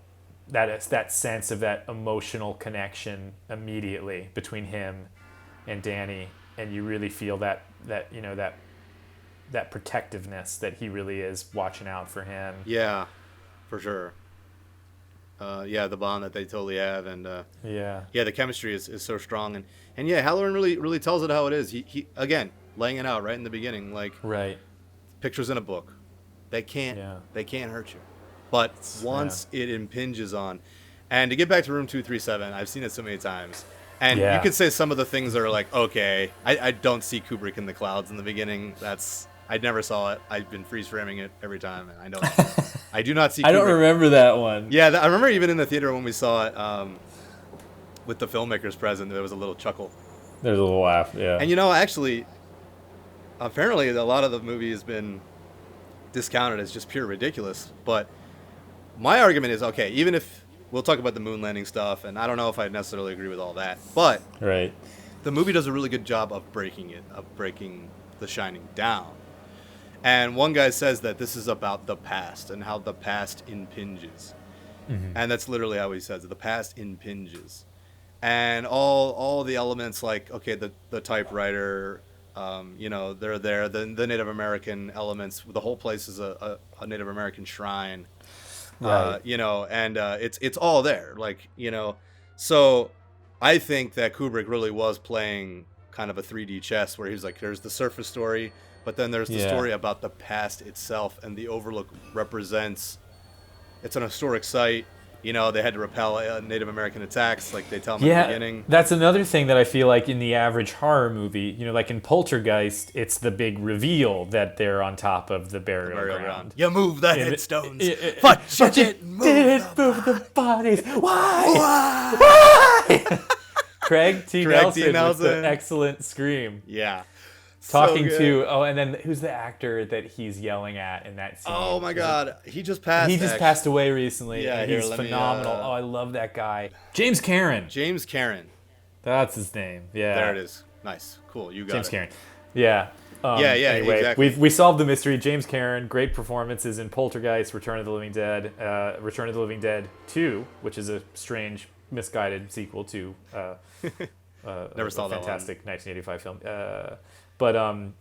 Speaker 2: sense of that emotional connection immediately between him and Danny, and you really feel that protectiveness that he really is watching out for him.
Speaker 1: Yeah, for sure. The bond that they totally have, and the chemistry is so strong, and Halloran really tells it how it is. He again laying it out right in the beginning, like pictures in a book, they can't hurt you, but once it impinges on, and to get back to Room 237, I've seen it so many times, and you could say some of the things are like, okay, I don't see Kubrick in the clouds in the beginning. I never saw it. I've been freeze framing it every time, and I do not see Kubrick.
Speaker 2: I don't remember that one.
Speaker 1: Yeah, I remember even in the theater when we saw it with the filmmakers present, there was a little chuckle.
Speaker 2: There's a little laugh, yeah.
Speaker 1: And actually, apparently a lot of the movie has been discounted as just pure ridiculous. But my argument is, okay, even if we'll talk about the moon landing stuff, and I don't know if I necessarily agree with all that, but the movie does a really good job of breaking The Shining down. And one guy says that this is about the past and how the past impinges. Mm-hmm. And that's literally how he says it. The past impinges. And all the elements, like, okay, the typewriter, they're there. The Native American elements, the whole place is a Native American shrine.
Speaker 2: Right.
Speaker 1: And it's all there. Like, so I think that Kubrick really was playing kind of a 3D chess where he was like, there's the surface story, but then there's the story about the past itself, and the Overlook represents, it's an historic site. They had to repel Native American attacks, like they tell them in the beginning.
Speaker 2: That's another thing that I feel like in the average horror movie, like in Poltergeist, it's the big reveal that they're on top of the burial ground.
Speaker 1: You move the headstones. But you didn't move
Speaker 2: the bodies. Why? Craig T. Nelson with the excellent scream.
Speaker 1: Yeah.
Speaker 2: Talking and then who's the actor that he's yelling at in that scene?
Speaker 1: Oh my God, he just passed.
Speaker 2: He just passed away recently.
Speaker 1: Yeah,
Speaker 2: and he's phenomenal. I love that guy. James Karen.
Speaker 1: That's
Speaker 2: his name. Yeah.
Speaker 1: There it is. Nice, cool. You got
Speaker 2: James Karen. Yeah. Anyway,
Speaker 1: exactly.
Speaker 2: we solved the mystery. James Karen, great performances in Poltergeist, Return of the Living Dead, Return of the Living Dead 2, which is a strange, misguided sequel to
Speaker 1: Never saw that one.
Speaker 2: Fantastic 1985 film. But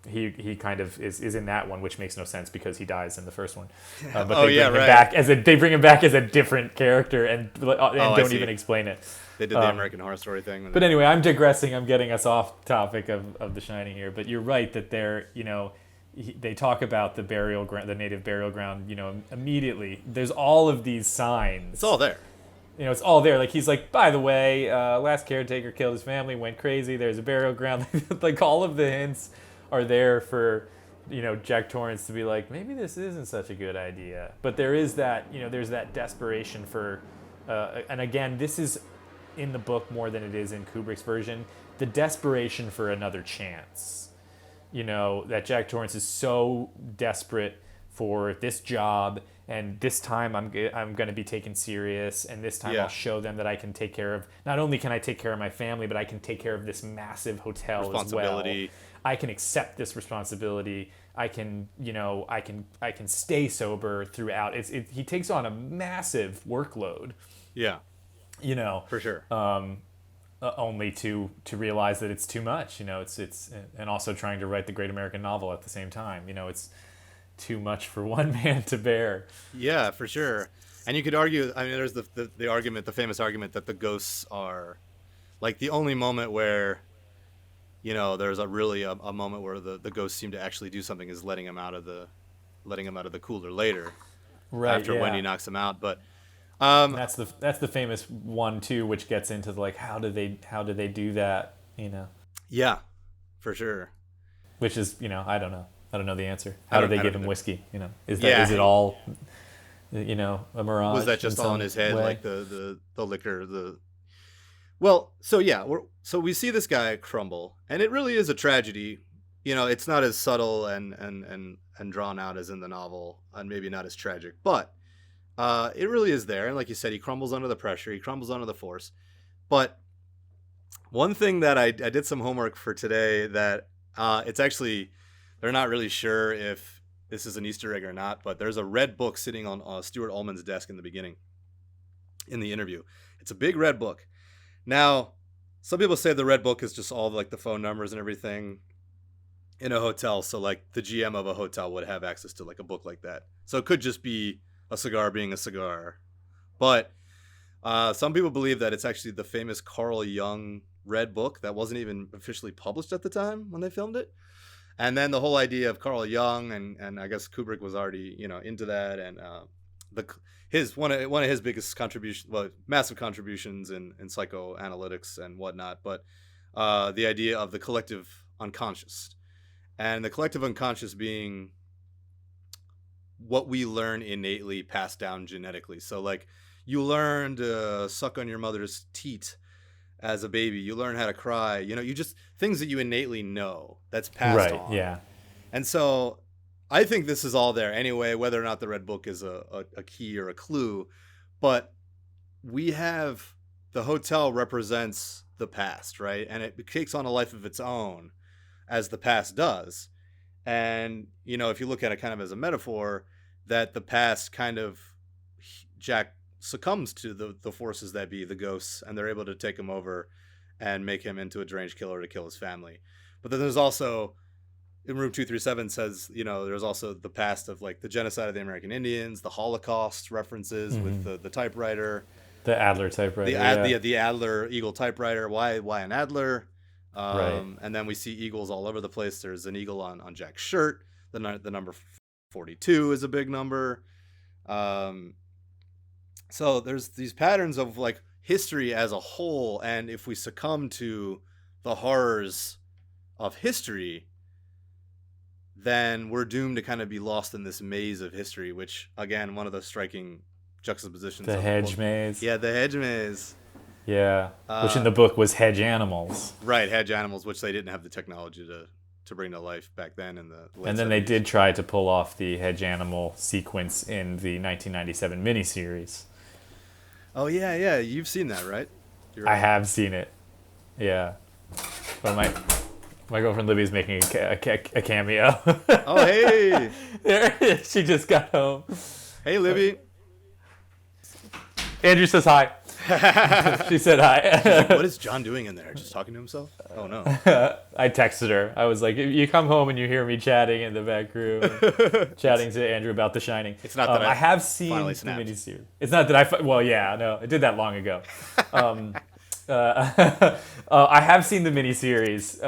Speaker 2: he kind of is in that one, which makes no sense because he dies in the first one. But they bring him back as a different character and don't even explain it.
Speaker 1: They did the American Horror Story thing.
Speaker 2: But anyway, I'm digressing. I'm getting us off topic of The Shining here. But you're right that they talk about the burial ground, the native burial ground. Immediately there's all of these signs.
Speaker 1: It's all there.
Speaker 2: It's all there. Like, he's like, by the way, last caretaker killed his family, went crazy. There's a burial ground. Like, all of the hints are there for, Jack Torrance to be like, maybe this isn't such a good idea. But there is that, there's that desperation for, and again, this is in the book more than it is in Kubrick's version, the desperation for another chance. That Jack Torrance is so desperate for this job, and this time I'm going to be taken serious, and this time I'll show them that I can take care of, not only can I take care of my family, but I can take care of this massive hotel as well. I can accept this responsibility. I can stay sober throughout. He takes on a massive workload.
Speaker 1: Yeah. For sure.
Speaker 2: Only to realize that it's too much. It's and also trying to write the great American novel at the same time. It's too much for one man to bear.
Speaker 1: Yeah, for sure. And you could argue, there's the argument, the famous argument that the ghosts are like the only moment where, there's a moment where the ghosts seem to actually do something is letting him out of the cooler later.
Speaker 2: Right.
Speaker 1: After Wendy knocks him out. But
Speaker 2: that's the famous one too, which gets into how do they do that,
Speaker 1: Yeah, for sure.
Speaker 2: Which is, I don't know. I don't know the answer. How do they give him whiskey? Is it all, a mirage?
Speaker 1: Was that just all in his head, like the liquor? So we see this guy crumble, and it really is a tragedy. It's not as subtle and drawn out as in the novel, and maybe not as tragic, but it really is there. And like you said, he crumbles under the pressure, he crumbles under the force. But one thing that I did some homework for today that it's actually. They're not really sure if this is an Easter egg or not, but there's a red book sitting on Stuart Ullman's desk in the beginning, in the interview. It's a big red book. Now, some people say the red book is just all like the phone numbers and everything in a hotel. So like the GM of a hotel would have access to like a book like that. So it could just be a cigar being a cigar. But some people believe that it's actually the famous Carl Jung red book that wasn't even officially published at the time when they filmed it. And then the whole idea of Carl Jung, and I guess Kubrick was already, into that, and one of his biggest contributions, massive contributions in psychoanalytics and whatnot, but the idea of the collective unconscious, and the collective unconscious being what we learn innately, passed down genetically. So like you learn to suck on your mother's teat as a baby, you learn how to cry, you just things that you innately know that's passed on.
Speaker 2: Yeah.
Speaker 1: And so I think this is all there anyway, whether or not the red book is a key or a clue, but we have the hotel represents the past, right? And it takes on a life of its own as the past does. And, if you look at it kind of as a metaphor, that the past kind of Jack succumbs to the forces that be, the ghosts, and they're able to take him over and make him into a deranged killer to kill his family. But then there's also, in Room 237 says, there's also the past of like the genocide of the American Indians, the Holocaust references with the typewriter.
Speaker 2: The Adler typewriter.
Speaker 1: The Adler Eagle typewriter. Why an Adler?
Speaker 2: Right.
Speaker 1: And then we see eagles all over the place. There's an eagle on Jack's shirt. The number 42 is a big number. So there's these patterns of like history as a whole, and if we succumb to the horrors of history, then we're doomed to kind of be lost in this maze of history, which again, one of the striking juxtapositions.
Speaker 2: The hedge maze.
Speaker 1: Yeah, the hedge maze.
Speaker 2: Yeah, which in the book was hedge animals.
Speaker 1: Right, hedge animals, which they didn't have the technology to bring to life back then in the late
Speaker 2: And then
Speaker 1: 70s.
Speaker 2: they did try to pull off the hedge animal sequence in the 1997 miniseries.
Speaker 1: Oh yeah, you've seen that, right?
Speaker 2: I have seen it. Yeah, but my girlfriend Libby's making a cameo.
Speaker 1: Oh hey,
Speaker 2: there it is. She just got home.
Speaker 1: Hey Libby.
Speaker 2: Andrew says hi. She said hi.
Speaker 1: She's like, what is John doing in there? Just talking to himself? Oh, no.
Speaker 2: I texted her. I was like, you come home and you hear me chatting in the back room, chatting to Andrew about The Shining.
Speaker 1: It's not that
Speaker 2: I have seen the miniseries. It's not that I did that long ago. I have seen the miniseries.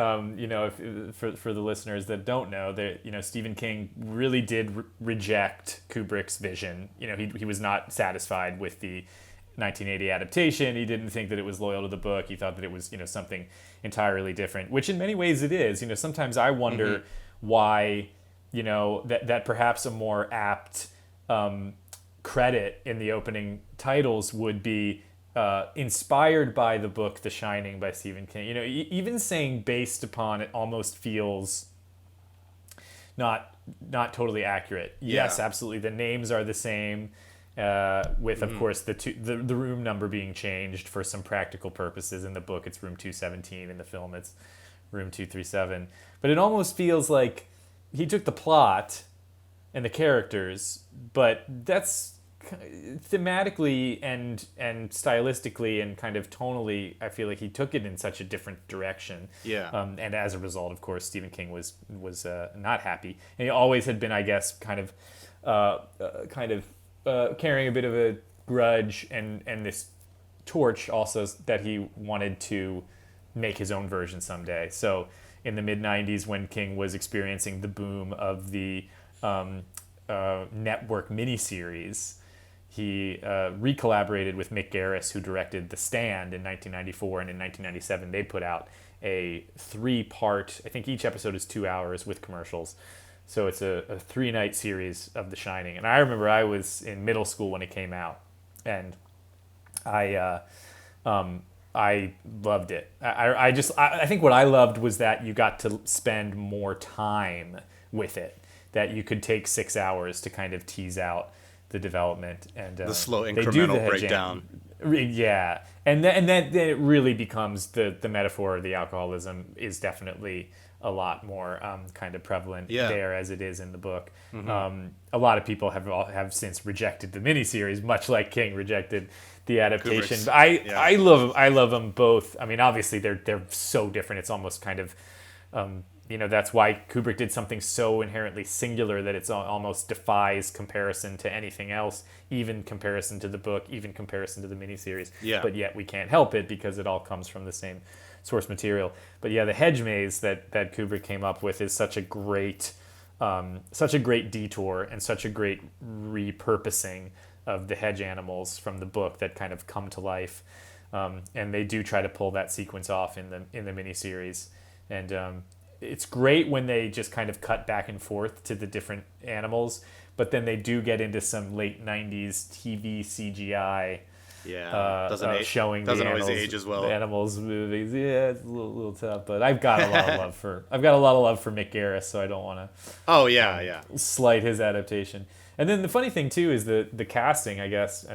Speaker 2: For the listeners that don't know, that Stephen King really did reject Kubrick's vision. He was not satisfied with the 1980 adaptation. He didn't think that it was loyal to the book. He thought that it was something entirely different, which in many ways it is. Sometimes I wonder why that perhaps a more apt credit in the opening titles would be inspired by the book The Shining by Stephen King. Even saying based upon it almost feels not totally accurate.
Speaker 1: Yeah.
Speaker 2: Yes, absolutely. The names are the same, with of course the room number being changed for some practical purposes. In the book, it's room 217. In the film, it's room 237. But it almost feels like he took the plot and the characters, but that's thematically and stylistically and kind of tonally, I feel like he took it in such a different direction.
Speaker 1: Yeah.
Speaker 2: And as a result, of course, Stephen King was not happy, and he always had been, I guess, kind of carrying a bit of a grudge and this torch also that he wanted to make his own version someday. So in the mid 90s, when King was experiencing the boom of the network miniseries, he re-collaborated with Mick Garris, who directed The Stand in 1994, and in 1997 they put out a 3-part, I think each episode is 2 hours with commercials. So it's a 3-night series of The Shining. And I remember I was in middle school when it came out, and I loved it. I think what I loved was that you got to spend more time with it, that you could take 6 hours to kind of tease out the development and
Speaker 1: the slow incremental breakdown.
Speaker 2: Yeah, and then it really becomes the metaphor of the alcoholism is definitely a lot more kind of prevalent there as it is in the book. A lot of people have since rejected the miniseries, much like King rejected the adaptation. But I love them both. I mean, obviously they're so different. It's almost kind of that's why Kubrick did something so inherently singular that it's almost defies comparison to anything else, even comparison to the book, even comparison to the miniseries. Yeah. But yet we can't help it because it all comes from the same source material. But yeah, the hedge maze that Kubrick came up with is such a great detour and such a great repurposing of the hedge animals from the book that kind of come to life. And they do try to pull that sequence off in the miniseries. And it's great when they just kind of cut back and forth to the different animals, but then they do get into some late 90s TV CGI. Yeah, showing doesn't always age as well. The animals movies, it's a little tough. But I've got a lot of love for Mick Garris, so I don't want to. Slight his adaptation. And then the funny thing too is the casting. I guess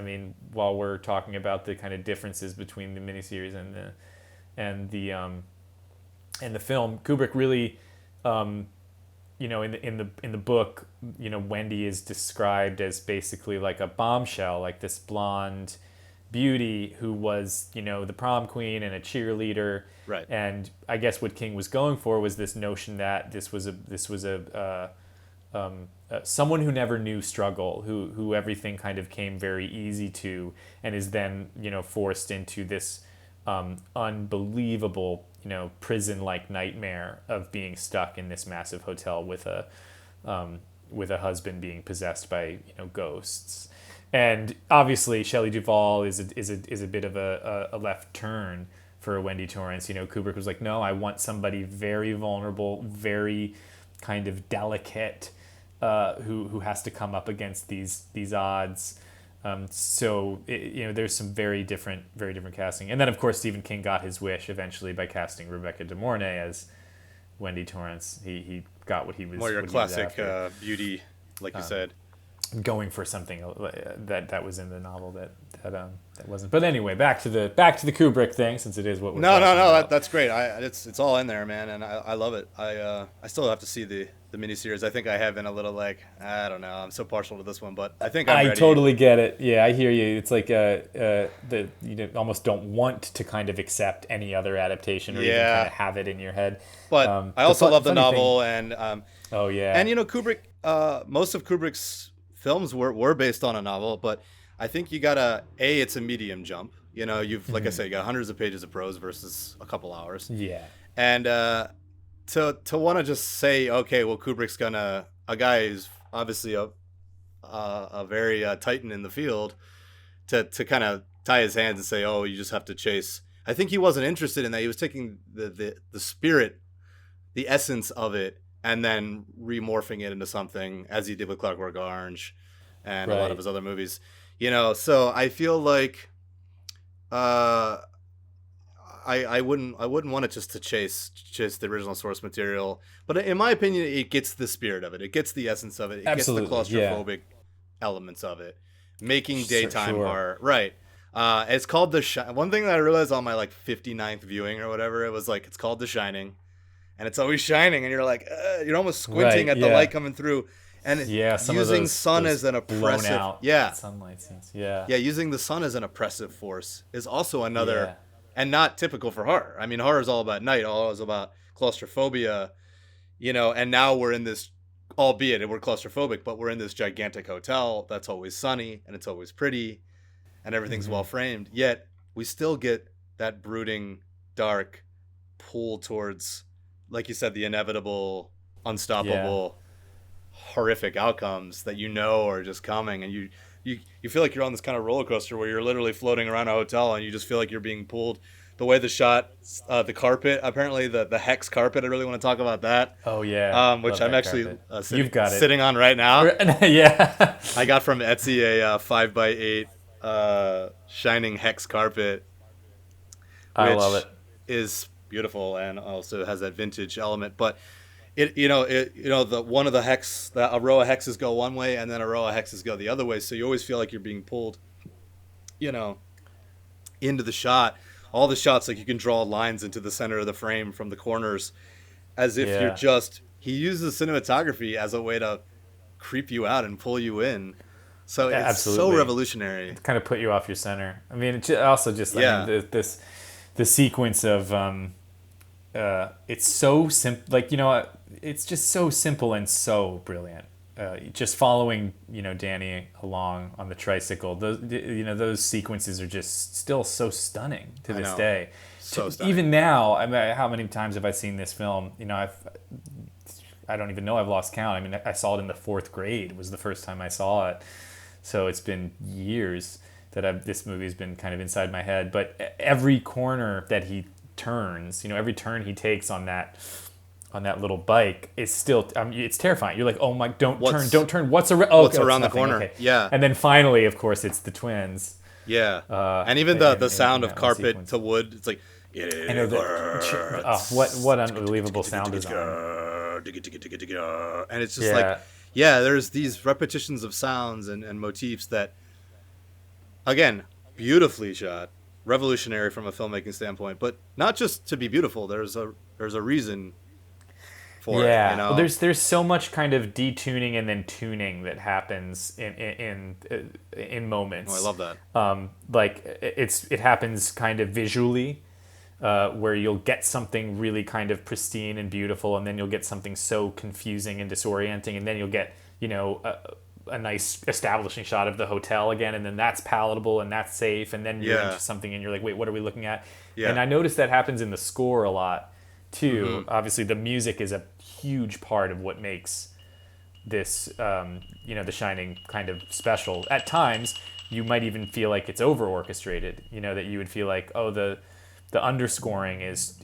Speaker 2: while we're talking about the kind of differences between the miniseries and the film, Kubrick really, in the book, Wendy is described as basically like a bombshell, like this blonde beauty who was, the prom queen and a cheerleader. Right. And I guess what King was going for was this notion that this was someone who never knew struggle, who everything kind of came very easy to, and is then, forced into this unbelievable, prison-like nightmare of being stuck in this massive hotel with a husband being possessed by ghosts. And obviously Shelley Duvall is a bit of a left turn for Wendy Torrance. Kubrick was like, no, I want somebody very vulnerable, very kind of delicate, who has to come up against these odds. So there's some very different casting, and then of course Stephen King got his wish eventually by casting Rebecca De Mornay as Wendy Torrance. He got what he was
Speaker 1: more your classic beauty, like you said,
Speaker 2: going for something that was in the novel that wasn't. But anyway, back to the Kubrick thing, since it is what we're
Speaker 1: no, that's great. It's all in there, man, and I love it. I still have to see the the miniseries. I think I have been a little like, I don't know, I'm so partial to this one, but I think I'm
Speaker 2: I
Speaker 1: ready.
Speaker 2: totally get it. Yeah, I hear you. It's like almost don't want to kind of accept any other adaptation or even kind of have it in your head.
Speaker 1: But I also love the novel
Speaker 2: thing,
Speaker 1: and
Speaker 2: oh yeah,
Speaker 1: and Kubrick. Most of Kubrick's films were based on a novel, but I think you gotta it's a medium jump. You've like I said, you got hundreds of pages of prose versus a couple hours.
Speaker 2: Yeah,
Speaker 1: and to want to just say, okay, well, Kubrick's a guy who's obviously a very titan in the field, to kind of tie his hands and say, oh, you just have to chase. I think he wasn't interested in that. He was taking the spirit, the essence of it, and then remorphing it into something, as he did with Clockwork Orange and a lot of his other movies. So I feel like I wouldn't want it just to chase the original source material, but in my opinion, it gets the spirit of it. It gets the essence of it. It
Speaker 2: Absolutely,
Speaker 1: gets the claustrophobic elements of it, making daytime horror. Right. It's called one thing that I realized on my 59th viewing or whatever, it was like, it's called The Shining, and it's always shining, and you're like, you're almost squinting at the light coming through, and using sun as an oppressive,
Speaker 2: sunlight scenes,
Speaker 1: using the sun as an oppressive force is also another, and not typical for horror. I mean, horror is all about night, all is about claustrophobia, and now we're in this, albeit we're claustrophobic, but we're in this gigantic hotel that's always sunny and it's always pretty and everything's well framed, yet we still get that brooding, dark pull towards, like you said, the inevitable, unstoppable, horrific outcomes that are just coming, and you feel like you're on this kind of roller coaster where you're literally floating around a hotel and you just feel like you're being pulled. The way the shot, the carpet, apparently the hex carpet, I really want to talk about that.
Speaker 2: Oh yeah,
Speaker 1: which I'm actually
Speaker 2: sitting
Speaker 1: on right now.
Speaker 2: Yeah,
Speaker 1: I got from Etsy a 5x8 shining hex carpet.
Speaker 2: I love it.
Speaker 1: Is beautiful and also has that vintage element, but the one of the hex, a row of hexes go one way and then a row of hexes go the other way, so you always feel like you're being pulled into the shot. All the shots, like, you can draw lines into the center of the frame from the corners, as if you're just, he uses cinematography as a way to creep you out and pull you in. So it's so revolutionary.
Speaker 2: Kind of put you off your center. I mean, it also just, I mean, the sequence of it's so simple, like, it's just so simple and so brilliant. Just following, Danny along on the tricycle. Those sequences are just still so stunning to this day.
Speaker 1: So stunning.
Speaker 2: Even now, I mean, how many times have I seen this film? I don't even know. I've lost count. I mean, I saw it in the 4th grade. Was the first time I saw it. So it's been years that this movie's been kind of inside my head. But every corner that he turns, every turn he takes on that little bike is still, it's terrifying. You're like, oh my, don't turn. What's around
Speaker 1: the corner? Okay. Yeah.
Speaker 2: And then finally, of course, it's the twins.
Speaker 1: Yeah. And even the sound of carpet to wood, it's like,
Speaker 2: I know what unbelievable sound design.
Speaker 1: And it's just like, there's these repetitions of sounds and motifs that, again, beautifully shot, revolutionary from a filmmaking standpoint, but not just to be beautiful. There's a reason for it.
Speaker 2: Well, there's so much kind of detuning and then tuning that happens in moments.
Speaker 1: Oh, I love that.
Speaker 2: Like it happens kind of visually, where you'll get something really kind of pristine and beautiful, and then you'll get something so confusing and disorienting, and then you'll get a nice establishing shot of the hotel again, and then that's palatable and that's safe, and then you're into something and you're like, wait, what are we looking at? And I noticed that happens in the score a lot too. Obviously the music is a huge part of what makes this The Shining kind of special. At times you might even feel like it's over orchestrated, that you would feel like, oh, the underscoring is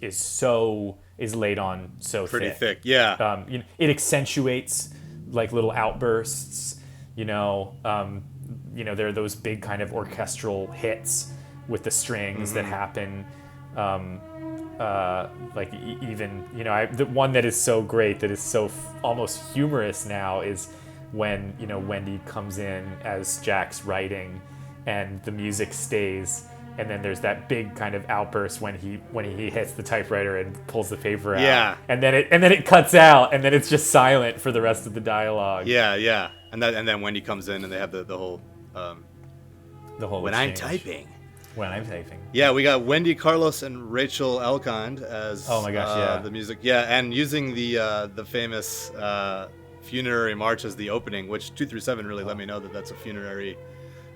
Speaker 2: laid on so
Speaker 1: pretty thick.
Speaker 2: It accentuates like little outbursts, there are those big kind of orchestral hits with the strings that happen. Like even, the one that is so great, that is so almost humorous now, is when, Wendy comes in as Jack's writing and the music stays and then there's that big kind of outburst when he hits the typewriter and pulls the paper out.
Speaker 1: Yeah.
Speaker 2: And then it cuts out, and then it's just silent for the rest of the dialogue.
Speaker 1: Yeah. And then Wendy comes in, and they have the whole when I'm
Speaker 2: exchange.
Speaker 1: typing.
Speaker 2: When I'm typing.
Speaker 1: Yeah, we got Wendy Carlos and Rachel Elkind as
Speaker 2: oh my gosh,
Speaker 1: the music. Yeah, and using the famous funerary march as the opening, which 2 through 7 really let me know that that's a funerary.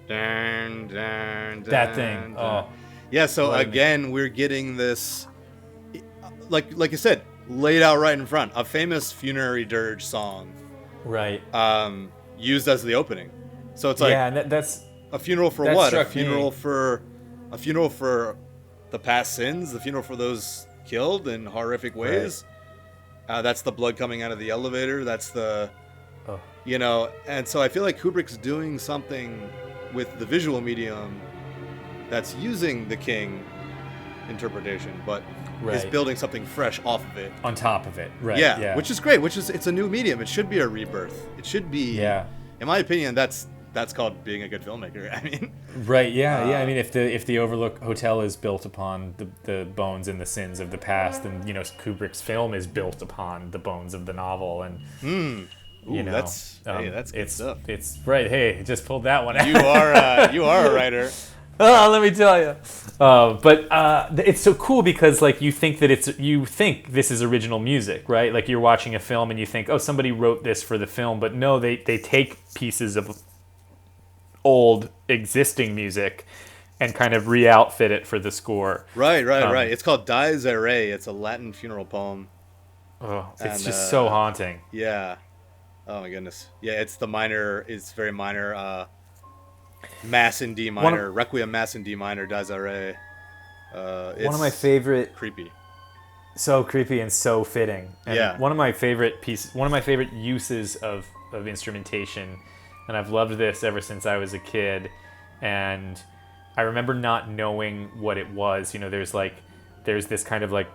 Speaker 1: Dun, dun, dun,
Speaker 2: that thing.
Speaker 1: Dun.
Speaker 2: Oh.
Speaker 1: Yeah, so again, we're getting this, like you said, laid out right in front. A famous funerary dirge song.
Speaker 2: Right.
Speaker 1: Used as the opening. So it's like
Speaker 2: and that's
Speaker 1: a funeral for
Speaker 2: that
Speaker 1: what? A funeral for the past sins, the funeral for those killed in horrific ways. Right. That's the blood coming out of the elevator. That's the, and so I feel like Kubrick's doing something with the visual medium that's using the King interpretation, but is building something fresh off of it.
Speaker 2: On top of it, right.
Speaker 1: Yeah, which is great, it's a new medium. It should be a rebirth. It should be, in my opinion, that's called being a good filmmaker. I mean,
Speaker 2: right, yeah. I mean, if the Overlook Hotel is built upon the bones and the sins of the past, then Kubrick's film is built upon the bones of the novel, and
Speaker 1: that's good stuff.
Speaker 2: It's right. Hey, just pulled that one out.
Speaker 1: You are a writer.
Speaker 2: Oh, let me tell you. But it's so cool because like you think this is original music, right? Like you're watching a film and you think, oh, somebody wrote this for the film, but no, they take pieces of old existing music and kind of re-outfit it for the score.
Speaker 1: Right. It's called Dies Irae. It's a Latin funeral poem.
Speaker 2: Oh, it's just so haunting.
Speaker 1: Yeah. Oh my goodness. Yeah, it's very minor. Mass in D minor, Requiem Mass in D minor, Dies Irae.
Speaker 2: One of my favorite.
Speaker 1: Creepy.
Speaker 2: So creepy and so fitting. And one of my favorite uses of instrumentation, and I've loved this ever since I was a kid, and I remember not knowing what it was. There's this kind of like,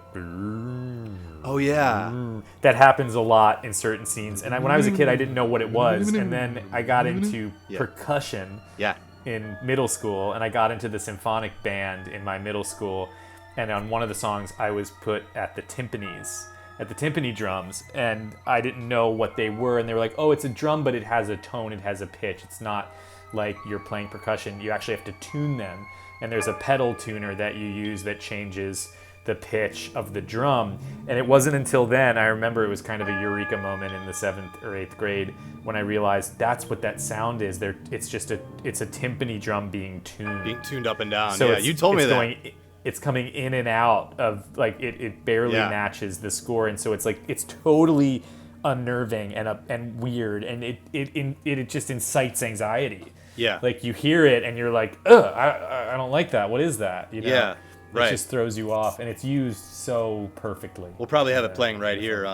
Speaker 1: oh yeah,
Speaker 2: that happens a lot in certain scenes. And when I was a kid, I didn't know what it was, and then I got into percussion in middle school, and I got into the symphonic band in my middle school. And on one of the songs, I was put at the timpani drums, and I didn't know what they were. And they were like, oh, it's a drum, but it has a tone, it has a pitch. It's not like you're playing percussion. You actually have to tune them. And there's a pedal tuner that you use that changes the pitch of the drum. And it wasn't until then, I remember it was kind of a eureka moment in the 7th or 8th grade when I realized that's what that sound is. It's a timpani drum being tuned.
Speaker 1: Being tuned up and down.
Speaker 2: So
Speaker 1: you told me that.
Speaker 2: It's coming in and out of, like, it barely matches the score. And so it's like, it's totally unnerving and weird. And it just incites anxiety.
Speaker 1: Yeah.
Speaker 2: Like you hear it and you're like, ugh, I don't like that. What is that?
Speaker 1: Yeah. Right.
Speaker 2: It just throws you off, and it's used so perfectly.
Speaker 1: We'll probably have it playing right here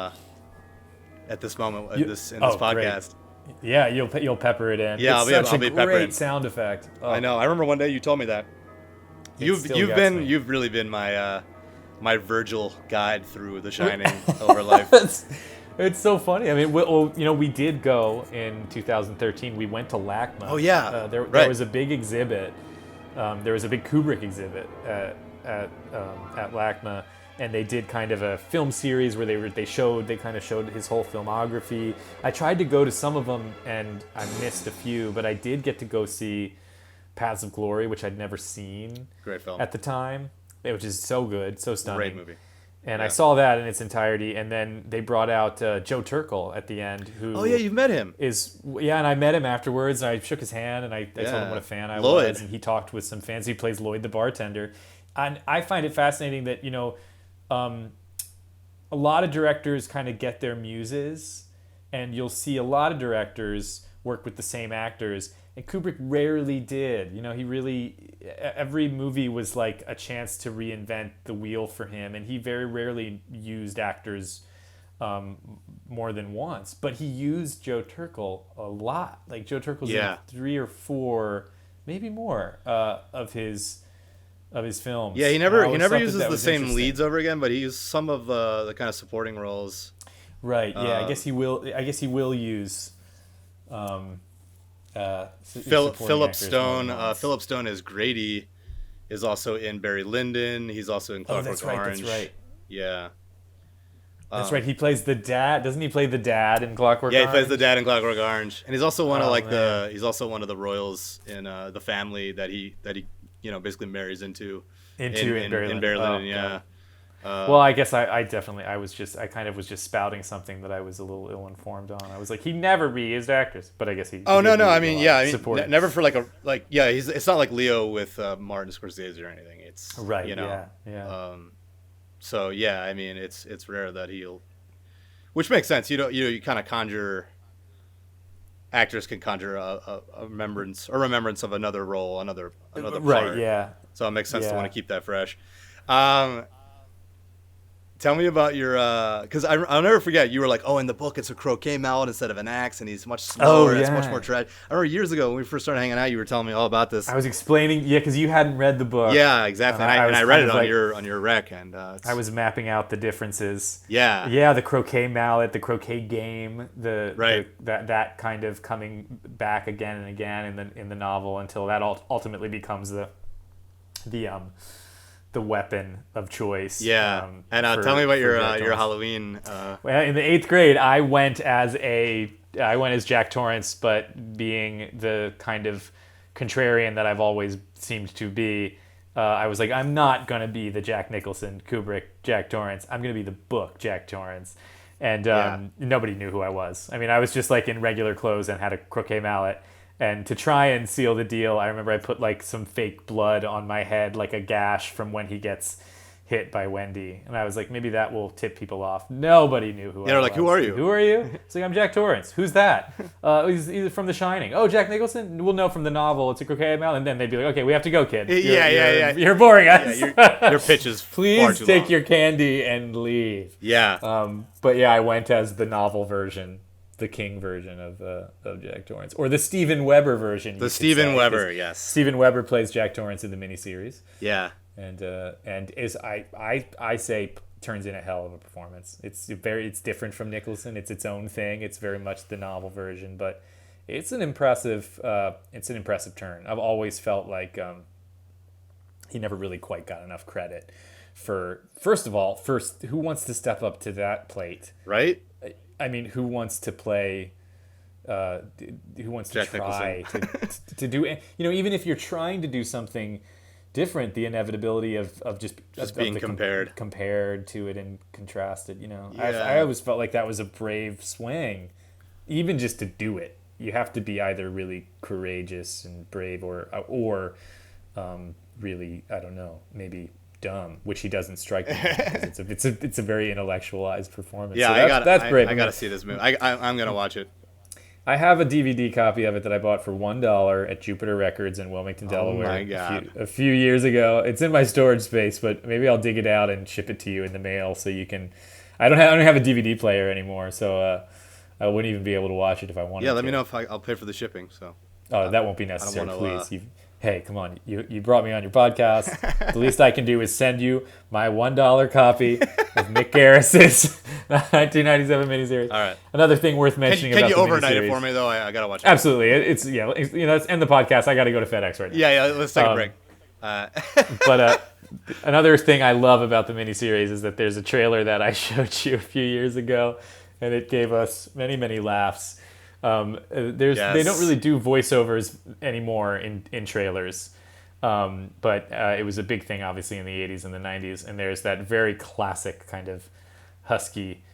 Speaker 1: at this moment in this podcast.
Speaker 2: Great. Yeah, you'll pepper it in.
Speaker 1: Yeah,
Speaker 2: I'll be peppering. Great sound effect. Oh.
Speaker 1: I know. I remember one day you told me that. You've really been my Virgil guide through The Shining over life.
Speaker 2: It's so funny. I mean, we did go in 2013. We went to LACMA.
Speaker 1: Oh yeah.
Speaker 2: There was a big exhibit. There was a big Kubrick exhibit at LACMA, and they did kind of a film series where they kind of showed his whole filmography. I tried to go to some of them and I missed a few, but I did get to go see Paths of Glory, which I'd never seen.
Speaker 1: Great film
Speaker 2: at the time, which is so good, so stunning.
Speaker 1: Great movie.
Speaker 2: And I saw that in its entirety, and then they brought out Joe Turkel at the end, who...
Speaker 1: Oh, yeah, you've met him.
Speaker 2: And I met him afterwards, and I shook his hand, and I told him what a fan I was, and he talked with some fans. He plays Lloyd the bartender. And I find it fascinating that, a lot of directors kind of get their muses, and you'll see a lot of directors work with the same actors, and Kubrick rarely did. Every movie was like a chance to reinvent the wheel for him, and he very rarely used actors more than once. But he used Joe Turkel a lot. Like Joe Turkel's in 3 or 4, maybe more, of his films.
Speaker 1: Yeah, he never uses the same leads over again, but he used some of the kind of supporting roles.
Speaker 2: Right. Yeah, I guess he will use.
Speaker 1: Philip Stone. Philip Stone is Grady is also in Barry Lyndon. He's also in Clockwork Orange.
Speaker 2: That's right.
Speaker 1: Yeah.
Speaker 2: That's right. He plays the dad. Doesn't he play the dad in Clockwork Orange?
Speaker 1: Yeah, he plays the dad in Clockwork Orange, and he's also one of
Speaker 2: man.
Speaker 1: he's also one of the royals in the family that he basically marries into in Barry Lyndon. Yeah.
Speaker 2: Well, I guess I definitely I kind of was just spouting something that I was a little ill-informed on. I was like, he never used actors, but I guess he.
Speaker 1: Oh no! I mean, never for He's it's not like Leo with Martin Scorsese or anything. It's
Speaker 2: right. Yeah.
Speaker 1: So yeah, I mean, it's rare that which makes sense. You kind of actors can conjure a remembrance of another role, another part.
Speaker 2: Right. Yeah.
Speaker 1: So it makes sense to want to keep that fresh. Tell me about your, because I'll never forget, you were like, oh, in the book it's a croquet mallet instead of an axe, and he's much slower, and it's much more tragic. I remember years ago when we first started hanging out, you were telling me all about this.
Speaker 2: I was explaining, because you hadn't read the book.
Speaker 1: Yeah, exactly, and I read it on your rec, and
Speaker 2: I was mapping out the differences.
Speaker 1: Yeah.
Speaker 2: Yeah, the croquet mallet, the croquet game,
Speaker 1: right.
Speaker 2: that kind of coming back again and again in the novel until that ultimately becomes the weapon of choice.
Speaker 1: Yeah, and tell me about your Halloween.
Speaker 2: Well, in the 8th grade, I went as Jack Torrance, but being the kind of contrarian that I've always seemed to be, I was like, I'm not gonna be the Jack Nicholson, Kubrick, Jack Torrance. I'm gonna be the book Jack Torrance, and nobody knew who I was. I mean, I was just like in regular clothes and had a croquet mallet. And to try and seal the deal, I remember I put like some fake blood on my head, like a gash from when he gets hit by Wendy. And I was like, maybe that will tip people off. Nobody knew who I was.
Speaker 1: They're like, who are you?
Speaker 2: Who are you? It's like, I'm Jack Torrance. Who's that? He's from The Shining. Oh, Jack Nicholson? We'll know from the novel. It's a croquet mallet. And then they'd be like, okay, we have to go, kid. You're boring us.
Speaker 1: Yeah, your pitch is
Speaker 2: Please take your candy and leave.
Speaker 1: Yeah.
Speaker 2: But yeah, I went as the novel version. The King version of Jack Torrance, or the Steven Weber version.
Speaker 1: The Steven Weber, yes.
Speaker 2: Steven Weber plays Jack Torrance in the miniseries.
Speaker 1: Yeah,
Speaker 2: and is I say turns in a hell of a performance. It's different from Nicholson. It's its own thing. It's very much the novel version, but it's an impressive turn. I've always felt like he never really quite got enough credit for first, who wants to step up to that plate,
Speaker 1: right?
Speaker 2: I mean, who wants to play? Who wants to try to do? Even if you're trying to do something different, the inevitability of just
Speaker 1: being
Speaker 2: compared to it and contrasted.
Speaker 1: Yeah.
Speaker 2: I always felt like that was a brave swing, even just to do it. You have to be either really courageous and brave, or really, I don't know, maybe dumb, which he doesn't strike me as. It's a very intellectualized performance.
Speaker 1: Yeah,
Speaker 2: so that's brave.
Speaker 1: I gotta see this movie. I'm gonna watch it.
Speaker 2: I have a DVD copy of it that I bought for $1 at Jupiter Records in Wilmington, Delaware.
Speaker 1: Oh my God.
Speaker 2: A few years ago. It's in my storage space, but maybe I'll dig it out and ship it to you in the mail so you can. I don't have a DVD player anymore, so I wouldn't even be able to watch it if I wanted.
Speaker 1: Yeah, let me know if I'll pay for the shipping. So.
Speaker 2: Oh, that won't be necessary, please. Hey, come on. You brought me on your podcast. The least I can do is send you my $1 copy of Mick Garris's 1997 miniseries.
Speaker 1: All right.
Speaker 2: Another thing worth mentioning about the miniseries.
Speaker 1: Can you overnight it for me, though? I got to watch it.
Speaker 2: Absolutely. Let's end the podcast. I got to go to FedEx right now.
Speaker 1: Yeah, let's take a break.
Speaker 2: But another thing I love about the miniseries is that there's a trailer that I showed you a few years ago, and it gave us many, many laughs. They don't really do voiceovers anymore in trailers, but it was a big thing obviously in the 80s and the 90s, and there's that very classic kind of husky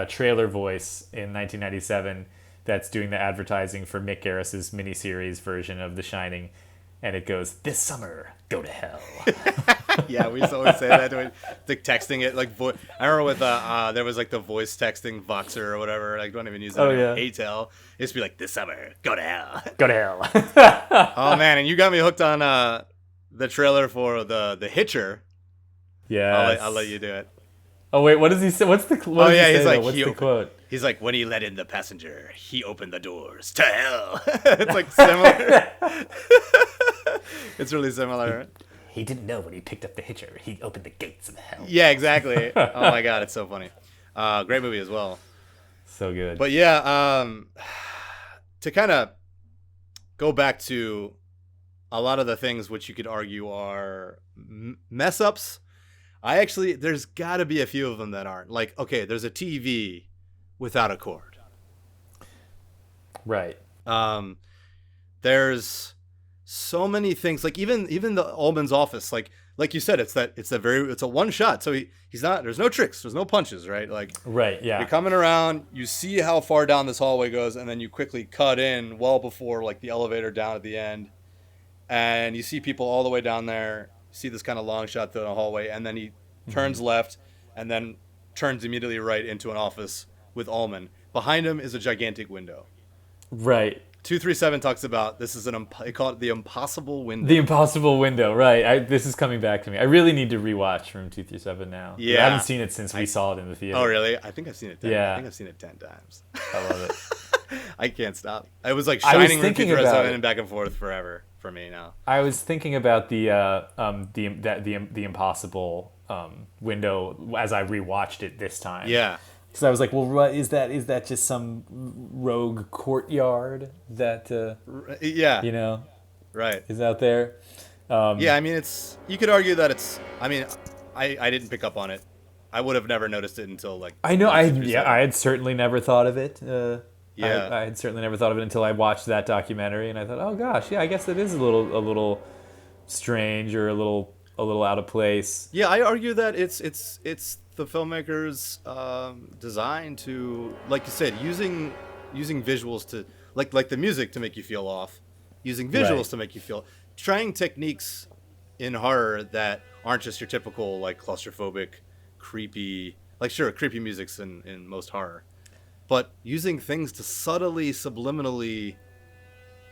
Speaker 2: trailer voice in 1997 that's doing the advertising for Mick Garris's miniseries version of The Shining, and it goes, "This summer, go to hell."
Speaker 1: Yeah, we used to always say that, like texting it, like I remember with there was like the voice texting Voxer or whatever. Like, don't even use that.
Speaker 2: Oh yeah.
Speaker 1: ATEL. It used to be like, "This summer, go to hell."
Speaker 2: Go to hell.
Speaker 1: Oh man, and you got me hooked on the trailer for the Hitcher.
Speaker 2: Yeah.
Speaker 1: I'll let you do it.
Speaker 2: Oh wait, what does he say? What's the quote? What's the quote?
Speaker 1: He's like, when he let in the passenger, he opened the doors to hell. It's like similar. It's really similar.
Speaker 2: He didn't know when he picked up the Hitcher. He opened the gates of hell.
Speaker 1: Yeah, exactly. Oh my God, it's so funny. Great movie as well.
Speaker 2: So good.
Speaker 1: But yeah, to kind of go back to a lot of the things which you could argue are mess ups, there's got to be a few of them that aren't. Like, okay, there's a TV without a cord.
Speaker 2: Right.
Speaker 1: There's so many things. Like even the Ullman's office. Like you said, it's a one shot. So he's not. There's no tricks. There's no punches. Right. Like.
Speaker 2: Right. Yeah.
Speaker 1: You're coming around. You see how far down this hallway goes, and then you quickly cut in well before like the elevator down at the end, and you see people all the way down there. See this kind of long shot through the hallway, and then he turns left, and then turns immediately right into an office with Ullman. Behind him is a gigantic window.
Speaker 2: Right.
Speaker 1: 237 talks about this is they call it the impossible window.
Speaker 2: The impossible window, right. This is coming back to me. I really need to rewatch Room 237 now.
Speaker 1: Yeah.
Speaker 2: I haven't seen it since we saw it in the theater.
Speaker 1: Oh, really? I think I've seen it 10
Speaker 2: Yeah.
Speaker 1: I think I've seen it 10 times.
Speaker 2: I love it.
Speaker 1: I can't stop. It was like Shining Room 237 and back and forth forever for me now.
Speaker 2: I was thinking about the impossible window as I rewatched it this time.
Speaker 1: Yeah.
Speaker 2: Because I was like, well, what is that? Is that just some rogue courtyard that
Speaker 1: yeah, right,
Speaker 2: is out there?
Speaker 1: Yeah, I mean, you could argue that I didn't pick up on it. I would have never noticed it until like
Speaker 2: I had certainly never thought of it.
Speaker 1: Yeah,
Speaker 2: I had certainly never thought of it until I watched that documentary, and I thought, oh gosh, yeah, I guess it is a little strange or a little out of place.
Speaker 1: Yeah, I argue that it's the filmmaker's design to, like you said, using visuals to like the music to make you feel off, using visuals to make you feel, trying techniques in horror that aren't just your typical like claustrophobic, creepy, like sure, creepy music's in most horror, but using things to subtly, subliminally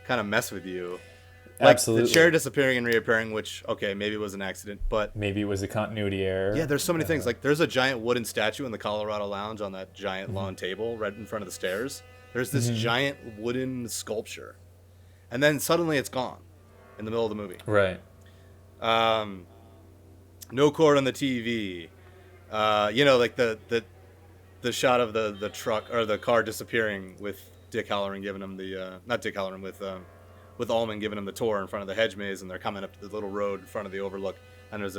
Speaker 1: kind of mess with you. Like
Speaker 2: Absolutely.
Speaker 1: The chair disappearing and reappearing, which, okay, maybe it was an accident, but...
Speaker 2: Maybe it was a continuity error.
Speaker 1: Yeah, there's so many things. Like, there's a giant wooden statue in the Colorado Lounge on that giant long table right in front of the stairs. There's this giant wooden sculpture. And then suddenly it's gone in the middle of the movie.
Speaker 2: Right.
Speaker 1: No cord on the TV. Like the shot of the truck, or the car disappearing with Dick Halloran giving him the... not Dick Halloran, with Ullman giving him the tour in front of the hedge maze, and they're coming up to the little road in front of the overlook, and there's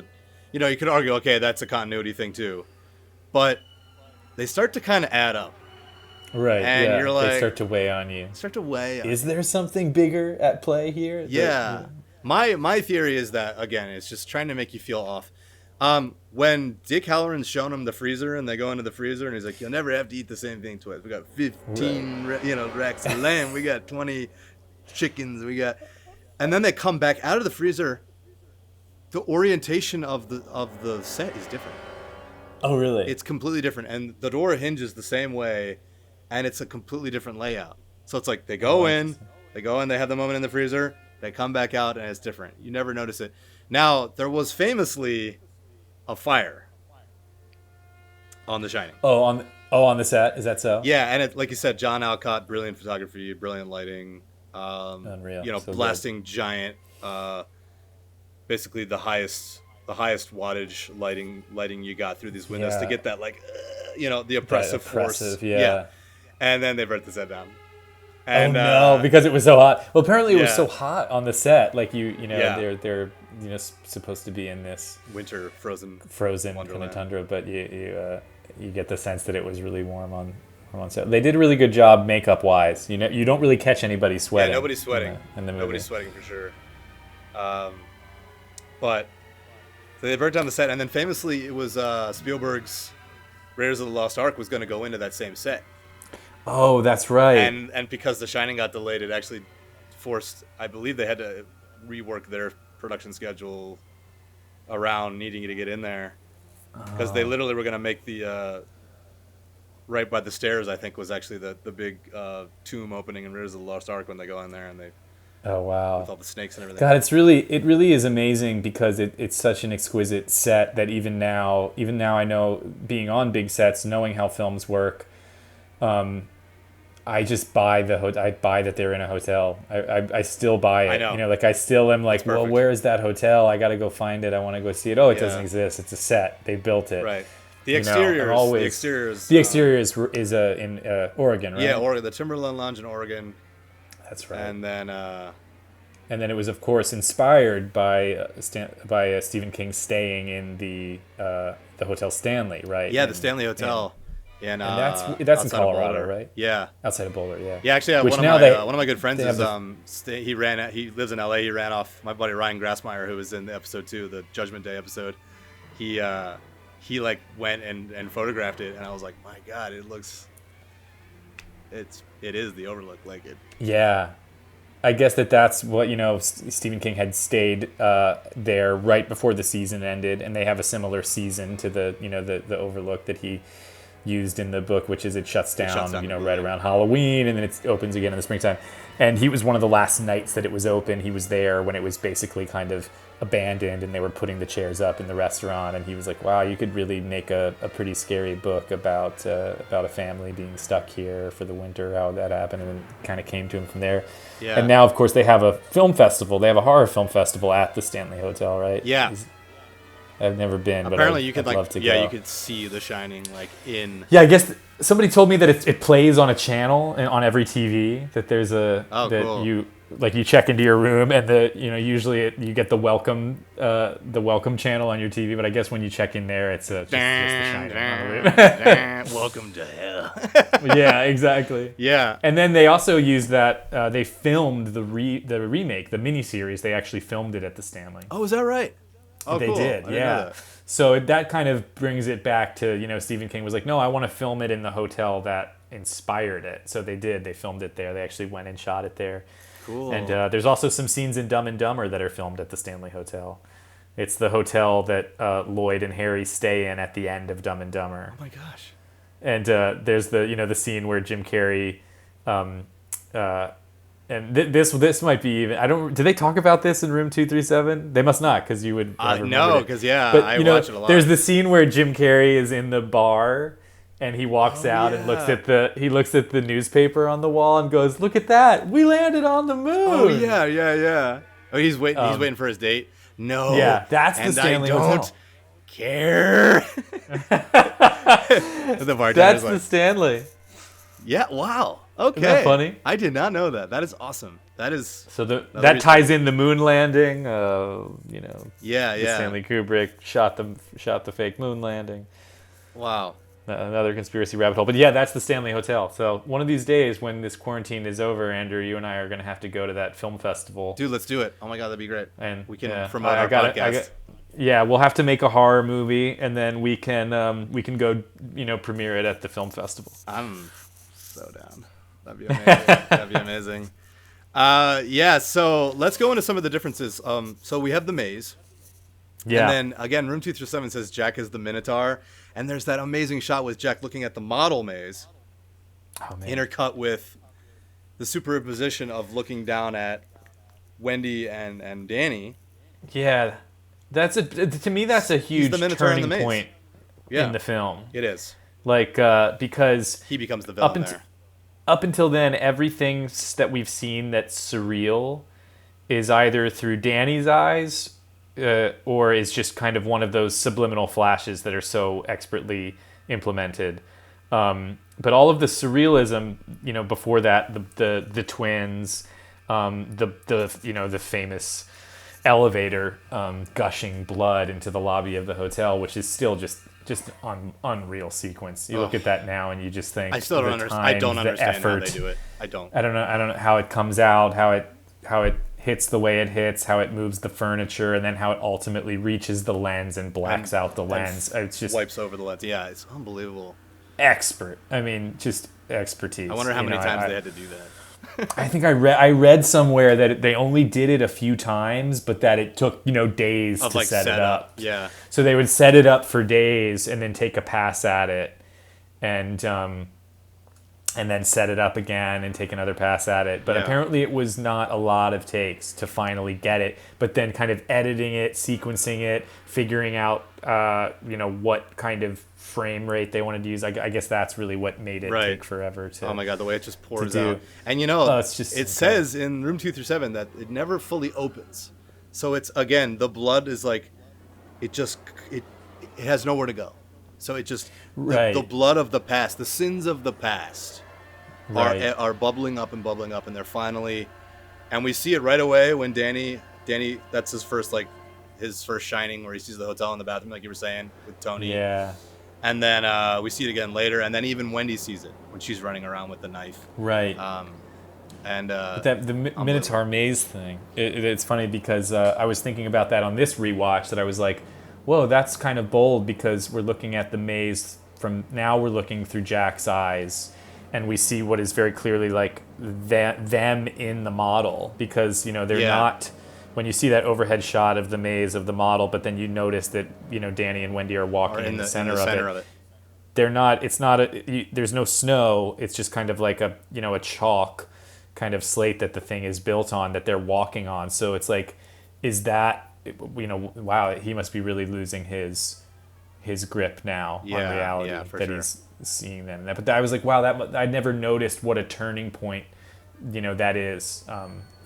Speaker 1: you could argue, okay, that's a continuity thing too, but they start to kind of add up.
Speaker 2: Right,
Speaker 1: and you're like...
Speaker 2: They start to weigh on you.
Speaker 1: Is
Speaker 2: there something bigger at play here?
Speaker 1: Yeah. My theory is that, again, it's just trying to make you feel off. When Dick Halloran's showing him the freezer, and they go into the freezer, and he's like, you'll never have to eat the same thing twice. We got 15, racks of lamb. We got 20... chickens and then they come back out of the freezer. The orientation of the set is different.
Speaker 2: Oh, really?
Speaker 1: It's completely different, and the door hinges the same way, and it's a completely different layout. So it's like they go in, they have the moment in the freezer, they come back out, and it's different. You never notice it. Now, there was famously a fire on The Shining.
Speaker 2: On the set? Is that so?
Speaker 1: Yeah, and it, like you said, John Alcott, brilliant photography, brilliant lighting.
Speaker 2: Unreal. So
Speaker 1: blasting good. Giant, basically the highest wattage lighting you got through these windows to get that the oppressive force.
Speaker 2: Yeah.
Speaker 1: And then they burnt the set down. And,
Speaker 2: because it was so hot. Well, apparently it was so hot on the set. Like they're supposed to be in this
Speaker 1: winter frozen
Speaker 2: kind of tundra, but you get the sense that it was really warm on set. They did a really good job makeup wise. You don't really catch anybody sweating.
Speaker 1: Yeah, nobody's sweating.
Speaker 2: In the movie.
Speaker 1: Nobody's sweating for sure. But so they burnt down the set, and then famously it was Spielberg's Raiders of the Lost Ark was going to go into that same set.
Speaker 2: Oh, that's right.
Speaker 1: And because The Shining got delayed, it actually forced, I believe they had to rework their production schedule around needing to get in there, because they literally were going to make the right by the stairs, I think, was actually the big tomb opening in Raiders of the Lost Ark when they go in there, and they...
Speaker 2: Oh, wow.
Speaker 1: With all the snakes and everything.
Speaker 2: God, it really is amazing, because it's such an exquisite set that even now I know, being on big sets, knowing how films work, I just buy I buy that they're in a hotel. I still buy it.
Speaker 1: I know.
Speaker 2: I still am like, well, where is that hotel? I got to go find it. I want to go see it. Oh, it doesn't exist. It's a set. They built it.
Speaker 1: Right. The exteriors.
Speaker 2: The exterior is in Oregon, right?
Speaker 1: Yeah, Oregon. The Timberland Lounge in Oregon.
Speaker 2: That's right.
Speaker 1: And then
Speaker 2: And then it was, of course, inspired by Stephen King staying in the Hotel Stanley, right?
Speaker 1: Yeah, the Stanley Hotel.
Speaker 2: And that's in Colorado, right?
Speaker 1: Yeah,
Speaker 2: outside of Boulder. Yeah.
Speaker 1: Yeah, actually,
Speaker 2: Which
Speaker 1: one of my good friends is he lives in LA. He ran off my buddy Ryan Grassmeyer, who was in the episode 2, the Judgment Day episode. He like went and photographed it, and I was like, my God, it is the Overlook, like it.
Speaker 2: Yeah. I guess that's what, Stephen King had stayed there right before the season ended, and they have a similar season to the Overlook that he used in the book, which is it shuts down right around Halloween, and then it opens again in the springtime. And he was one of the last nights that it was open. He was there when it was basically kind of abandoned, and they were putting the chairs up in the restaurant. And he was like, "Wow, you could really make a pretty scary book about a family being stuck here for the winter, how that happened." And it kind of came to him from there.
Speaker 1: Yeah.
Speaker 2: And now, of course, they have a film festival. They have a horror film festival at the Stanley Hotel, right?
Speaker 1: Yeah.
Speaker 2: I've never been,
Speaker 1: apparently
Speaker 2: but
Speaker 1: you could
Speaker 2: love to go.
Speaker 1: you could see The Shining like in.
Speaker 2: Yeah, I guess somebody told me that it plays on a channel on every TV. That there's
Speaker 1: cool.
Speaker 2: you check into your room, and usually you get the welcome channel on your TV. But I guess when you check in there, it's just The Shining.
Speaker 1: Welcome to hell.
Speaker 2: Yeah, exactly.
Speaker 1: Yeah.
Speaker 2: And then they also used that they filmed the remake, the miniseries. They actually filmed it at the Stanley.
Speaker 1: Oh, is that right? Oh,
Speaker 2: they
Speaker 1: cool.
Speaker 2: did, yeah. So that kind of brings it back to, Stephen King was like, no, I want to film it in the hotel that inspired it. So they did. They filmed it there. They actually went and shot it there.
Speaker 1: Cool.
Speaker 2: And there's also some scenes in Dumb and Dumber that are filmed at the Stanley Hotel. It's the hotel that Lloyd and Harry stay in at the end of Dumb and Dumber.
Speaker 1: Oh my gosh.
Speaker 2: And there's the scene where Jim Carrey and this might be even. Do they talk about this in Room 237? They must not, because you would.
Speaker 1: No, because I watch it a lot.
Speaker 2: There's the scene where Jim Carrey is in the bar, and he walks out and looks at the newspaper on the wall and goes, "Look at that! We landed on the moon!"
Speaker 1: Oh yeah. Oh, he's waiting. He's waiting for his date. No.
Speaker 2: Yeah, that's the Stanley Hotel.
Speaker 1: I don't care. The bartender's
Speaker 2: that's
Speaker 1: like,
Speaker 2: the Stanley.
Speaker 1: Yeah. Wow. Okay.
Speaker 2: Isn't that funny?
Speaker 1: I did not know that. That is awesome. That is.
Speaker 2: So that ties in the moon landing.
Speaker 1: Yeah.
Speaker 2: Stanley Kubrick shot the fake moon landing.
Speaker 1: Wow.
Speaker 2: Another conspiracy rabbit hole. But yeah, that's the Stanley Hotel. So one of these days when this quarantine is over, Andrew, you and I are going to have to go to that film festival.
Speaker 1: Dude, let's do it. Oh my God, that'd be great.
Speaker 2: And
Speaker 1: we can promote our podcast.
Speaker 2: Yeah, we'll have to make a horror movie, and then we can go premiere it at the film festival.
Speaker 1: I'm so down. That'd be amazing. That'd be amazing. Yeah, so let's go into some of the differences. So we have the maze. Yeah. And then, again, Room 237 says Jack is the Minotaur. And there's that amazing shot with Jack looking at the model maze.
Speaker 2: Oh, man.
Speaker 1: Intercut with the superimposition of looking down at Wendy and Danny.
Speaker 2: Yeah. To me, that's a huge turning point in the film.
Speaker 1: It is.
Speaker 2: Because
Speaker 1: he becomes the villain there.
Speaker 2: Up until then, everything that we've seen that's surreal is either through Danny's eyes or is just kind of one of those subliminal flashes that are so expertly implemented. But all of the surrealism, before that, the twins, the famous elevator gushing blood into the lobby of the hotel, which is still just unreal sequence. You look at that now and you just think
Speaker 1: I still don't understand. I don't understand how they do it. I don't know
Speaker 2: how it comes out, how it hits the way it hits, how it moves the furniture, and then how it ultimately reaches the lens and blacks out the lens. It's just
Speaker 1: wipes over the lens. Yeah, it's unbelievable.
Speaker 2: Expert. I mean, just expertise.
Speaker 1: I wonder how many times they had to do that.
Speaker 2: I think I read somewhere that they only did it a few times, but that it took days to set it up.
Speaker 1: Yeah.
Speaker 2: So they would set it up for days and then take a pass at it, and then set it up again and take another pass at it. But apparently it was not a lot of takes to finally get it. But then kind of editing it, sequencing it, figuring out what kind of frame rate they wanted to use. I guess that's really what made it take forever to.
Speaker 1: Oh my God, the way it just pours out. And it says in Room 237 that it never fully opens. So it's, again, the blood is like, it has nowhere to go. So it just, the blood of the past, the sins of the past are bubbling up and they're finally, And we see it right away when Danny, that's his first Shining, where he sees the hotel in the bathroom, like you were saying, with Tony.
Speaker 2: Yeah.
Speaker 1: And then we see it again later, and then even Wendy sees it when she's running around with the knife.
Speaker 2: Right.
Speaker 1: But
Speaker 2: the Minotaur maze thing, it's funny because I was thinking about that on this rewatch, that I was like, whoa, that's kind of bold, because we're looking at the maze now we're looking through Jack's eyes, and we see what is very clearly like them in the model, because they're not, when you see that overhead shot of the maze of the model, but then you notice that Danny and Wendy are walking in the center of it. They're not. It's not. There's no snow. It's just kind of like a chalk kind of slate that the thing is built on, that they're walking on. So it's like, is that wow, he must be really losing his grip now on reality, that he's seeing them. But I was like, wow, I'd never noticed what a turning point that is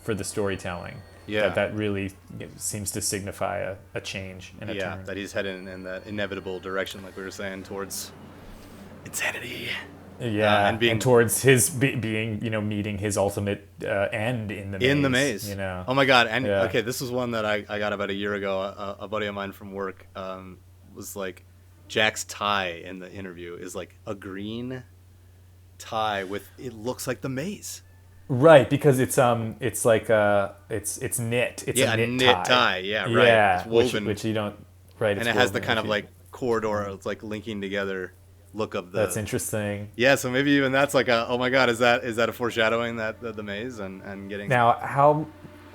Speaker 2: for the storytelling. That really seems to signify a change and a turn.
Speaker 1: That he's heading in that inevitable direction, like we were saying, towards insanity.
Speaker 2: And towards his being, meeting his ultimate end in the maze.
Speaker 1: In the maze. Oh my God. And okay, this was one that I got about a year ago. A buddy of mine from work was like, Jack's tie in the interview is like a green tie with, it looks like the maze.
Speaker 2: Right, because it's like it's knit. It's a knit
Speaker 1: tie. Yeah, right.
Speaker 2: Yeah,
Speaker 1: it's woven,
Speaker 2: which you don't. Right,
Speaker 1: and it has the kind of like corridor. It's like linking together look of the.
Speaker 2: That's interesting.
Speaker 1: Yeah, so maybe even that's like oh my God, is that a foreshadowing that the maze and getting.
Speaker 2: Now, how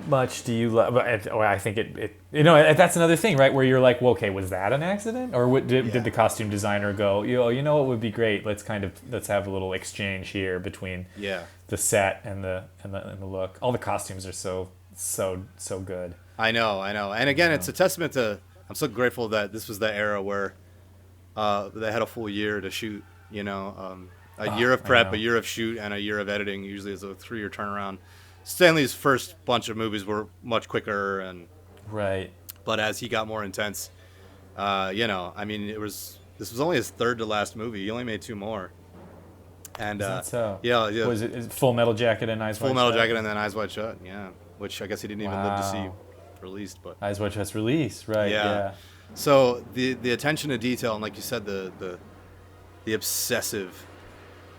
Speaker 2: much do you love? I think it that's another thing, right? Where you're like, well, okay, was that an accident, or did the costume designer go, you know what would be great? Let's have a little exchange here between the set and the look. All the costumes are so good.
Speaker 1: I know, and again, it's a testament to. I'm so grateful that this was the era where they had a full year to shoot. A year of prep, a year of shoot, and a year of editing. Usually, it's a 3-year turnaround. Stanley's first bunch of movies were much quicker, but as he got more intense, this was only his third to last movie. He only made 2 more. And
Speaker 2: is that so?
Speaker 1: Yeah.
Speaker 2: Was it Full Metal Jacket and Eyes Wide Shut?
Speaker 1: Full Metal Jacket and then Eyes Wide Shut. Yeah, which I guess he didn't even live to see released, but
Speaker 2: Eyes Wide Shut's release, right? Yeah.
Speaker 1: So the attention to detail, and like you said, the obsessive,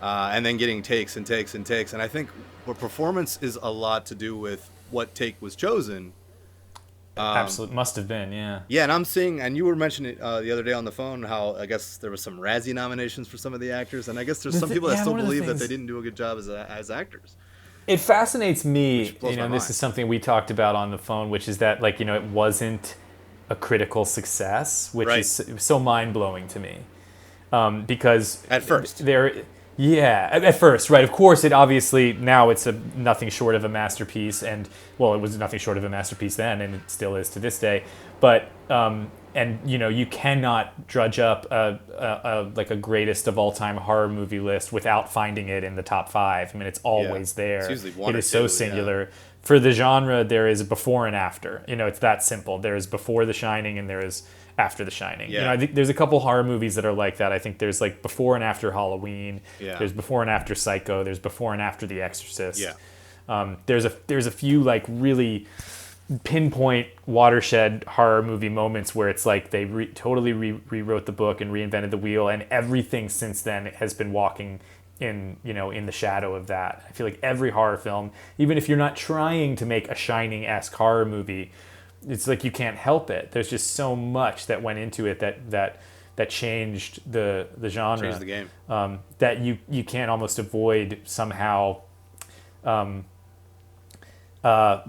Speaker 1: and then getting takes and takes and takes, and I think what performance is a lot to do with what take was chosen.
Speaker 2: Absolutely, must have been, yeah.
Speaker 1: Yeah, and I'm seeing, and you were mentioning the other day on the phone how I guess there was some Razzie nominations for some of the actors, and I guess there's some people that still believe that they didn't do a good job as actors.
Speaker 2: It fascinates me, this is something we talked about on the phone, which is that, it wasn't a critical success, which is so mind-blowing to me. Because
Speaker 1: at first.
Speaker 2: At first, right. Of course, it obviously, now it's nothing short of a masterpiece, and, well, it was nothing short of a masterpiece then, and it still is to this day. But, you cannot drudge up a greatest of all time horror movie list without finding it in the top 5. I mean, it's always there.
Speaker 1: It's usually one
Speaker 2: it
Speaker 1: or
Speaker 2: is
Speaker 1: two,
Speaker 2: so singular. Yeah. For the genre, there is a before and after. It's that simple. There is before The Shining, and there is after The Shining.
Speaker 1: Yeah.
Speaker 2: I think there's a couple horror movies that are like that. I think there's like before and after Halloween.
Speaker 1: Yeah.
Speaker 2: There's before and after Psycho. There's before and after The Exorcist.
Speaker 1: Yeah.
Speaker 2: There's a few like really pinpoint watershed horror movie moments where it's like they totally rewrote the book and reinvented the wheel, and everything since then has been walking in the shadow of that. I feel like every horror film, even if you're not trying to make a Shining-esque horror movie, it's like you can't help it. There's just so much that went into it that changed the genre.
Speaker 1: Changed the game.
Speaker 2: That you can't almost avoid somehow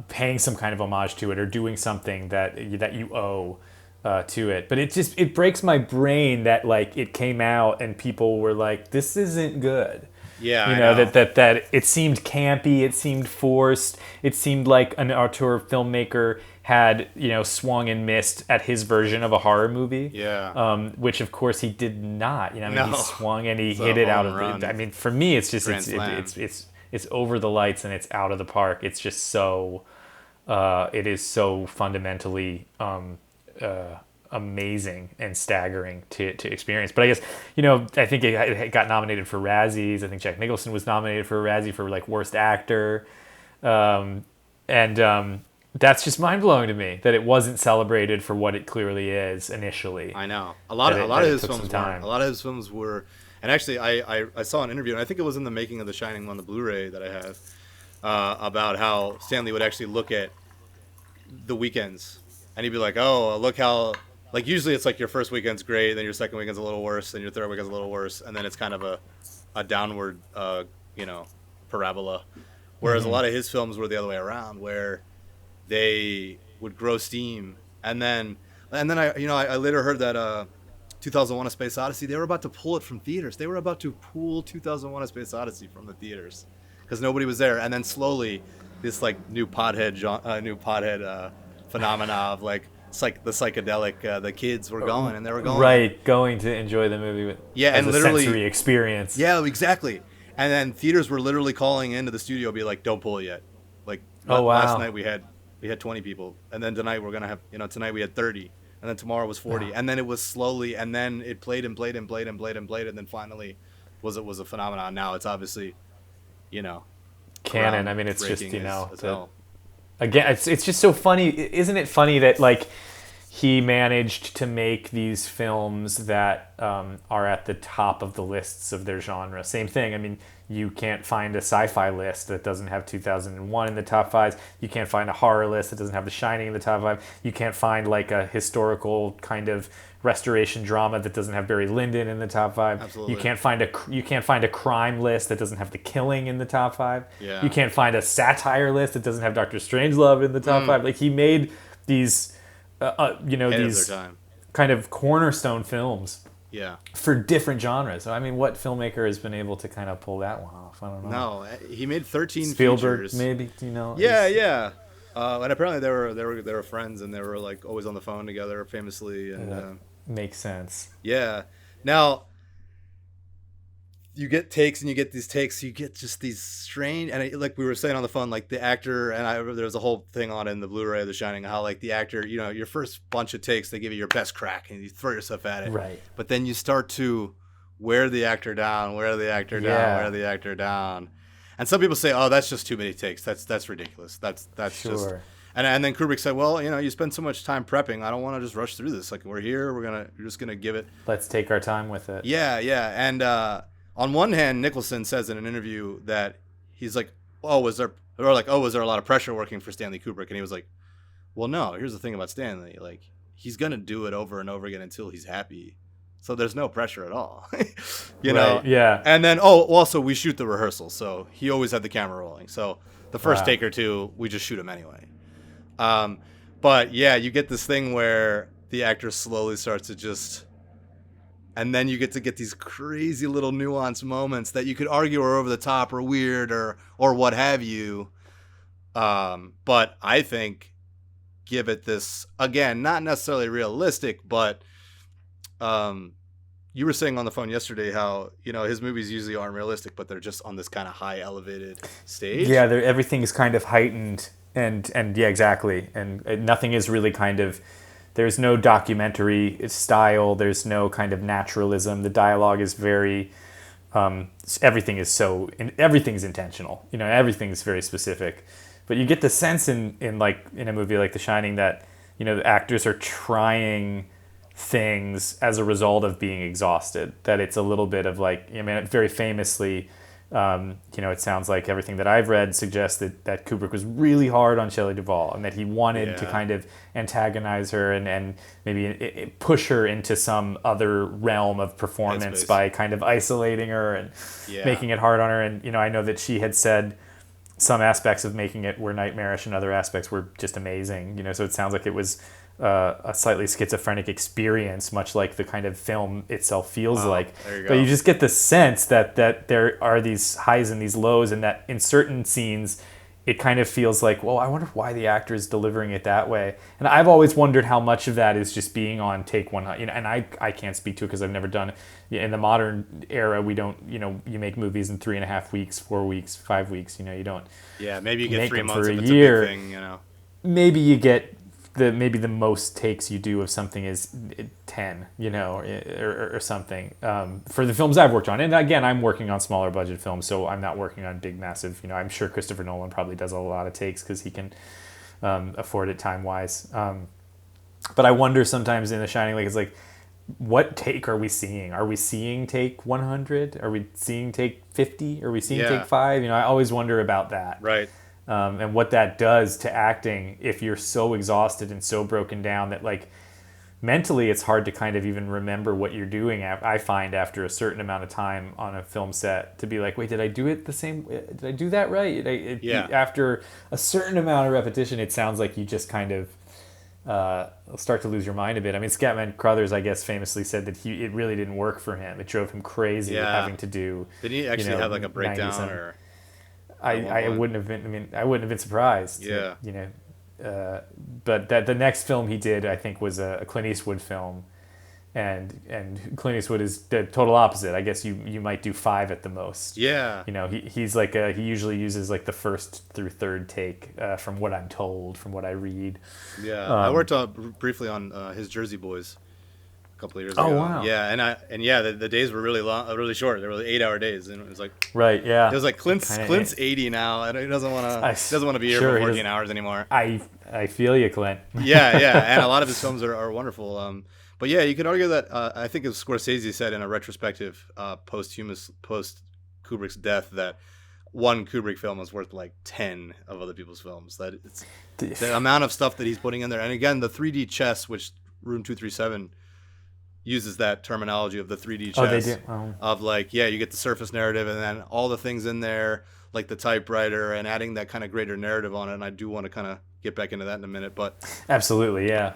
Speaker 2: paying some kind of homage to it or doing something that you owe to it. But it breaks my brain that like it came out and people were like, this isn't good.
Speaker 1: Yeah, I know.
Speaker 2: That it seemed campy, it seemed forced, it seemed like an auteur filmmaker had swung and missed at his version of a horror movie.
Speaker 1: Yeah.
Speaker 2: Which of course he did not. He swung and he
Speaker 1: It's
Speaker 2: hit
Speaker 1: a
Speaker 2: it out
Speaker 1: home
Speaker 2: of
Speaker 1: run.
Speaker 2: the. I mean, for me, it's just it's over the lights and it's out of the park. It's just so. It is so fundamentally amazing and staggering to experience. But I guess, I think it got nominated for Razzies. I think Jack Nicholson was nominated for a Razzie for like worst actor. That's just mind blowing to me that it wasn't celebrated for what it clearly is initially.
Speaker 1: I know a lot of his films weren't. A lot of his films were, and actually I saw an interview, and I think it was in the making of The Shining on the Blu-ray that I have, about how Stanley would actually look at the weekends, and he'd be like, "Oh, look how." Like, usually it's like your first weekend's great, then your second weekend's a little worse, then your third weekend's a little worse, and then it's kind of a downward, parabola. Whereas a lot of his films were the other way around, where they would grow steam, and then I later heard that 2001: A Space Odyssey, they were about to pull it from theaters. They were about to pull 2001: A Space Odyssey from the theaters because nobody was there, and then slowly this like new pothead phenomena of like. It's like the psychedelic, the kids were going, and they were going.
Speaker 2: Right, going to enjoy the movie as a literally sensory experience.
Speaker 1: Yeah, exactly. And then theaters were literally calling into the studio, be like, "Don't pull it yet." Like, last night we had 20 people, and then tonight we're gonna have, tonight we had 30, and then tomorrow was 40, and then it was slowly, and then it played, and then finally, was a phenomenon. Now it's obviously,
Speaker 2: canon. I mean, it's just again, it's just so funny. Isn't it funny that like he managed to make these films that are at the top of the lists of their genre? Same thing. I mean, you can't find a sci-fi list that doesn't have 2001 in the top 5. You can't find a horror list that doesn't have The Shining in the top 5. You can't find like a historical kind of restoration drama that doesn't have Barry Lyndon in the top 5.
Speaker 1: Absolutely.
Speaker 2: You can't find a crime list that doesn't have The Killing in the top 5.
Speaker 1: Yeah.
Speaker 2: You can't find a satire list that doesn't have Dr. Strangelove in the top 5. Like, he made these these kind of cornerstone films.
Speaker 1: Yeah.
Speaker 2: For different genres. So I mean, what filmmaker has been able to kind of pull that one off? I don't know.
Speaker 1: No, he made 13
Speaker 2: Spielberg,
Speaker 1: features.
Speaker 2: maybe,
Speaker 1: Yeah. And apparently they were friends, and they were like always on the phone together, famously. And
Speaker 2: makes sense.
Speaker 1: Yeah. Now, you get takes, and you get these takes. You get just these strange, and like we were saying on the phone, like the actor, and there was a whole thing on it in the Blu-ray of The Shining, how like the actor, your first bunch of takes, they give you your best crack, and you throw yourself at it.
Speaker 2: Right.
Speaker 1: But then you start to wear the actor down, wear the actor down. And some people say, "Oh, that's just too many takes. That's ridiculous. That's
Speaker 2: sure.
Speaker 1: just." And then Kubrick said, "Well, you spend so much time prepping. I don't want to just rush through this. Like, we're here. We're just gonna give it.
Speaker 2: Let's take our time with it."
Speaker 1: Yeah. And on one hand, Nicholson says in an interview that he's like, was there a lot of pressure working for Stanley Kubrick? And he was like, "Well, no. Here's the thing about Stanley. Like, he's gonna do it over and over again until he's happy. So there's no pressure at all." you know?
Speaker 2: Yeah.
Speaker 1: And then, also we shoot the rehearsal, so he always had the camera rolling. So the first take or two, we just shoot him anyway. But yeah, you get this thing where the actor slowly starts to just, and then you get these crazy little nuanced moments that you could argue are over the top or weird or what have you. But I think give it this, again, not necessarily realistic, but you were saying on the phone yesterday how, his movies usually aren't realistic, but they're just on this kind of high elevated stage.
Speaker 2: Yeah, everything is kind of heightened and yeah, exactly. And nothing is really kind of, there's no documentary style, there's no kind of naturalism. The dialogue is very, everything's intentional. Everything's very specific. But you get the sense in a movie like The Shining that, the actors are trying things as a result of being exhausted. That it's a little bit of like, very famously, it sounds like everything that I've read suggests that Kubrick was really hard on Shelley Duvall, and that he wanted to kind of antagonize her and maybe push her into some other realm of performance by kind of isolating her and making it hard on her. And, I know that she had said some aspects of making it were nightmarish and other aspects were just amazing. So it sounds like it was a slightly schizophrenic experience, much like the kind of film itself feels like. But you just get the sense that there are these highs and these lows, and that in certain scenes it kind of feels like, well, I wonder why the actor is delivering it that way. And I've always wondered how much of that is just being on take one. And I can't speak to it because I've never done it. In the modern era, we don't, you make movies in 3.5 weeks, 4 weeks, 5 weeks. You don't.
Speaker 1: Yeah, maybe you get 3 months
Speaker 2: for
Speaker 1: if
Speaker 2: a
Speaker 1: it's
Speaker 2: year.
Speaker 1: A big thing.
Speaker 2: Maybe you get maybe the most takes you do of something is 10, or something. For the films I've worked on, and again, I'm working on smaller budget films, so I'm not working on big, massive. I'm sure Christopher Nolan probably does a lot of takes because he can afford it time wise. But I wonder sometimes in The Shining, like, it's like, what take are we seeing? Are we seeing take 100? Are we seeing take 50? Are we seeing take 5? I always wonder about that.
Speaker 1: Right.
Speaker 2: And what that does to acting if you're so exhausted and so broken down that, like, mentally it's hard to kind of even remember what you're doing. I find after a certain amount of time on a film set to be like, wait, did I do it the same? Did I do that right? After a certain amount of repetition, it sounds like you just kind of start to lose your mind a bit. I mean, Scatman Crothers, I guess, famously said that it really didn't work for him. It drove him crazy having to do.
Speaker 1: Did he actually have like a breakdown or?
Speaker 2: I wouldn't have been. I mean, I wouldn't have been surprised.
Speaker 1: Yeah.
Speaker 2: But that the next film he did, I think, was a Clint Eastwood film, and Clint Eastwood is the total opposite. I guess you might do 5 at the most.
Speaker 1: Yeah.
Speaker 2: He's like he usually uses like the first through third take, from what I'm told, from what I read.
Speaker 1: Yeah. I worked briefly on his Jersey Boys a couple of years ago.
Speaker 2: Oh wow!
Speaker 1: Yeah, the days were really long, really short. They were 8-hour days, and it was like
Speaker 2: right. Yeah,
Speaker 1: it was like Clint's 80 now, and he doesn't want to be here for 14 hours anymore.
Speaker 2: I feel you, Clint.
Speaker 1: yeah, and a lot of his films are wonderful. But yeah, you could argue that I think as Scorsese said in a retrospective post Kubrick's death that one Kubrick film is worth like 10 of other people's films. That it's the amount of stuff that he's putting in there, and again, the 3D chess, which Room 237 uses that terminology of the 3D chess.
Speaker 2: Oh, they do. Oh.
Speaker 1: Of like, you get the surface narrative and then all the things in there, like the typewriter, and adding that kind of greater narrative on it. And I do want to kind of get back into that in a minute, but
Speaker 2: absolutely, yeah.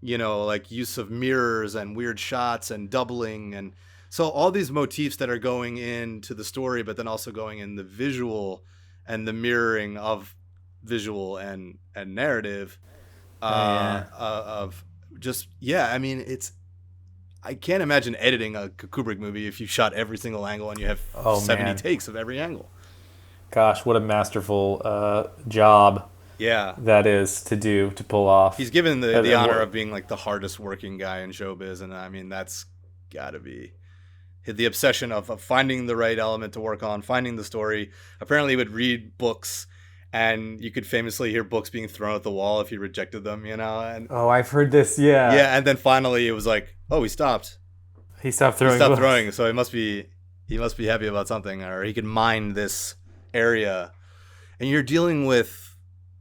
Speaker 1: Like use of mirrors and weird shots and doubling, and so all these motifs that are going into the story, but then also going in the visual and the mirroring of visual and narrative. Of just I mean, I can't imagine editing a Kubrick movie if you shot every single angle and you have 70 takes of every angle.
Speaker 2: Gosh, what a masterful job that is to pull off.
Speaker 1: He's given the honor of being like the hardest working guy in showbiz, and I mean, that's got to be the obsession of finding the right element to work on, finding the story. Apparently he would read books, and you could famously hear books being thrown at the wall if he rejected them, And
Speaker 2: I've heard this, yeah.
Speaker 1: Yeah, and then finally it was like, he stopped.
Speaker 2: He stopped throwing.
Speaker 1: So he must be happy about something, or he could mine this area. And you're dealing with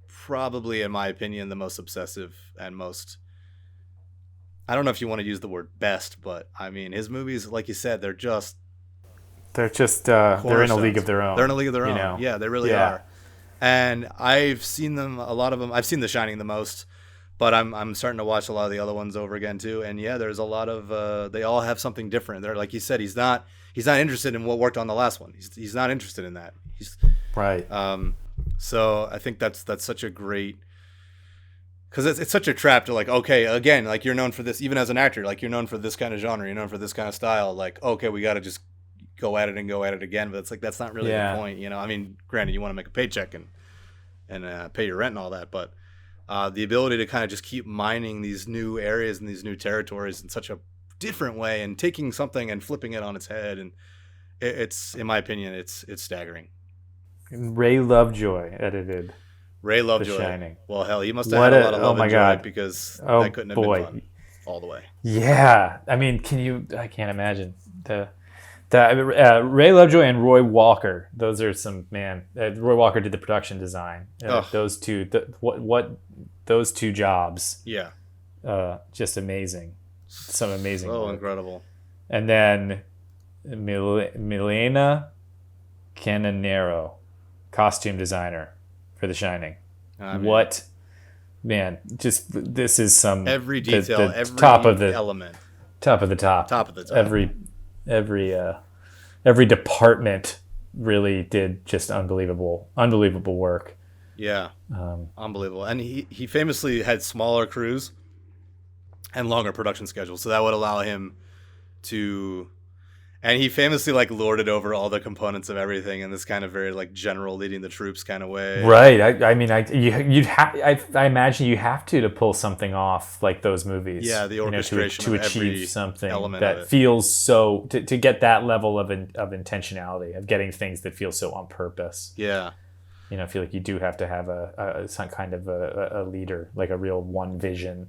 Speaker 1: probably, in my opinion, the most obsessive and most, I don't know if you want to use the word best, but I mean, his movies, like you said, they're in a league of their own.
Speaker 2: They're in a league of their own.
Speaker 1: Yeah, they really are. And I've seen them, a lot of them. I've seen The Shining the most, but I'm starting to watch a lot of the other ones over again too. And there's a lot of they all have something different. They're, like you said, he's not interested in what worked on the last one. He's not interested in that. He's
Speaker 2: right.
Speaker 1: So I think that's such a great, because it's such a trap to, like, okay, again, like, you're known for this, even as an actor, like, you're known for this kind of genre, you're known for this kind of style, like, okay, we got to just go at it again. But it's like, that's not really the point, I mean, granted, you want to make a paycheck and pay your rent and all that, but the ability to kind of just keep mining these new areas and these new territories in such a different way, and taking something and flipping it on its head, and it's, in my opinion, it's staggering.
Speaker 2: Ray Lovejoy edited
Speaker 1: Ray Lovejoy.
Speaker 2: The Shining.
Speaker 1: Well, hell, he must have had a lot of love and joy, because that couldn't have been fun all the way.
Speaker 2: Yeah, I mean, I can't imagine Ray Lovejoy and Roy Walker. Those are some Roy Walker did the production design. Those two, those two jobs.
Speaker 1: Yeah.
Speaker 2: Just amazing. Some amazing.
Speaker 1: So
Speaker 2: work.
Speaker 1: Incredible.
Speaker 2: And then Milena Cananero, costume designer for The Shining. Just this is some
Speaker 1: every detail, every
Speaker 2: top of the
Speaker 1: element,
Speaker 2: top of the top. Every department really did just unbelievable work.
Speaker 1: Yeah, unbelievable. And he famously had smaller crews and longer production schedules, so that would allow him to. And he famously like lorded over all the components of everything in this kind of very like general leading the troops kind of way.
Speaker 2: Right. I imagine you have to pull something off like those movies.
Speaker 1: Yeah, the orchestration
Speaker 2: to
Speaker 1: of every
Speaker 2: achieve something
Speaker 1: element
Speaker 2: that
Speaker 1: of it.
Speaker 2: feels so to get that level of intentionality, of getting things that feel so on purpose.
Speaker 1: Yeah.
Speaker 2: I feel like you do have to have some kind of a leader, like a real one vision.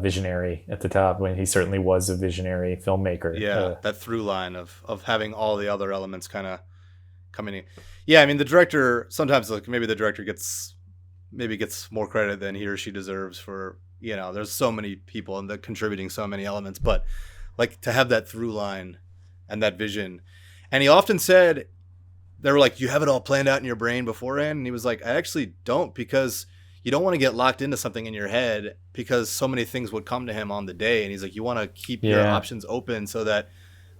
Speaker 2: Visionary at the top, when he certainly was a visionary filmmaker.
Speaker 1: Yeah, that through line of having all the other elements kind of coming in. Yeah, I mean the director sometimes like maybe the director gets more credit than he or she deserves for there's so many people and contributing so many elements, but like to have that through line and that vision. And he often said they were like, you have it all planned out in your brain beforehand, and he was like, I actually don't, because you don't want to get locked into something in your head because so many things would come to him on the day. And he's like, you want to keep your options open so that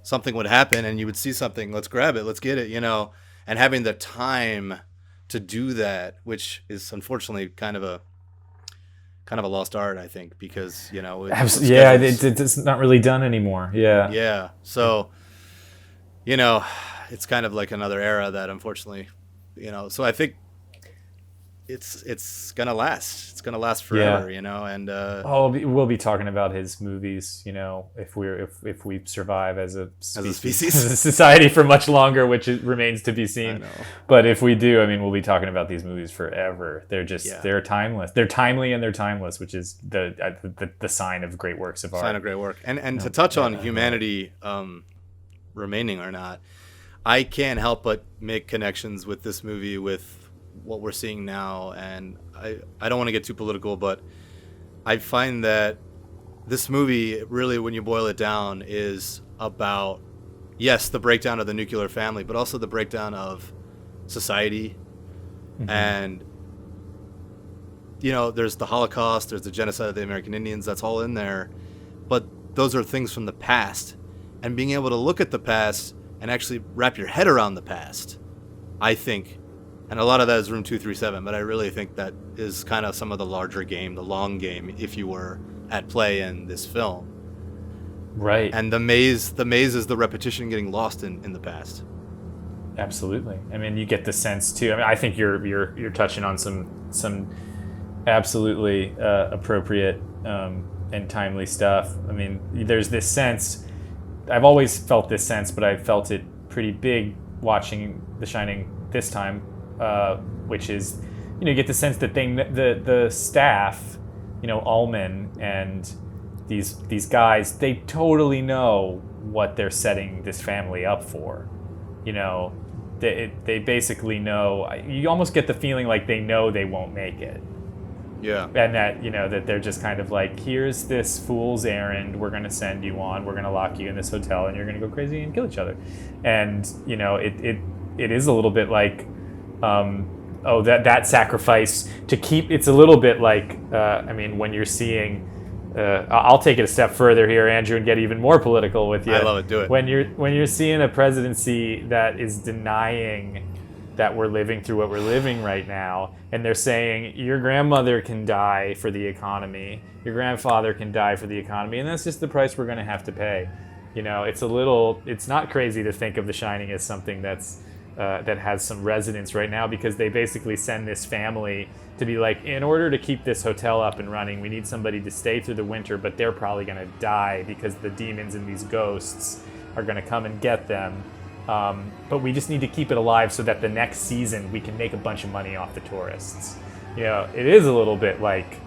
Speaker 1: something would happen and you would see something. Let's grab it. Let's get it, and having the time to do that, which is unfortunately kind of a lost art, I think, because,
Speaker 2: it's not really done anymore. Yeah.
Speaker 1: Yeah. So, it's kind of like another era that unfortunately, so I think, it's gonna last. It's gonna last forever, And
Speaker 2: we'll be talking about his movies, if we survive as a species, as a society for much longer, which remains to be seen.
Speaker 1: I know.
Speaker 2: But if we do, I mean, we'll be talking about these movies forever. They're just they're timeless. They're timely and they're timeless, which is the sign of great works of art.
Speaker 1: Sign of great work. And to touch on humanity remaining or not, I can't help but make connections with this movie with what we're seeing now. And I don't want to get too political, but I find that this movie really, when you boil it down, is about, yes, the breakdown of the nuclear family, but also the breakdown of society. Mm-hmm. And there's the Holocaust, there's the genocide of the American Indians, that's all in there, but those are things from the past. And being able to look at the past and actually wrap your head around the past, I think, and a lot of that is Room 237, but I really think that is kind of some of the larger game, the long game, if you were at play in this film.
Speaker 2: Right.
Speaker 1: And the maze is the repetition getting lost in the past.
Speaker 2: Absolutely. I mean, you get the sense too. I mean, I think you're touching on some absolutely appropriate and timely stuff. I mean, there's this sense. I've always felt this sense, but I felt it pretty big watching The Shining this time. Which is, you get the sense that the staff, Ullman and these guys, they totally know what they're setting this family up for. They basically know. You almost get the feeling like they know they won't make it.
Speaker 1: Yeah.
Speaker 2: And that, that they're just kind of like, here's this fool's errand we're going to send you on. We're going to lock you in this hotel and you're going to go crazy and kill each other. And, it is a little bit like, that sacrifice to keep. It's a little bit like, when you're seeing, I'll take it a step further here, Andrew, and get even more political with you.
Speaker 1: I love it. Do it.
Speaker 2: When you're seeing a presidency that is denying that we're living through what we're living right now, and they're saying your grandmother can die for the economy, your grandfather can die for the economy, and that's just the price we're going to have to pay. It's not crazy to think of The Shining as something that's that has some resonance right now, because they basically send this family to be like, in order to keep this hotel up and running, we need somebody to stay through the winter, but they're probably going to die because the demons and these ghosts are going to come and get them. But we just need to keep it alive so that the next season we can make a bunch of money off the tourists. It is a little bit like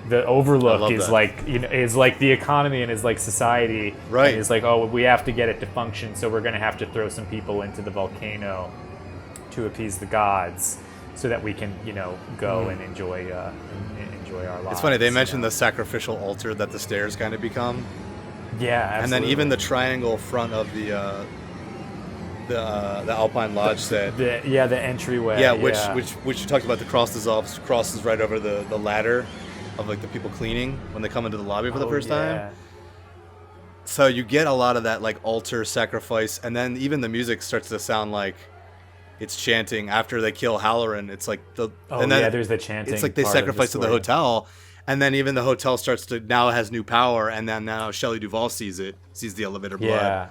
Speaker 2: the Overlook is like, is like the economy and is like society.
Speaker 1: Right.
Speaker 2: It's like, oh, we have to get it to function, so we're going to have to throw some people into the volcano to appease the gods, so that we can, go and enjoy our lives.
Speaker 1: It's funny, they mentioned the sacrificial altar that the stairs kind of become.
Speaker 2: Yeah, absolutely.
Speaker 1: And then even the triangle front of the Alpine Lodge set.
Speaker 2: The entryway.
Speaker 1: Yeah, which you talked about, the cross dissolves, crosses right over the ladder of like the people cleaning when they come into the lobby for the first time. So you get a lot of that like altar sacrifice, and then even the music starts to sound like it's chanting after they kill Halloran. It's like
Speaker 2: there's the chanting.
Speaker 1: It's like they sacrifice to the hotel, and then even the hotel starts to now has new power, and then now Shelley Duvall sees the elevator blood.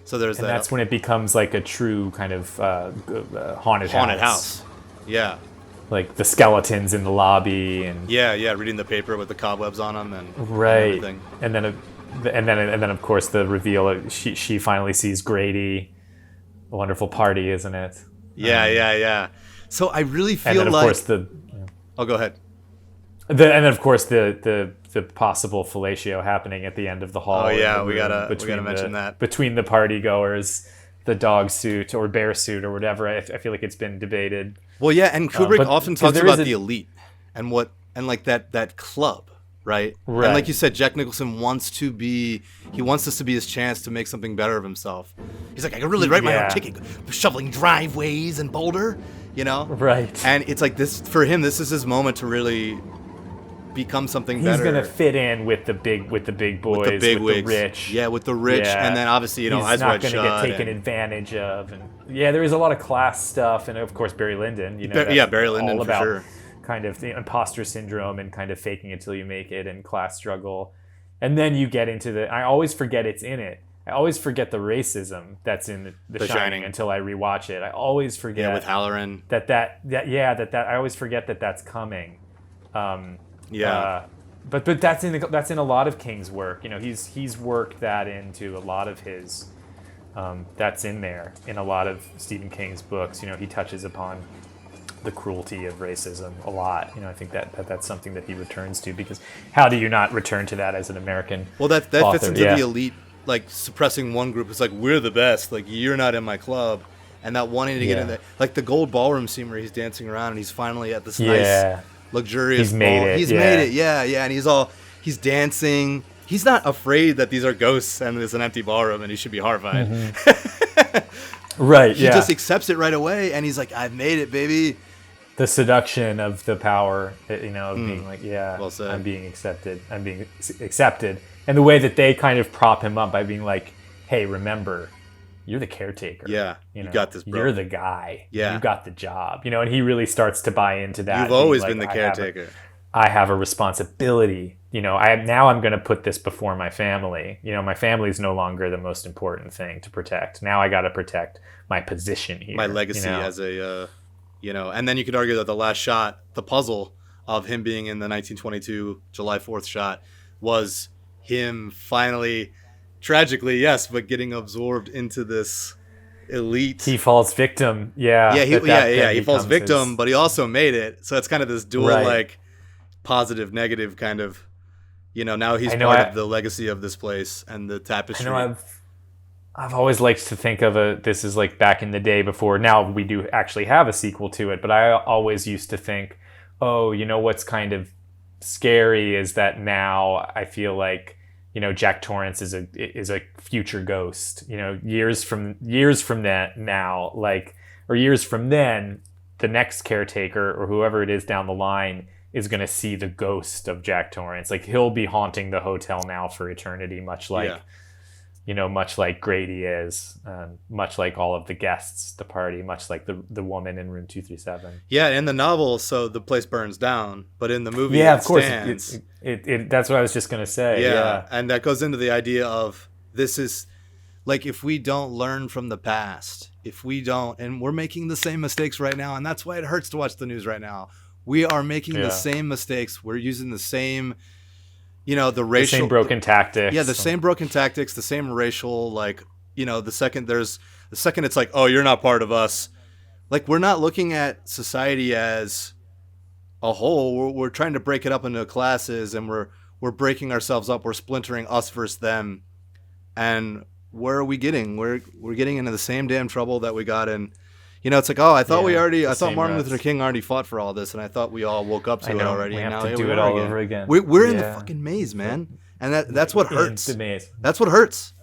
Speaker 1: So there's
Speaker 2: and
Speaker 1: that.
Speaker 2: that's when it becomes like a true kind of haunted
Speaker 1: house. Yeah.
Speaker 2: Like the skeletons in the lobby and
Speaker 1: yeah, reading the paper with the cobwebs on them and everything.
Speaker 2: And then of course the reveal of she finally sees Grady. A wonderful party, isn't it?
Speaker 1: Yeah. So I really feel
Speaker 2: and then of
Speaker 1: like
Speaker 2: course
Speaker 1: Oh, go ahead.
Speaker 2: And then of course the possible fellatio happening at the end of the hall.
Speaker 1: Oh yeah, we gotta mention that
Speaker 2: between the party goers, the dog suit or bear suit or whatever. I feel like it's been debated.
Speaker 1: Well, yeah, and Kubrick often talks about the elite and like that club, right?
Speaker 2: Right.
Speaker 1: And like you said, Jack Nicholson wants this to be his chance to make something better of himself. He's like, I could really write my own ticket, shoveling driveways in Boulder, you know?
Speaker 2: Right.
Speaker 1: And it's like this for him. This is his moment to really become something better.
Speaker 2: He's gonna fit in with the big boys, with the rich.
Speaker 1: Yeah, with the rich, and then obviously Eyes Wide Shut.
Speaker 2: He's not gonna get taken advantage of, and there is a lot of class stuff, and of course Barry Lyndon.
Speaker 1: Barry Lyndon
Speaker 2: all
Speaker 1: for
Speaker 2: about
Speaker 1: sure.
Speaker 2: Kind of the imposter syndrome and kind of faking it till you make it and class struggle, and then you get into I always forget it's in it. I always forget the racism that's in the Shining until I rewatch it. I always forget.
Speaker 1: Yeah, with Halloran.
Speaker 2: That I always forget that's coming. But that's in a lot of King's work. He's worked that into a lot of his. That's in there in a lot of Stephen King's books. He touches upon the cruelty of racism a lot. I think that's something that he returns to, because how do you not return to that as an American?
Speaker 1: Well, that
Speaker 2: author?
Speaker 1: fits into the elite, like suppressing one group. It's like, we're the best. Like, you're not in my club. And that wanting to get in there, like the gold ballroom scene where he's dancing around and he's finally at this nice, luxurious ball. He's made it, and he's dancing. He's not afraid that these are ghosts and there's an empty ballroom and he should be horrified.
Speaker 2: Mm-hmm. Right,
Speaker 1: He just accepts it right away and he's like, I've made it, baby.
Speaker 2: The seduction of the power, of being like,
Speaker 1: well said.
Speaker 2: I'm being accepted. And the way that they kind of prop him up by being like, hey, remember, you're the caretaker.
Speaker 1: Yeah, you got this, bro.
Speaker 2: You're the guy.
Speaker 1: Yeah.
Speaker 2: You got the job. And he really starts to buy into that.
Speaker 1: You've always been the caretaker.
Speaker 2: I have a responsibility. I'm going to put this before my family. My family is no longer the most important thing to protect. Now I got to protect my position here.
Speaker 1: My legacy as a, and then you could argue that the last shot, the puzzle of him being in the 1922 July 4th shot was him finally, tragically, yes, but getting absorbed into this elite.
Speaker 2: He falls victim.
Speaker 1: He falls victim, but he also made it. So it's kind of this dual, positive, negative kind of, now he's part of the legacy of this place and the tapestry.
Speaker 2: I've always liked to think of this as like back in the day before. Now we do actually have a sequel to it, but I always used to think, what's kind of scary is that now I feel like, Jack Torrance is a future ghost. Years from that now, or years from then, the next caretaker or whoever it is down the line is going to see the ghost of Jack Torrance. Like, he'll be haunting the hotel now for eternity, much like Grady is, much like all of the guests, the party, much like the woman in room 237.
Speaker 1: Yeah, in the novel, so the place burns down, but in the movie,
Speaker 2: of course,
Speaker 1: stands.
Speaker 2: That's what I was just going to say. Yeah,
Speaker 1: and that goes into the idea of this is, like, if we don't learn from the past, and we're making the same mistakes right now, and that's why it hurts to watch the news right now. We are making the same mistakes. We're using the same... the racial...
Speaker 2: The same broken tactics.
Speaker 1: Yeah, the same broken tactics, the same racial, the second it's like, oh, you're not part of us. Like, we're not looking at society as a whole. We're trying to break it up into classes, and we're breaking ourselves up. We're splintering us versus them. And where are we getting? We're getting into the same damn trouble that we got in. It's like, oh, I thought Martin Luther King already fought for all this, and I thought we all woke up to it already.
Speaker 2: We
Speaker 1: and
Speaker 2: have
Speaker 1: now
Speaker 2: to do it all over again.
Speaker 1: We're in the fucking maze, man, and that's what hurts.
Speaker 2: The maze.
Speaker 1: That's what hurts.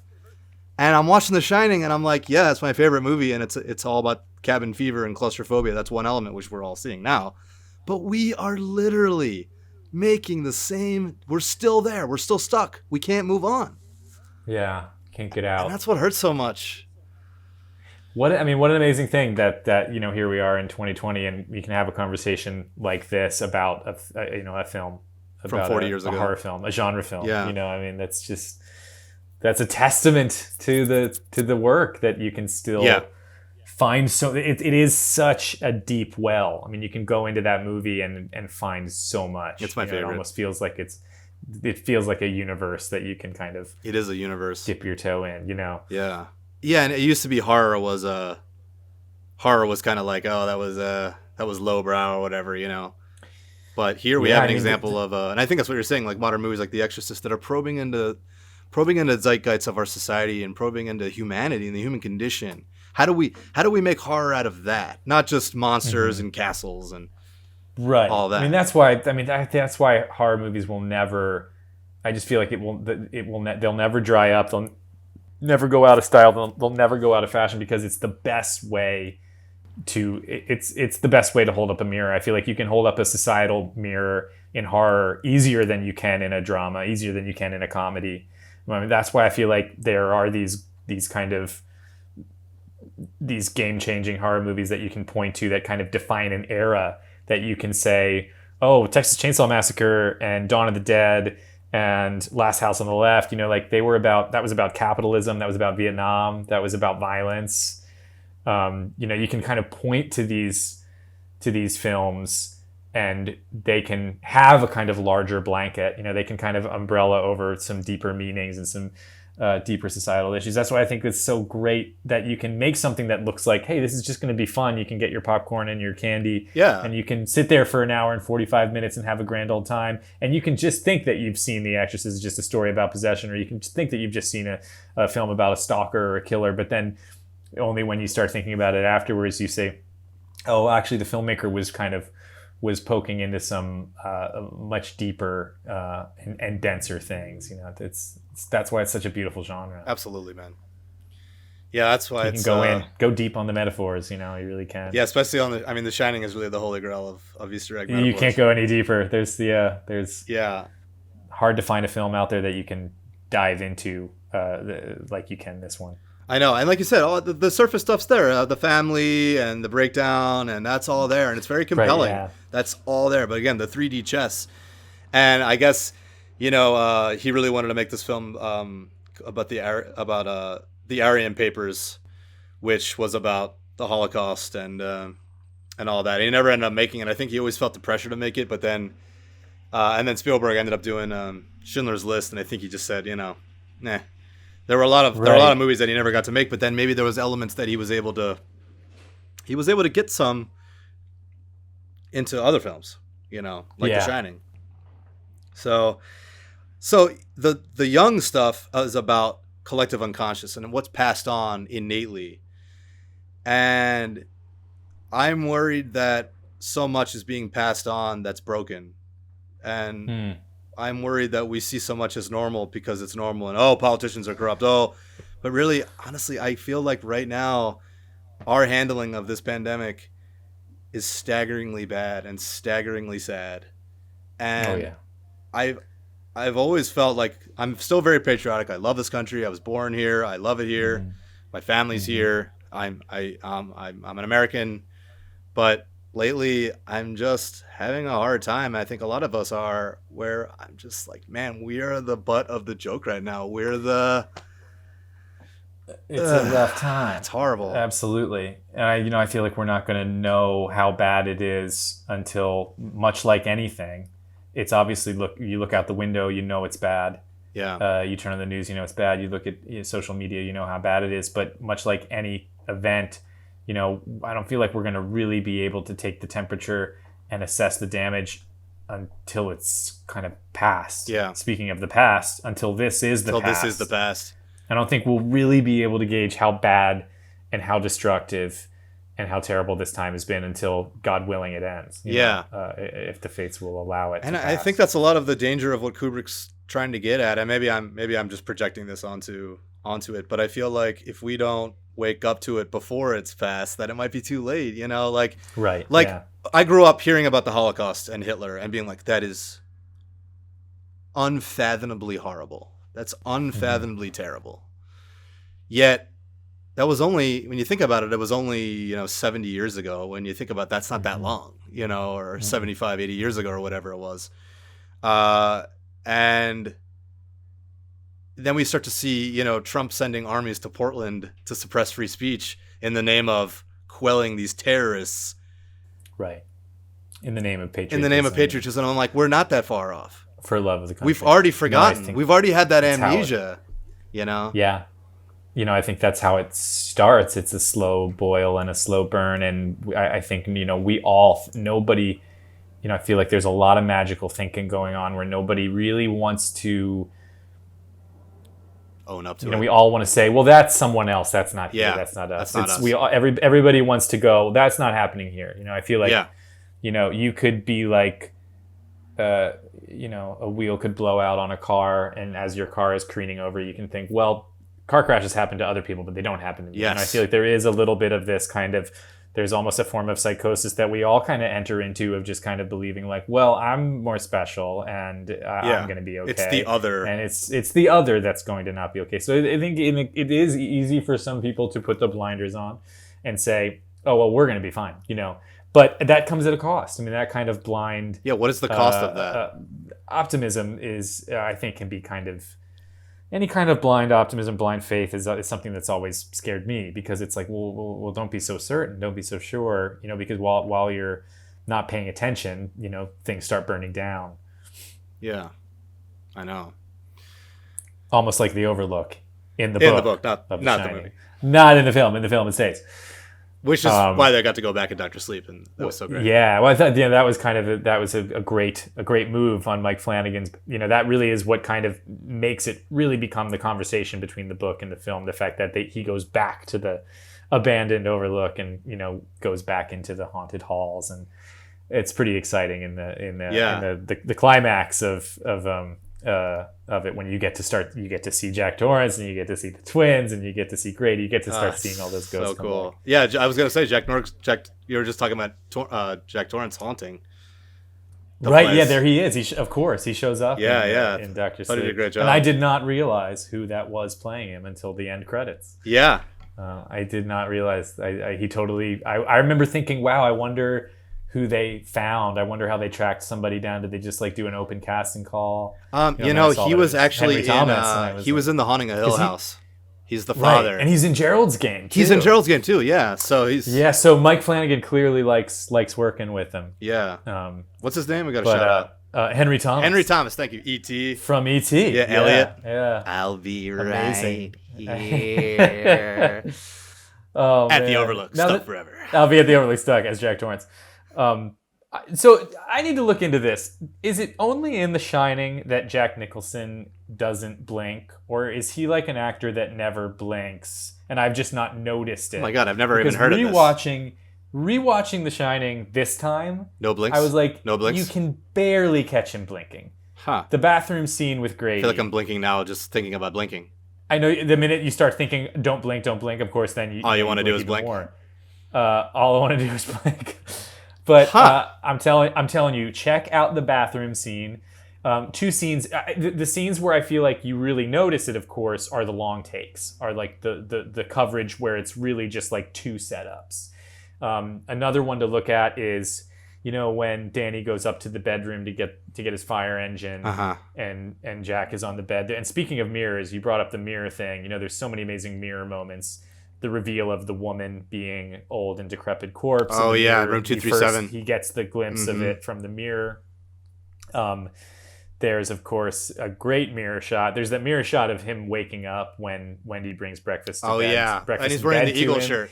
Speaker 1: And I'm watching The Shining, and I'm like, yeah, that's my favorite movie, and it's all about cabin fever and claustrophobia. That's one element which we're all seeing now, but we are literally making the same. We're still there. We're still stuck. We can't move on.
Speaker 2: Yeah, can't get out.
Speaker 1: And that's what hurts so much.
Speaker 2: What an amazing thing that here we are in 2020 and we can have a conversation like this about a film
Speaker 1: from 40 years ago,
Speaker 2: a horror film, a genre film.
Speaker 1: Yeah.
Speaker 2: That's just that's a testament to the work that you can still find. So it is such a deep well. I mean, you can go into that movie and find so much.
Speaker 1: It's my favorite.
Speaker 2: It almost feels like it feels like a universe that you can kind of,
Speaker 1: it is a universe,
Speaker 2: dip your toe in,
Speaker 1: Yeah, and it used to be horror was kind of like, oh, that was lowbrow or whatever. But here we have an example of and I think that's what you're saying, like modern movies like The Exorcist that are probing into zeitgeist of our society and probing into humanity and the human condition. How do we make horror out of that? Not just monsters and castles and all that.
Speaker 2: I mean, that's why horror movies will never. I just feel like they'll never dry up. They'll never go out of style. They'll never go out of fashion because it's the best way it's the best way to hold up a mirror. I feel like you can hold up a societal mirror in horror easier than you can in a drama, easier than you can in a comedy. I mean, that's why I feel like there are these kind of these game-changing horror movies that you can point to that kind of define an era, that you can say, oh, Texas Chainsaw Massacre and Dawn of the Dead and Last House on the Left, like that was about capitalism, that was about Vietnam, that was about violence. You can kind of point to these films and they can have a kind of larger blanket. They can kind of umbrella over some deeper meanings and some deeper societal issues. That's why I think it's so great that you can make something that looks like, hey, this is just going to be fun. You can get your popcorn and your candy, and you can sit there for an hour and 45 minutes and have a grand old time. And you can just think that you've seen The Exorcist is just a story about possession, or you can just think that you've just seen a film about a stalker or a killer. But then only when you start thinking about it afterwards, you say, oh, actually the filmmaker was poking into some much deeper and denser things. That's why it's such a beautiful genre.
Speaker 1: Absolutely, man. Yeah, that's why
Speaker 2: you can go deep on the metaphors. You really can.
Speaker 1: Yeah, especially on The Shining is really the holy grail of Easter egg metaphors.
Speaker 2: You can't go any deeper. There's hard to find a film out there that you can dive into like you can this one.
Speaker 1: I know, and like you said, all the surface stuff's there, the family and the breakdown, and that's all there, and it's very compelling. Right, yeah. That's all there, but again, the 3D chess, and I guess he really wanted to make this film about the Aryan Papers, which was about the Holocaust and all that. He never ended up making it. I think he always felt the pressure to make it, but then and then Spielberg ended up doing Schindler's List, and I think he just said, nah. There were a lot of movies that he never got to make, but then maybe there was elements that he was able to get some into other films, like The Shining. So the young stuff is about collective unconscious and what's passed on innately. And I'm worried that so much is being passed on that's broken. And I'm worried that we see so much as normal because it's normal and, politicians are corrupt. But really, honestly, I feel like right now our handling of this pandemic is staggeringly bad and staggeringly sad. And I've always felt like I'm still very patriotic. I love this country. I was born here. I love it here. My family's here. I'm an American, but lately, I'm just having a hard time. I think a lot of us are, where I'm just like, man, we are the butt of the joke right now.
Speaker 2: It's a rough time.
Speaker 1: It's horrible.
Speaker 2: Absolutely. And I feel like we're not going to know how bad it is until, much like anything, it's obviously, you look out the window, it's bad.
Speaker 1: Yeah.
Speaker 2: You turn on the news, it's bad. You look at social media, how bad it is. But much like any event, I don't feel like we're going to really be able to take the temperature and assess the damage until it's kind of past.
Speaker 1: Yeah.
Speaker 2: Speaking of the past, until this is the
Speaker 1: past.
Speaker 2: I don't think we'll really be able to gauge how bad and how destructive and how terrible this time has been until, God willing, it ends. If the fates will allow it.
Speaker 1: And I think that's a lot of the danger of what Kubrick's trying to get at. And maybe I'm just projecting this onto it, but I feel like if we don't wake up to it before it's past, that it might be too late,
Speaker 2: Right.
Speaker 1: I grew up hearing about the Holocaust and Hitler and being like, that is unfathomably horrible. That's unfathomably terrible. Yet that was only, when you think about it, it was only, 70 years ago. When you think about that's not that long, or 75, 80 years ago or whatever it was. And then we start to see, Trump sending armies to Portland to suppress free speech in the name of quelling these terrorists.
Speaker 2: Right. In the name of patriotism.
Speaker 1: In the name of patriotism. I'm like, we're not that far off.
Speaker 2: For love of the country.
Speaker 1: We've already forgotten. We've already had that amnesia,
Speaker 2: Yeah. I think that's how it starts. It's a slow boil and a slow burn. And I think, nobody, I feel like there's a lot of magical thinking going on where nobody really wants to
Speaker 1: own up to it.
Speaker 2: We all want to say, well, that's someone else. That's not here. That's not us.
Speaker 1: That's not us.
Speaker 2: Everybody wants to go, that's not happening here. I feel like, you could be like, a wheel could blow out on a car, and as your car is careening over, you can think, well, car crashes happen to other people, but they don't happen to me.
Speaker 1: Yes.
Speaker 2: And I feel like there is a little bit of this kind of, there's almost a form of psychosis that we all kind of enter into, of just kind of believing like, well, I'm more special and I'm going to be okay.
Speaker 1: It's the other.
Speaker 2: And it's the other that's going to not be okay. So I think it is easy for some people to put the blinders on and say, oh, well, we're going to be fine, But that comes at a cost. I mean, that kind of blind...
Speaker 1: Yeah, what is the cost of that?
Speaker 2: Optimism is, I think, can be kind of... Any kind of blind optimism, blind faith is something that's always scared me, because it's like, well, don't be so certain, don't be so sure, because while you're not paying attention, things start burning down.
Speaker 1: Yeah, I know.
Speaker 2: Almost like the Overlook in the book,
Speaker 1: not the movie.
Speaker 2: Not in the film. In the film, it stays.
Speaker 1: Which is why they got to go back in Dr. Sleep, and that was so great.
Speaker 2: Yeah, well, I thought that was kind of a great move on Mike Flanagan's. That really is what kind of makes it really become the conversation between the book and the film. The fact that he goes back to the abandoned Overlook and goes back into the haunted halls, and it's pretty exciting in the climax of it, when you get to see Jack Torrance, and you get to see the twins, and you get to see Grady, you get to start seeing all those ghosts.
Speaker 1: So cool. Yeah, I was gonna say Jack. You were just talking about Jack Torrance haunting.
Speaker 2: Right. Place. Yeah, there he is. Of course, he shows up. In Dr. Sleep.
Speaker 1: He did a great job.
Speaker 2: And I did not realize who that was playing him until the end credits.
Speaker 1: Yeah.
Speaker 2: I did not realize. I remember thinking, wow, I wonder who they found. I wonder how they tracked somebody down. Did they just do an open casting call?
Speaker 1: He was actually he was in The Haunting of Hill House. He's the father.
Speaker 2: Right. And he's in Gerald's Game too.
Speaker 1: He's in Gerald's Game too, yeah. So he's...
Speaker 2: Yeah, so Mike Flanagan clearly likes working with him.
Speaker 1: Yeah. What's his name? We got to shout
Speaker 2: out. Henry Thomas.
Speaker 1: Henry Thomas, thank you. E.T.
Speaker 2: From E.T.
Speaker 1: Yeah, Elliot.
Speaker 2: Yeah.
Speaker 1: I'll be
Speaker 2: amazing.
Speaker 1: Right here. At the Overlook, stuck forever.
Speaker 2: I'll be at the Overlook, stuck as Jack Torrance. So I need to look into this. Is it only in The Shining that Jack Nicholson doesn't blink, or is he like an actor that never blinks and I've just not noticed it?
Speaker 1: Oh my God, I've never even heard of this.
Speaker 2: Rewatching The Shining this time,
Speaker 1: no blinks.
Speaker 2: I was like,
Speaker 1: no blinks.
Speaker 2: You can barely catch him blinking.
Speaker 1: Huh.
Speaker 2: The bathroom scene with Grady.
Speaker 1: I feel like I'm blinking now, just thinking about blinking.
Speaker 2: I know the minute you start thinking, don't blink, of course, then
Speaker 1: all you want to do is blink.
Speaker 2: More. All I want to do is blink. But I'm telling you, check out the bathroom scene. Two scenes. The scenes where I feel like you really notice it, of course, are the long takes, are like the coverage where it's really just like two setups. Another one to look at is, when Danny goes up to the bedroom to get his fire engine, and Jack is on the bed. And speaking of mirrors, you brought up the mirror thing. There's so many amazing mirror moments. The reveal of the woman being old and decrepit corpse.
Speaker 1: Oh yeah, room 237.
Speaker 2: He gets the glimpse of it from the mirror. There's of course a great mirror shot. There's that mirror shot of him waking up when Wendy brings breakfast to bed.
Speaker 1: Oh yeah, and he's wearing the eagle shirt.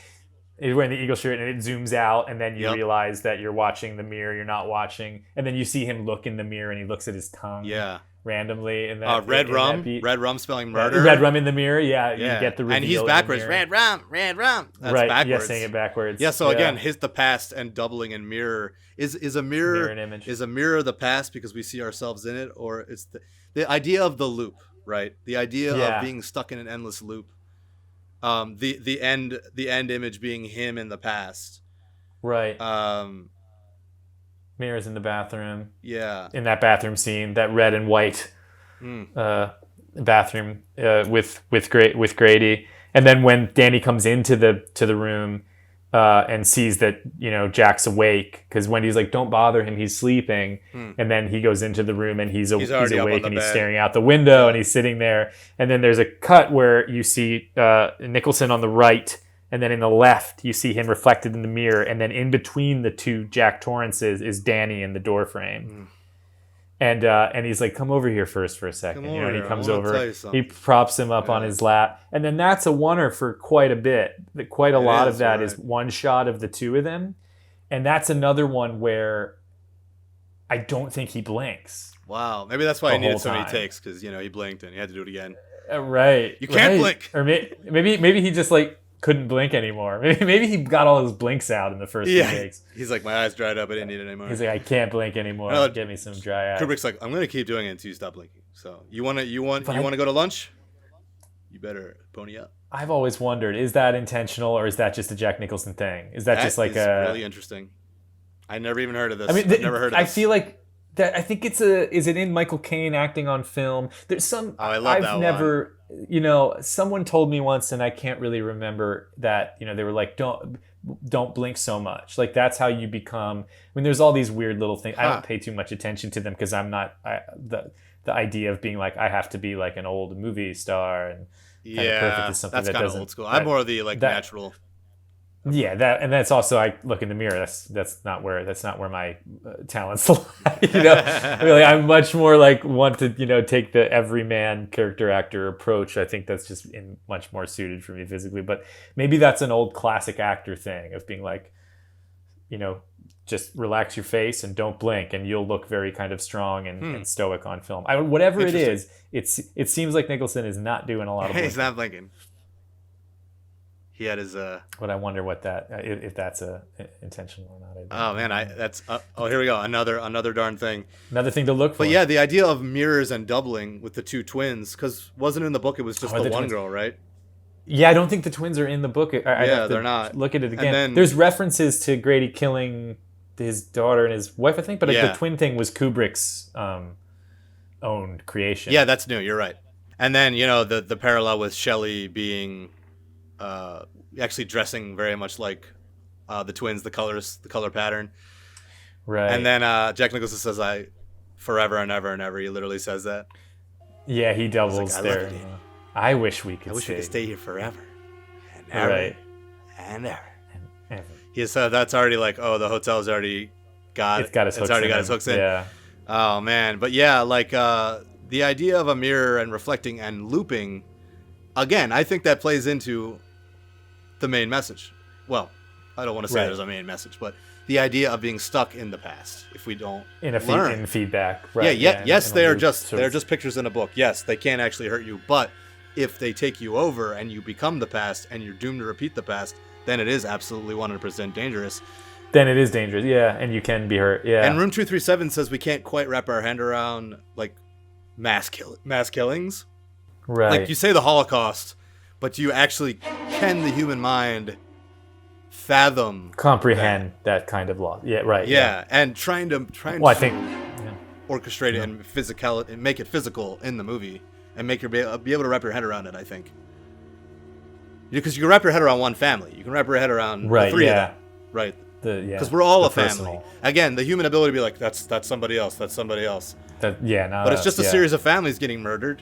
Speaker 2: He's wearing the eagle shirt, and it zooms out, and then you realize that you're watching the mirror. You're not watching, and then you see him look in the mirror, and he looks at his tongue.
Speaker 1: Yeah.
Speaker 2: Randomly in
Speaker 1: red rum spelling murder.
Speaker 2: Red rum in the mirror, you get the reveal.
Speaker 1: And he's backwards. Red rum. That's
Speaker 2: right,
Speaker 1: backwards.
Speaker 2: Yeah, saying it backwards.
Speaker 1: Yeah, so again, the past and doubling in mirror is a mirror
Speaker 2: an image.
Speaker 1: Is a mirror the past because we see ourselves in it, or it's the idea of the loop, right? The idea of being stuck in an endless loop. The end image being him in the past.
Speaker 2: Right. Mirrors in the bathroom.
Speaker 1: Yeah.
Speaker 2: In that bathroom scene, that red and white bathroom with Grady, and then when Danny comes into the room, and sees that, Jack's awake, because Wendy's like, don't bother him, he's sleeping. And then he goes into the room and he's
Speaker 1: already
Speaker 2: awake and he's
Speaker 1: bed.
Speaker 2: staring out the window and he's sitting there. And then there's a cut where you see Nicholson on the right, and then in the left you see him reflected in the mirror, and then in between the two Jack Torrances is Danny in the door frame. And he's like, come over here first for a second. And he comes over, he props him up on his lap. And then that's a oneer for quite a bit. Quite a lot of that is one shot of the two of them. And that's another one where I don't think he blinks.
Speaker 1: Wow. Maybe that's why he needed so many takes, because, he blinked and he had to do it again.
Speaker 2: Right.
Speaker 1: You can't blink.
Speaker 2: Or maybe he just couldn't blink anymore. Maybe he got all his blinks out in the first few takes.
Speaker 1: He's like, my eyes dried up. I didn't need it anymore.
Speaker 2: He's like, I can't blink anymore. Get me some dry eyes.
Speaker 1: Kubrick's like, I'm gonna keep doing it until you stop blinking. So you want to go to lunch? You better pony up.
Speaker 2: I've always wondered, is that intentional or is that just a Jack Nicholson thing? Is that just
Speaker 1: really interesting? I never even heard of this. I've never heard of this.
Speaker 2: I feel like that. I think is it in Michael Caine acting on film? There's some.
Speaker 1: Oh, I love that
Speaker 2: never. Someone told me once, and I can't really remember that. They were like, don't blink so much. Like, that's how you become. I mean, there's all these weird little things. I don't pay too much attention to them because I'm not the idea of being like, I have to be like an old movie star and kind of perfect is something
Speaker 1: that's
Speaker 2: that
Speaker 1: kind of
Speaker 2: doesn't.
Speaker 1: Old school. I'm more of the natural.
Speaker 2: Yeah, that's also, I look in the mirror. That's not where my talents lie. Really, I'm much more want to take the everyman character actor approach. I think that's just much more suited for me physically. But maybe that's an old classic actor thing of being like, just relax your face and don't blink, and you'll look very kind of strong and stoic on film. Whatever it is, it seems like Nicholson is not doing a lot of blinking.
Speaker 1: He's not blinking. He had his.
Speaker 2: But I wonder what if that's intentional or not.
Speaker 1: Oh man, here we go. Another darn thing.
Speaker 2: Another thing to look for.
Speaker 1: But yeah, the idea of mirrors and doubling with the two twins, because wasn't in the book. It was just the one twins. Girl, right?
Speaker 2: Yeah, I don't think the twins are in the book.
Speaker 1: They're not.
Speaker 2: Look at it again. There's references to Grady killing his daughter and his wife, I think, but the twin thing was Kubrick's own creation.
Speaker 1: Yeah, that's new. You're right. And then the parallel with Shelley being. Actually dressing very much like the twins, the color pattern.
Speaker 2: Right.
Speaker 1: And then Jack Nicholson says, I forever and ever and ever. He literally says that.
Speaker 2: Yeah, he doubles there. I wish we could
Speaker 1: stay here forever. And ever.
Speaker 2: Right.
Speaker 1: And ever. And ever. He said that's already the hotel's already got
Speaker 2: it's got its hooks in. Yeah.
Speaker 1: Oh man. But yeah, the idea of a mirror and reflecting and looping, again, I think that plays into the main message. Well, I don't want to say there's a main message, but the idea of being stuck in the past if we don't learn.
Speaker 2: In feedback. Right.
Speaker 1: Yes, they are just pictures in a book. Yes, they can't actually hurt you, but if they take you over and you become the past and you're doomed to repeat the past, then it is absolutely 100% dangerous.
Speaker 2: Then it is dangerous, yeah, and you can be hurt, yeah.
Speaker 1: And Room 237 says we can't quite wrap our hand around mass killings.
Speaker 2: Right.
Speaker 1: You say the Holocaust, but do you actually can the human mind
Speaker 2: comprehend that kind of loss? Yeah, right.
Speaker 1: Yeah, and trying to orchestrate it and make it physical in the movie and make you be able to wrap your head around it. I think because you can wrap your head around one family, you can wrap your head around the three of them, right? Because we're all a family. Again, the human ability to be like that's somebody else. That's somebody else.
Speaker 2: But
Speaker 1: it's just a series of families getting murdered.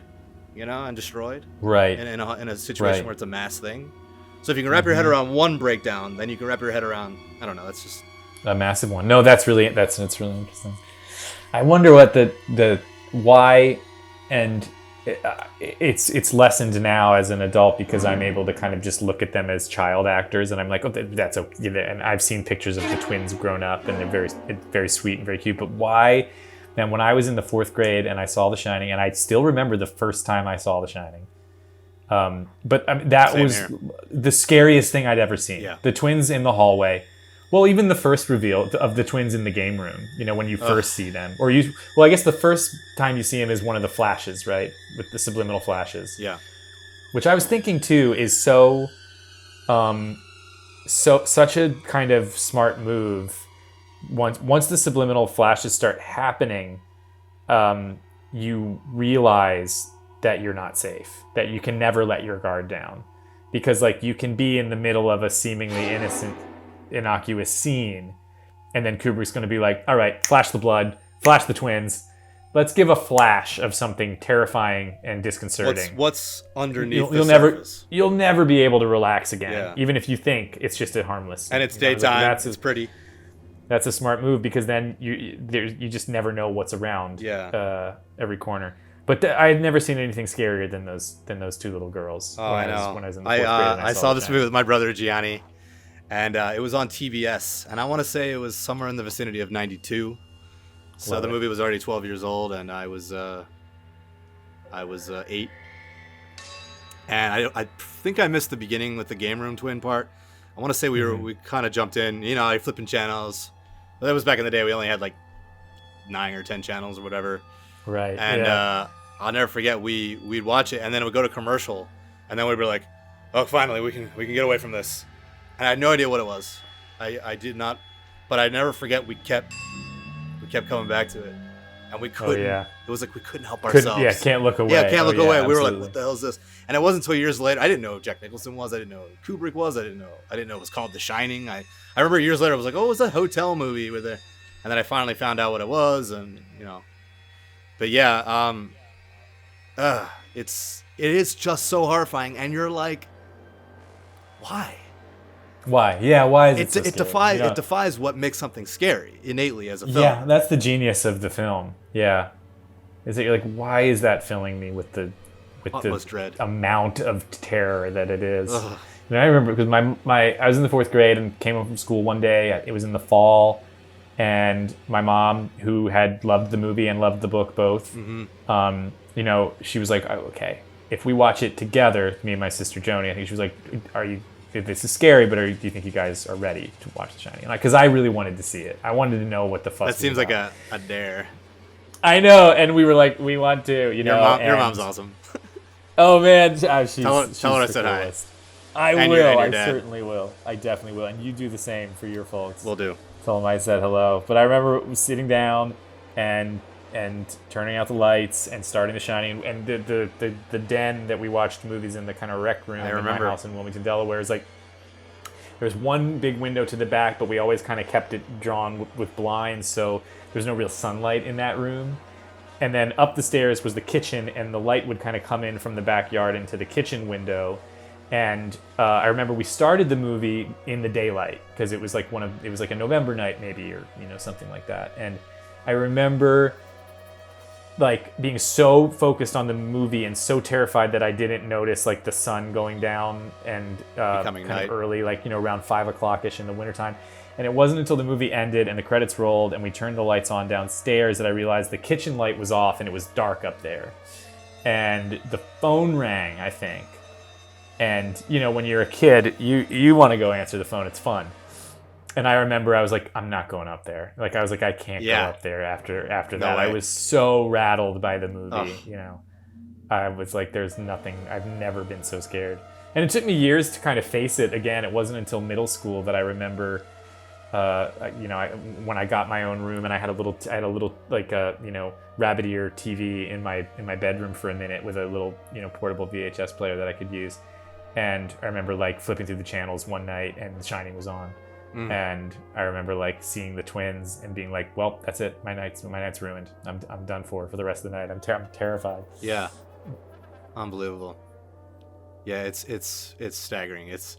Speaker 1: And destroyed.
Speaker 2: Right.
Speaker 1: In a situation where it's a mass thing. So if you can wrap your head around one breakdown, then you can wrap your head around, I don't know, that's just...
Speaker 2: a massive one. No, it's really interesting. I wonder what the why, and it's lessened now as an adult because I'm able to kind of just look at them as child actors, and I'm like, oh, that's okay. And I've seen pictures of the twins grown up, and they're very, very sweet and very cute, but why... And when I was in the 4th grade and I saw The Shining, and I still remember the first time I saw The Shining, that was the scariest thing I'd ever seen. Yeah. The twins in the hallway. Well, even the first reveal of the twins in the game room, when you first see them. I guess the first time you see them is one of the flashes, right? With the subliminal flashes.
Speaker 1: Yeah.
Speaker 2: Which I was thinking, too, is such a kind of smart move. Once the subliminal flashes start happening, you realize that you're not safe, that you can never let your guard down, because you can be in the middle of a seemingly innocent innocuous scene, and then Kubrick's going to be like, all right, flash the blood, flash the twins. Let's give a flash of something terrifying and disconcerting.
Speaker 1: What's underneath
Speaker 2: you'll
Speaker 1: surface?
Speaker 2: You'll never be able to relax again,
Speaker 1: Yeah.
Speaker 2: even if you think it's just a harmless.
Speaker 1: And it's daytime. It's pretty.
Speaker 2: That's a smart move because then you just never know what's around.
Speaker 1: Yeah.
Speaker 2: Every corner. But I've never seen anything scarier than those two little girls.
Speaker 1: Oh, I know.
Speaker 2: When I was in the fourth grade, and
Speaker 1: I saw this movie with my brother Gianni, and it was on TBS, and I want to say it was somewhere in the vicinity of '92. So the movie was already 12 years old, and I was 8. And I think I missed the beginning with the game room twin part. I want to say we kind of jumped in, like flipping channels. Well, that was back in the day. We only had like 9 or 10 channels or whatever.
Speaker 2: Right.
Speaker 1: And I'll never forget we'd watch it, and then it would go to commercial, and then we'd be like, "Oh, finally we can get away from this." And I had no idea what it was. I did not, but I never forget we kept coming back to it, and we couldn't.
Speaker 2: Oh, yeah.
Speaker 1: It was like we couldn't help ourselves.
Speaker 2: Can't look away.
Speaker 1: Yeah, can't look away. We were like,
Speaker 2: absolutely.
Speaker 1: "What the hell is this?" And it wasn't until years later. I didn't know who Jack Nicholson was. I didn't know who Kubrick was. I didn't know it was called The Shining. I remember years later I was like, "Oh, it was a hotel movie with it," and then I finally found out what it was, and But yeah, it is just so horrifying, and you're like, why?
Speaker 2: Why? Yeah, why is it so
Speaker 1: it
Speaker 2: scary?
Speaker 1: it defies what makes something scary innately as a film.
Speaker 2: Yeah, that's the genius of the film. Yeah, is that you're like, why is that filling me with the
Speaker 1: dread.
Speaker 2: amount of terror that it is?
Speaker 1: Ugh.
Speaker 2: And I remember because I was in the fourth grade and came home from school one day. It was in the fall, and my mom, who had loved the movie and loved the book both, she was like, oh, okay, if we watch it together, me and my sister Joni, I think she was like, this is scary, but do you think you guys are ready to watch The Shining? Because I really wanted to see it. I wanted to know what the fuss.
Speaker 1: That seems
Speaker 2: was
Speaker 1: like
Speaker 2: about.
Speaker 1: a dare.
Speaker 2: I know, and we were like, we want to,
Speaker 1: Your mom's awesome.
Speaker 2: Oh man, she's
Speaker 1: tell her I
Speaker 2: the
Speaker 1: said hi.
Speaker 2: coolest. I
Speaker 1: And
Speaker 2: will.
Speaker 1: your
Speaker 2: I
Speaker 1: dad.
Speaker 2: certainly will. I definitely will, and you do the same for your folks.
Speaker 1: Will do.
Speaker 2: Tell them I said hello. But I remember sitting down and turning out the lights and starting The Shining, and the den that we watched movies in, the kind of rec room in my house in Wilmington, Delaware, is like, there's one big window to the back, but we always kind of kept it drawn with blinds, so there's no real sunlight in that room. And then up the stairs was the kitchen, and the light would kind of come in from the backyard into the kitchen window. And I remember we started the movie in the daylight because it was like a November night maybe, or something like that. And I remember like being so focused on the movie and so terrified that I didn't notice like the sun going down and
Speaker 1: Becoming
Speaker 2: kind
Speaker 1: night.
Speaker 2: of early, like around 5 o'clock-ish in the wintertime. And it wasn't until the movie ended and the credits rolled and we turned the lights on downstairs that I realized the kitchen light was off and it was dark up there. And the phone rang, I think. And when you're a kid, you want to go answer the phone. It's fun. And I remember I was like, I'm not going up there. Like I was like, I can't go up there after that.
Speaker 1: way.
Speaker 2: I was so rattled by the movie. I was like, there's nothing. I've never been so scared. And it took me years to kind of face it again. It wasn't until middle school that I remember, when I got my own room and I had a little like rabbit ear TV in my bedroom for a minute with a little portable VHS player that I could use. And I remember like flipping through the channels one night and The Shining was on. And I remember like seeing the twins and being like, well, that's it. My night's ruined. I'm done for the rest of the night. I'm terrified.
Speaker 1: Yeah. Unbelievable. Yeah, it's staggering. It's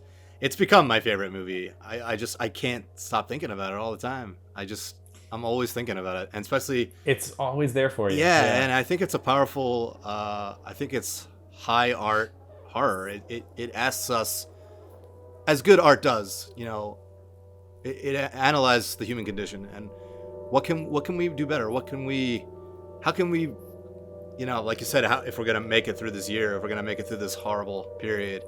Speaker 1: become my favorite movie. I can't stop thinking about it all the time. I'm always thinking about it, and especially
Speaker 2: it's always there for you.
Speaker 1: Yeah, and I think it's a powerful. I think it's high art horror. It asks us, as good art does. It analyzes the human condition and what can we do better? How can we, like you said, if we're gonna make it through this year, if we're gonna make it through this horrible period,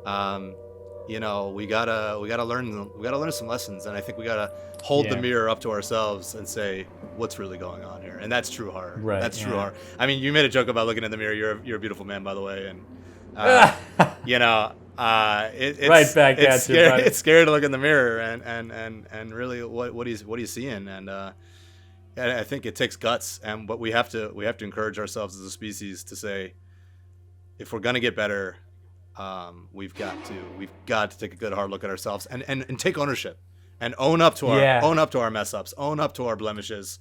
Speaker 1: we gotta learn some lessons, and I think we gotta hold the mirror up to ourselves and say what's really going on here, and that's true horror.
Speaker 2: Right,
Speaker 1: that's true horror. I mean, you made a joke about looking in the mirror. You're a beautiful man, by the way, and it's
Speaker 2: right back
Speaker 1: it's
Speaker 2: at
Speaker 1: scary,
Speaker 2: you, buddy.
Speaker 1: It's scary to look in the mirror and really what he's seeing, and I think it takes guts, but we have to encourage ourselves as a species to say, if we're gonna get better, we've got to take a good hard look at ourselves and take ownership. and own up to
Speaker 2: Yeah.
Speaker 1: our mess ups, own up to our blemishes,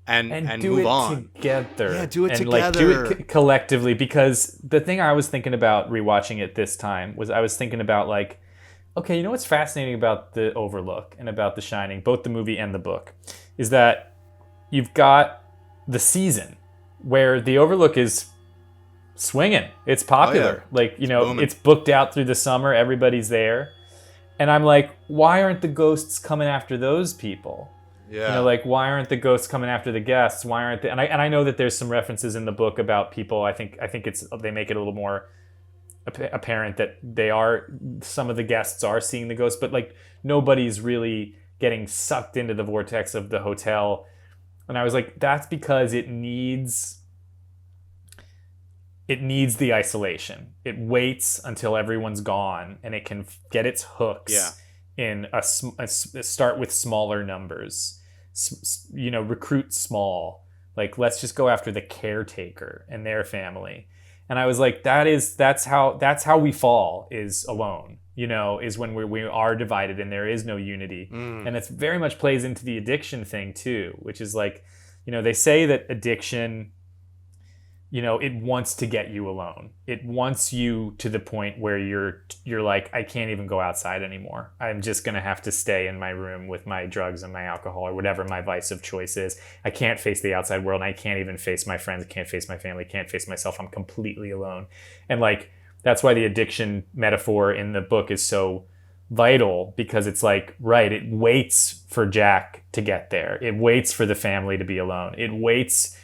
Speaker 1: and
Speaker 2: do
Speaker 1: move
Speaker 2: it
Speaker 1: on.
Speaker 2: together.
Speaker 1: Yeah, do it
Speaker 2: and
Speaker 1: together.
Speaker 2: Like, do it collectively. Because the thing I was thinking about rewatching it this time was I was thinking about like, okay, you know what's fascinating about The Overlook and about The Shining, both the movie and the book, is that you've got the season where The Overlook is swinging. It's popular.
Speaker 1: Oh, yeah.
Speaker 2: Like, it's booked out through the summer. Everybody's there. And I'm like, why aren't the ghosts coming after those people?
Speaker 1: Yeah.
Speaker 2: Like, why aren't the ghosts coming after the guests? Why aren't they? And I know that there's some references in the book about people. I think they make it a little more apparent that some of the guests are seeing the ghosts, but like nobody's really getting sucked into the vortex of the hotel. And I was like, that's because it needs the isolation. It waits until everyone's gone, and it can get its hooks in a start with smaller numbers. Recruit small. Like, let's just go after the caretaker and their family. And I was like, that's how we fall, is alone. Is when we are divided and there is no unity. And it very much plays into the addiction thing too, which is like, they say that addiction, it wants to get you alone. It wants you to the point where you're like, I can't even go outside anymore. I'm just going to have to stay in my room with my drugs and my alcohol or whatever my vice of choice is. I can't face the outside world. And I can't even face my friends. I can't face my family. Can't face myself. I'm completely alone. And like, that's why the addiction metaphor in the book is so vital, because it's like, right, it waits for Jack to get there. It waits for the family to be alone. It waits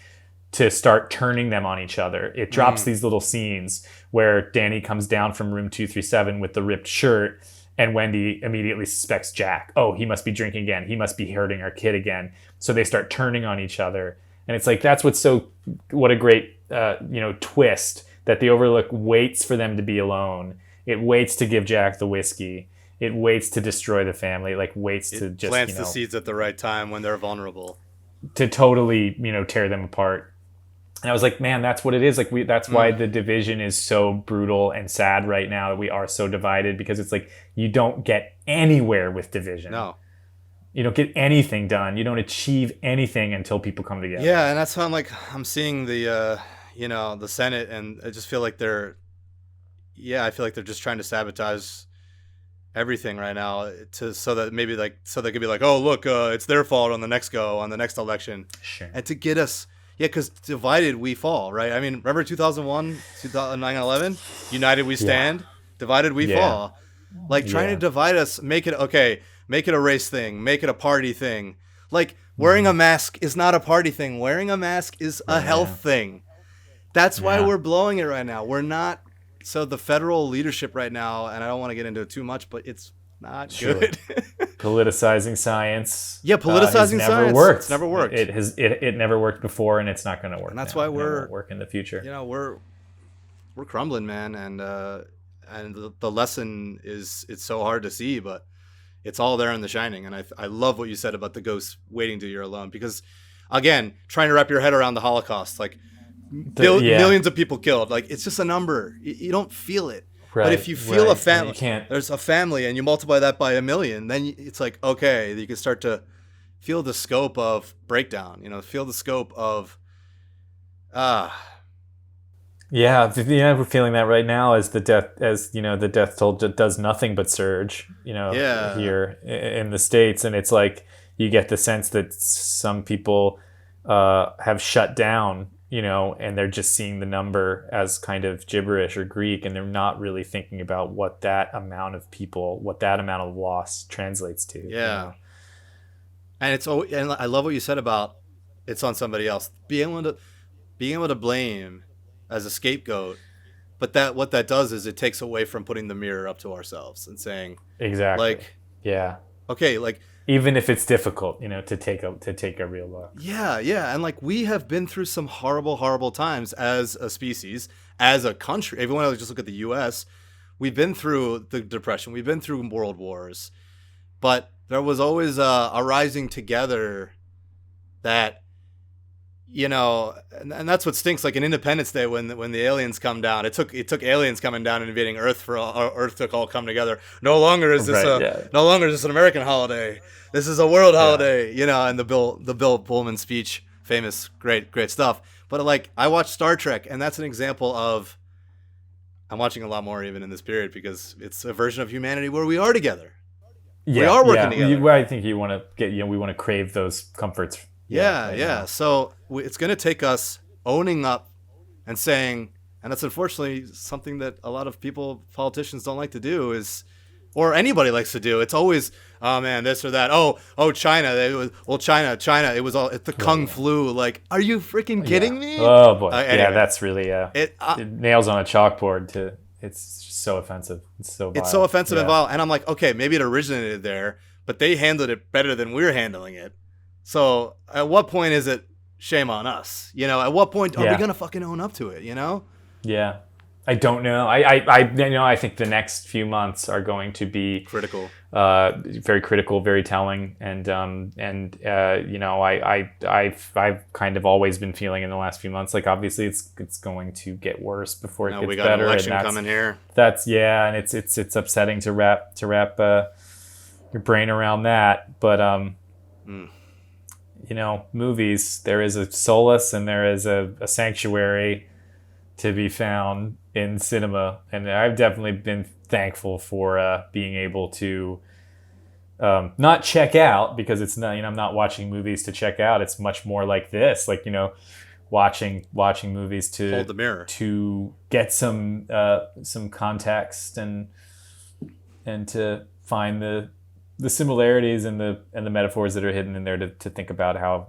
Speaker 2: to start turning them on each other. It drops these little scenes where Danny comes down from room 237 with the ripped shirt, and Wendy immediately suspects Jack. Oh, he must be drinking again. He must be hurting our kid again. So they start turning on each other. And it's like, what a great, twist, that the Overlook waits for them to be alone. It waits to give Jack the whiskey. It waits to destroy the family. It waits to just
Speaker 1: plants the seeds at the right time when they're vulnerable,
Speaker 2: to totally, tear them apart. And I was like, man, that's what it is. Like, that's why the division is so brutal and sad right now, that we are so divided, because it's like, you don't get anywhere with division.
Speaker 1: No.
Speaker 2: You don't get anything done. You don't achieve anything until people come together.
Speaker 1: Yeah, and that's how I'm seeing the Senate, and I just feel like they're just trying to sabotage everything right now, so that they could be like, oh, look, it's their fault on the next election.
Speaker 2: Sure.
Speaker 1: And to get us, because divided we fall, right? I mean, remember 2001, 9/11? United we stand, divided we fall. Like, trying to divide us, make it a race thing, make it a party thing. Like, wearing a mask is not a party thing. Wearing a mask is a health thing. That's why we're blowing it right now. We're not. So the federal leadership right now, and I don't want to get into it too much, but it's not good.
Speaker 2: Politicizing science.
Speaker 1: Yeah, politicizing science. It's never worked.
Speaker 2: It never worked before, and it's not going to work.
Speaker 1: And that's
Speaker 2: now.
Speaker 1: why
Speaker 2: it won't work in the future.
Speaker 1: We're crumbling, man, and the lesson is, it's so hard to see, but it's all there in The Shining. And I love what you said about the ghosts waiting till you're alone, because, again, trying to wrap your head around the Holocaust, like millions of people killed, like, it's just a number. You don't feel it. Right, but if you feel a family, there's a family, and you multiply that by 1 million, then it's like, okay, you can start to feel the scope of breakdown. Feel the scope of
Speaker 2: Yeah, we're feeling that right now as the death toll does nothing but surge. Here in the States, and it's like, you get the sense that some people have shut down. And they're just seeing the number as kind of gibberish or Greek, and they're not really thinking about what that amount of loss translates to.
Speaker 1: Yeah. And I love what you said about it's on somebody else. Being able to blame as a scapegoat, but what that does is it takes away from putting the mirror up to ourselves and saying,
Speaker 2: exactly,
Speaker 1: okay, like,
Speaker 2: even if it's difficult, to take a real look.
Speaker 1: Yeah. And like, we have been through some horrible, horrible times as a species, as a country. Everyone else, just look at the U.S. We've been through the Depression. We've been through world wars. But there was always a rising together that, and that's what stinks. Like in Independence Day, when the aliens come down, it took aliens coming down and invading Earth for Earth to all come together. No longer is this no longer is this an American holiday. This is a world holiday. And the Bill Pullman speech, famous, great stuff. But like I watched Star Trek, and that's an example of I'm watching a lot more even in this period because it's a version of humanity where we are together. We are working together.
Speaker 2: I think you want to get we want to crave those comforts.
Speaker 1: Yeah. So it's going to take us owning up and saying, and that's unfortunately something that a lot of politicians don't like to do or anybody likes to do. It's always, oh man, this or that. Oh, China. China. It was all the Kung flu. Like, are you freaking kidding me?
Speaker 2: Oh boy.
Speaker 1: Anyway,
Speaker 2: that's really it nails on a chalkboard. It's so offensive. It's so vile.
Speaker 1: It's so offensive and vile. And I'm like, okay, maybe it originated there, but they handled it better than we're handling it. So at what point is it shame on us? At what point are we gonna fucking own up to it?
Speaker 2: Yeah, I don't know. I think the next few months are going to be
Speaker 1: critical,
Speaker 2: very critical, very telling, and I've kind of always been feeling in the last few months like obviously it's going to get worse before it gets
Speaker 1: we got
Speaker 2: better.
Speaker 1: An election coming here.
Speaker 2: And it's upsetting to wrap your brain around that, but movies, there is a solace and there is a sanctuary to be found in cinema. And I've definitely been thankful for being able to not check out, because it's not, I'm not watching movies to check out. It's much more like this, like, watching movies to
Speaker 1: hold the mirror,
Speaker 2: to get some context and to find the similarities and the metaphors that are hidden in there to think about how,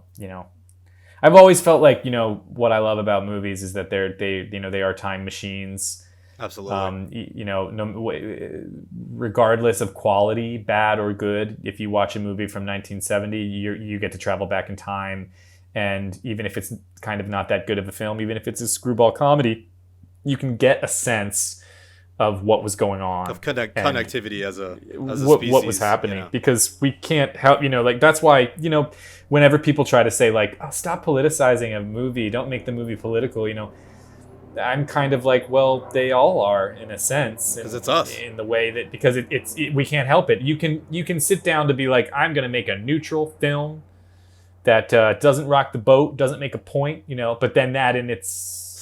Speaker 2: I've always felt like, what I love about movies is that they are time machines.
Speaker 1: Absolutely.
Speaker 2: Regardless of quality, bad or good, if you watch a movie from 1970, you get to travel back in time. And even if it's kind of not that good of a film, even if it's a screwball comedy, you can get a sense of what was going on,
Speaker 1: of connectivity as a
Speaker 2: species, what was happening, because we can't help, that's why, whenever people try to say like, oh, stop politicizing a movie, don't make the movie political, I'm kind of like, well, they all are in a sense,
Speaker 1: because it's us,
Speaker 2: in the way that, because we can't help it. You can sit down to be like, I'm going to make a neutral film that doesn't rock the boat, doesn't make a point, but then that in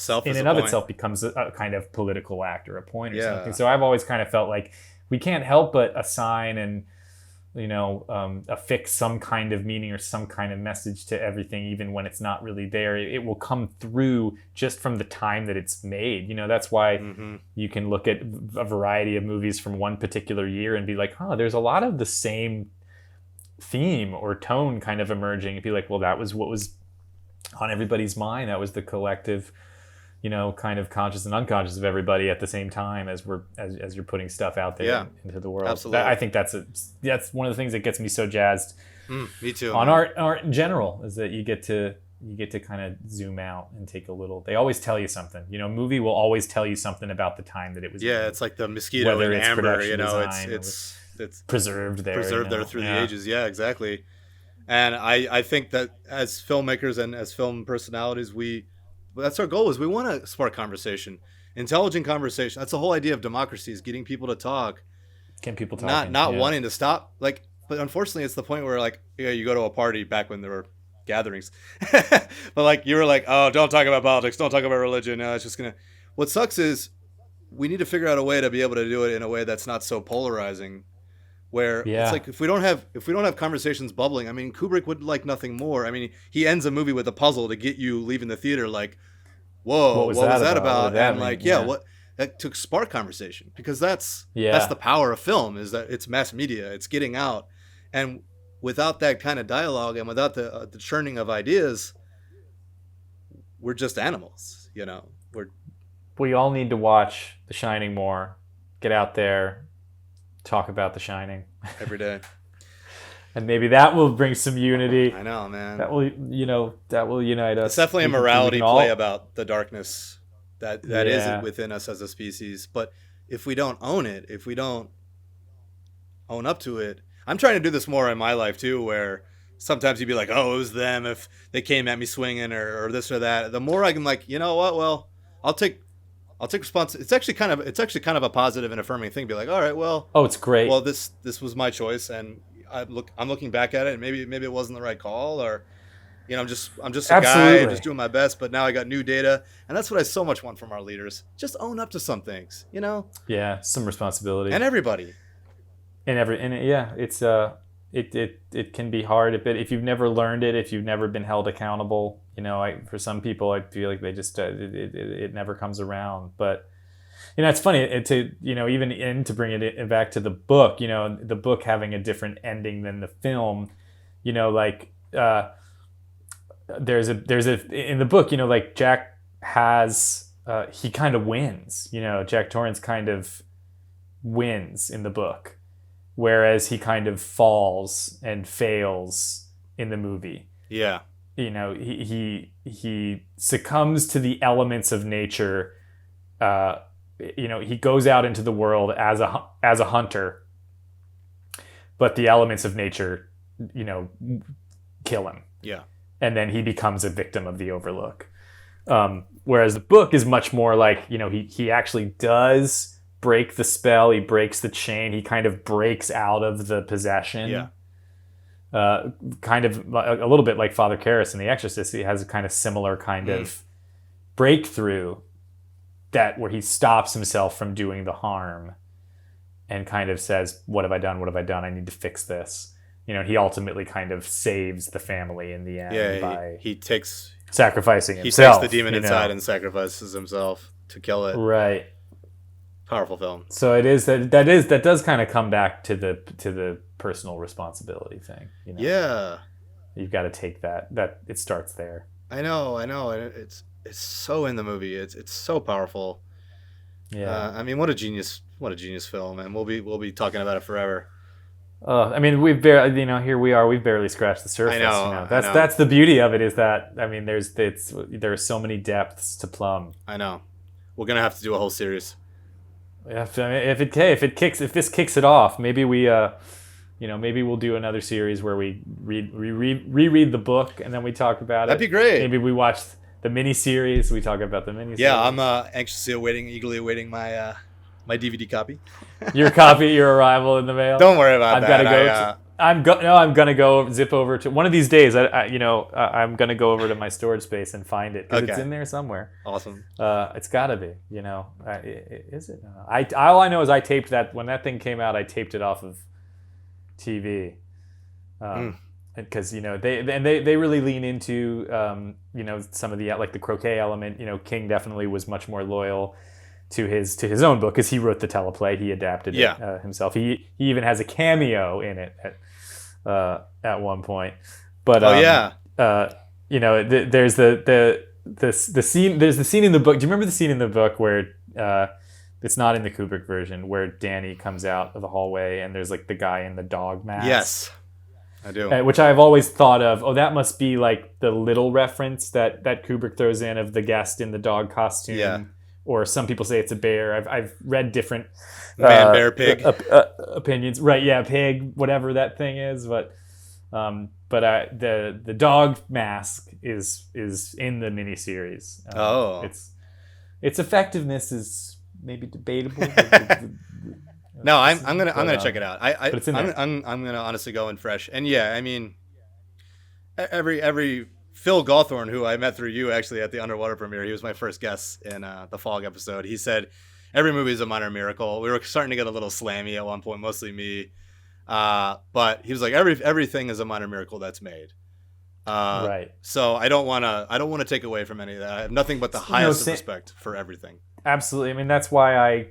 Speaker 2: and of itself becomes a kind of political act or a point or something. So I've always kind of felt like we can't help but assign and affix some kind of meaning or some kind of message to everything, even when it's not really there. It will come through just from the time that it's made. That's why you can look at a variety of movies from one particular year and be like, there's a lot of the same theme or tone kind of emerging. And be like, well, that was what was on everybody's mind. That was the collective kind of conscious and unconscious of everybody at the same time as you're putting stuff out there into the world.
Speaker 1: Absolutely.
Speaker 2: I think that's one of the things that gets me so jazzed.
Speaker 1: Me too.
Speaker 2: On art in general, is that you get to kind of zoom out and take a little. They always tell you something. Movie will always tell you something about the time that it was.
Speaker 1: Yeah,
Speaker 2: made.
Speaker 1: It's like the mosquito and amber. It's
Speaker 2: preserved there.
Speaker 1: Preserved there through the ages. Yeah, exactly. And I think that as filmmakers and as film personalities, that's our goal. Is we want to spark conversation, intelligent conversation. That's the whole idea of democracy, is getting people to talk.
Speaker 2: Get people talking.
Speaker 1: Not wanting to stop. Like, but unfortunately, it's the point where like, you go to a party back when there were gatherings, but like you were like, oh, don't talk about politics, don't talk about religion. No, it's just gonna. What sucks is we need to figure out a way to be able to do it in a way that's not so polarizing. Where it's like if we don't have conversations bubbling, I mean, Kubrick would like nothing more. I mean, he ends a movie with a puzzle to get you leaving the theater like, whoa, what was that about? And like, what that took spark conversation, because that's the power of film, is that it's mass media, it's getting out, and without that kind of dialogue and without the churning of ideas, we're just animals.
Speaker 2: We all need to watch The Shining more. Get out there. Talk about The Shining
Speaker 1: every day,
Speaker 2: and maybe that will bring some unity.
Speaker 1: I know, man.
Speaker 2: That will unite us.
Speaker 1: It's definitely a morality play about the darkness that is within us as a species. But if we don't own it, if we don't own up to it, I'm trying to do this more in my life too, where sometimes you'd be like, oh, it was them if they came at me swinging or this or that. The more I'm like, you know what? Well, I'll take response. It's actually kind of a positive and affirming thing. Be like, all right, well,
Speaker 2: Oh, it's great.
Speaker 1: well, this was my choice, and I'm looking back at it, and maybe it wasn't the right call, or I'm just a guy just doing my best. But now I got new data, and that's what I so much want from our leaders. Just own up to some things,
Speaker 2: Yeah, some responsibility.
Speaker 1: and everybody.
Speaker 2: It's it can be hard, but if you've never learned it, if you've never been held accountable, for some people, I feel like they just it never comes around. But it's funny to bring it back to the book. The book having a different ending than the film. There's a in the book, like Jack has he kind of wins. Jack Torrance kind of wins in the book, whereas he kind of falls and fails in the movie.
Speaker 1: Yeah.
Speaker 2: He succumbs to the elements of nature. He goes out into the world as a hunter, but the elements of nature, kill him.
Speaker 1: Yeah.
Speaker 2: And then he becomes a victim of the Overlook. Whereas the book is much more like, he actually does break the spell. He breaks the chain. He kind of breaks out of the possession.
Speaker 1: Yeah.
Speaker 2: Kind of a little bit like Father Karras in The Exorcist. He has a kind of similar kind of breakthrough where he stops himself from doing the harm and kind of says, what have I done? What have I done? I need to fix this. He ultimately kind of saves the family in the end by
Speaker 1: he takes
Speaker 2: sacrificing
Speaker 1: He
Speaker 2: himself.
Speaker 1: takes the demon inside and sacrifices himself to kill it.
Speaker 2: Right.
Speaker 1: Powerful film.
Speaker 2: So it is that does kind of come back to the personal responsibility thing.
Speaker 1: Yeah.
Speaker 2: You've got to take that it starts there.
Speaker 1: I know. It's so in the movie. It's so powerful.
Speaker 2: Yeah.
Speaker 1: What a genius film, and we'll be talking about it forever.
Speaker 2: We've barely, here we are. We've barely scratched the surface.
Speaker 1: I know.
Speaker 2: That's the beauty of it, is that there are so many depths to plumb.
Speaker 1: I know. We're gonna have to do a whole series.
Speaker 2: Yeah, if this kicks it off, maybe maybe we'll do another series where we reread the book and then we talk about it.
Speaker 1: That'd be great.
Speaker 2: Maybe we watch the miniseries. We talk about the miniseries.
Speaker 1: Yeah, I'm eagerly awaiting my DVD copy.
Speaker 2: Your arrival in the mail.
Speaker 1: Don't worry about that.
Speaker 2: I'm gonna go zip over to one of these days. I'm gonna go over to my storage space and find it, because it's in there somewhere.
Speaker 1: Awesome.
Speaker 2: It's gotta be. Is it? All I know is I taped that when that thing came out. I taped it off of TV, because they really lean into some of the, like, the croquet element. King definitely was much more loyal to his own book, because he wrote the teleplay. He adapted it himself. He even has a cameo in it at one point. But there's the scene in the book. Do you remember the scene in the book where it's not in the Kubrick version, where Danny comes out of the hallway and there's, like, the guy in the dog mask?
Speaker 1: Yes, I do.
Speaker 2: Which I've always thought of, that must be like the little reference that Kubrick throws in of the guest in the dog costume. Yeah. Or some people say it's a bear. I've read different
Speaker 1: man, bear, pig
Speaker 2: opinions. Right? Yeah, pig, whatever that thing is. But the dog mask is in the miniseries. Its effectiveness is maybe debatable.
Speaker 1: No, I'm gonna check it out. I'm gonna honestly go in fresh. And yeah, every Phil Gawthorne, who I met through you actually at the Underwater premiere, he was my first guest in the Fog episode. He said every movie is a minor miracle. We were starting to get a little slammy at one point, mostly me, but he was like, everything is a minor miracle that's made.
Speaker 2: Right.
Speaker 1: So I don't want to take away from any of that. I have nothing but the highest respect for everything.
Speaker 2: Absolutely. That's why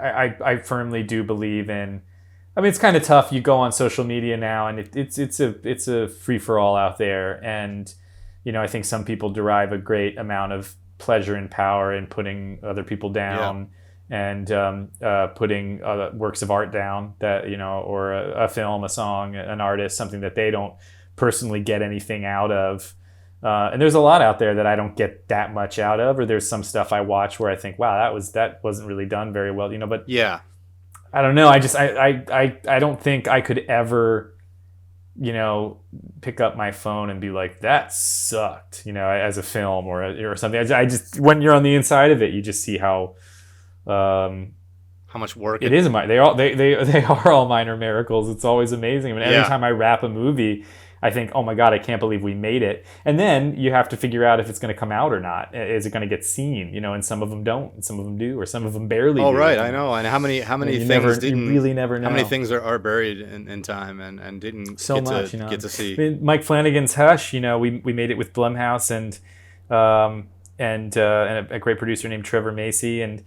Speaker 2: I firmly do believe in. It's kind of tough. You go on social media now, and it's a free for all out there, and I think some people derive a great amount of pleasure and power in putting other people down, and putting works of art down that or a film, a song, an artist, something that they don't personally get anything out of. And there's a lot out there that I don't get that much out of, or there's some stuff I watch where I think, wow, that wasn't really done very well, But
Speaker 1: yeah.
Speaker 2: I don't know. I don't think I could ever pick up my phone and be like, that sucked, as a film or something. I just, when you're on the inside of it, you just see how
Speaker 1: much work
Speaker 2: it is. They are all minor miracles. It's always amazing. I mean, every time I wrap a movie, I think, oh my God, I can't believe we made it. And then you have to figure out if it's going to come out or not. Is it going to get seen? And some of them don't, and some of them do, or some of them barely do.
Speaker 1: Oh, right, I know. And how many things didn't...
Speaker 2: You really never know.
Speaker 1: How many things are buried in time and didn't get to see.
Speaker 2: I mean, Mike Flanagan's Hush, we made it with Blumhouse and a great producer named Trevor Macy, and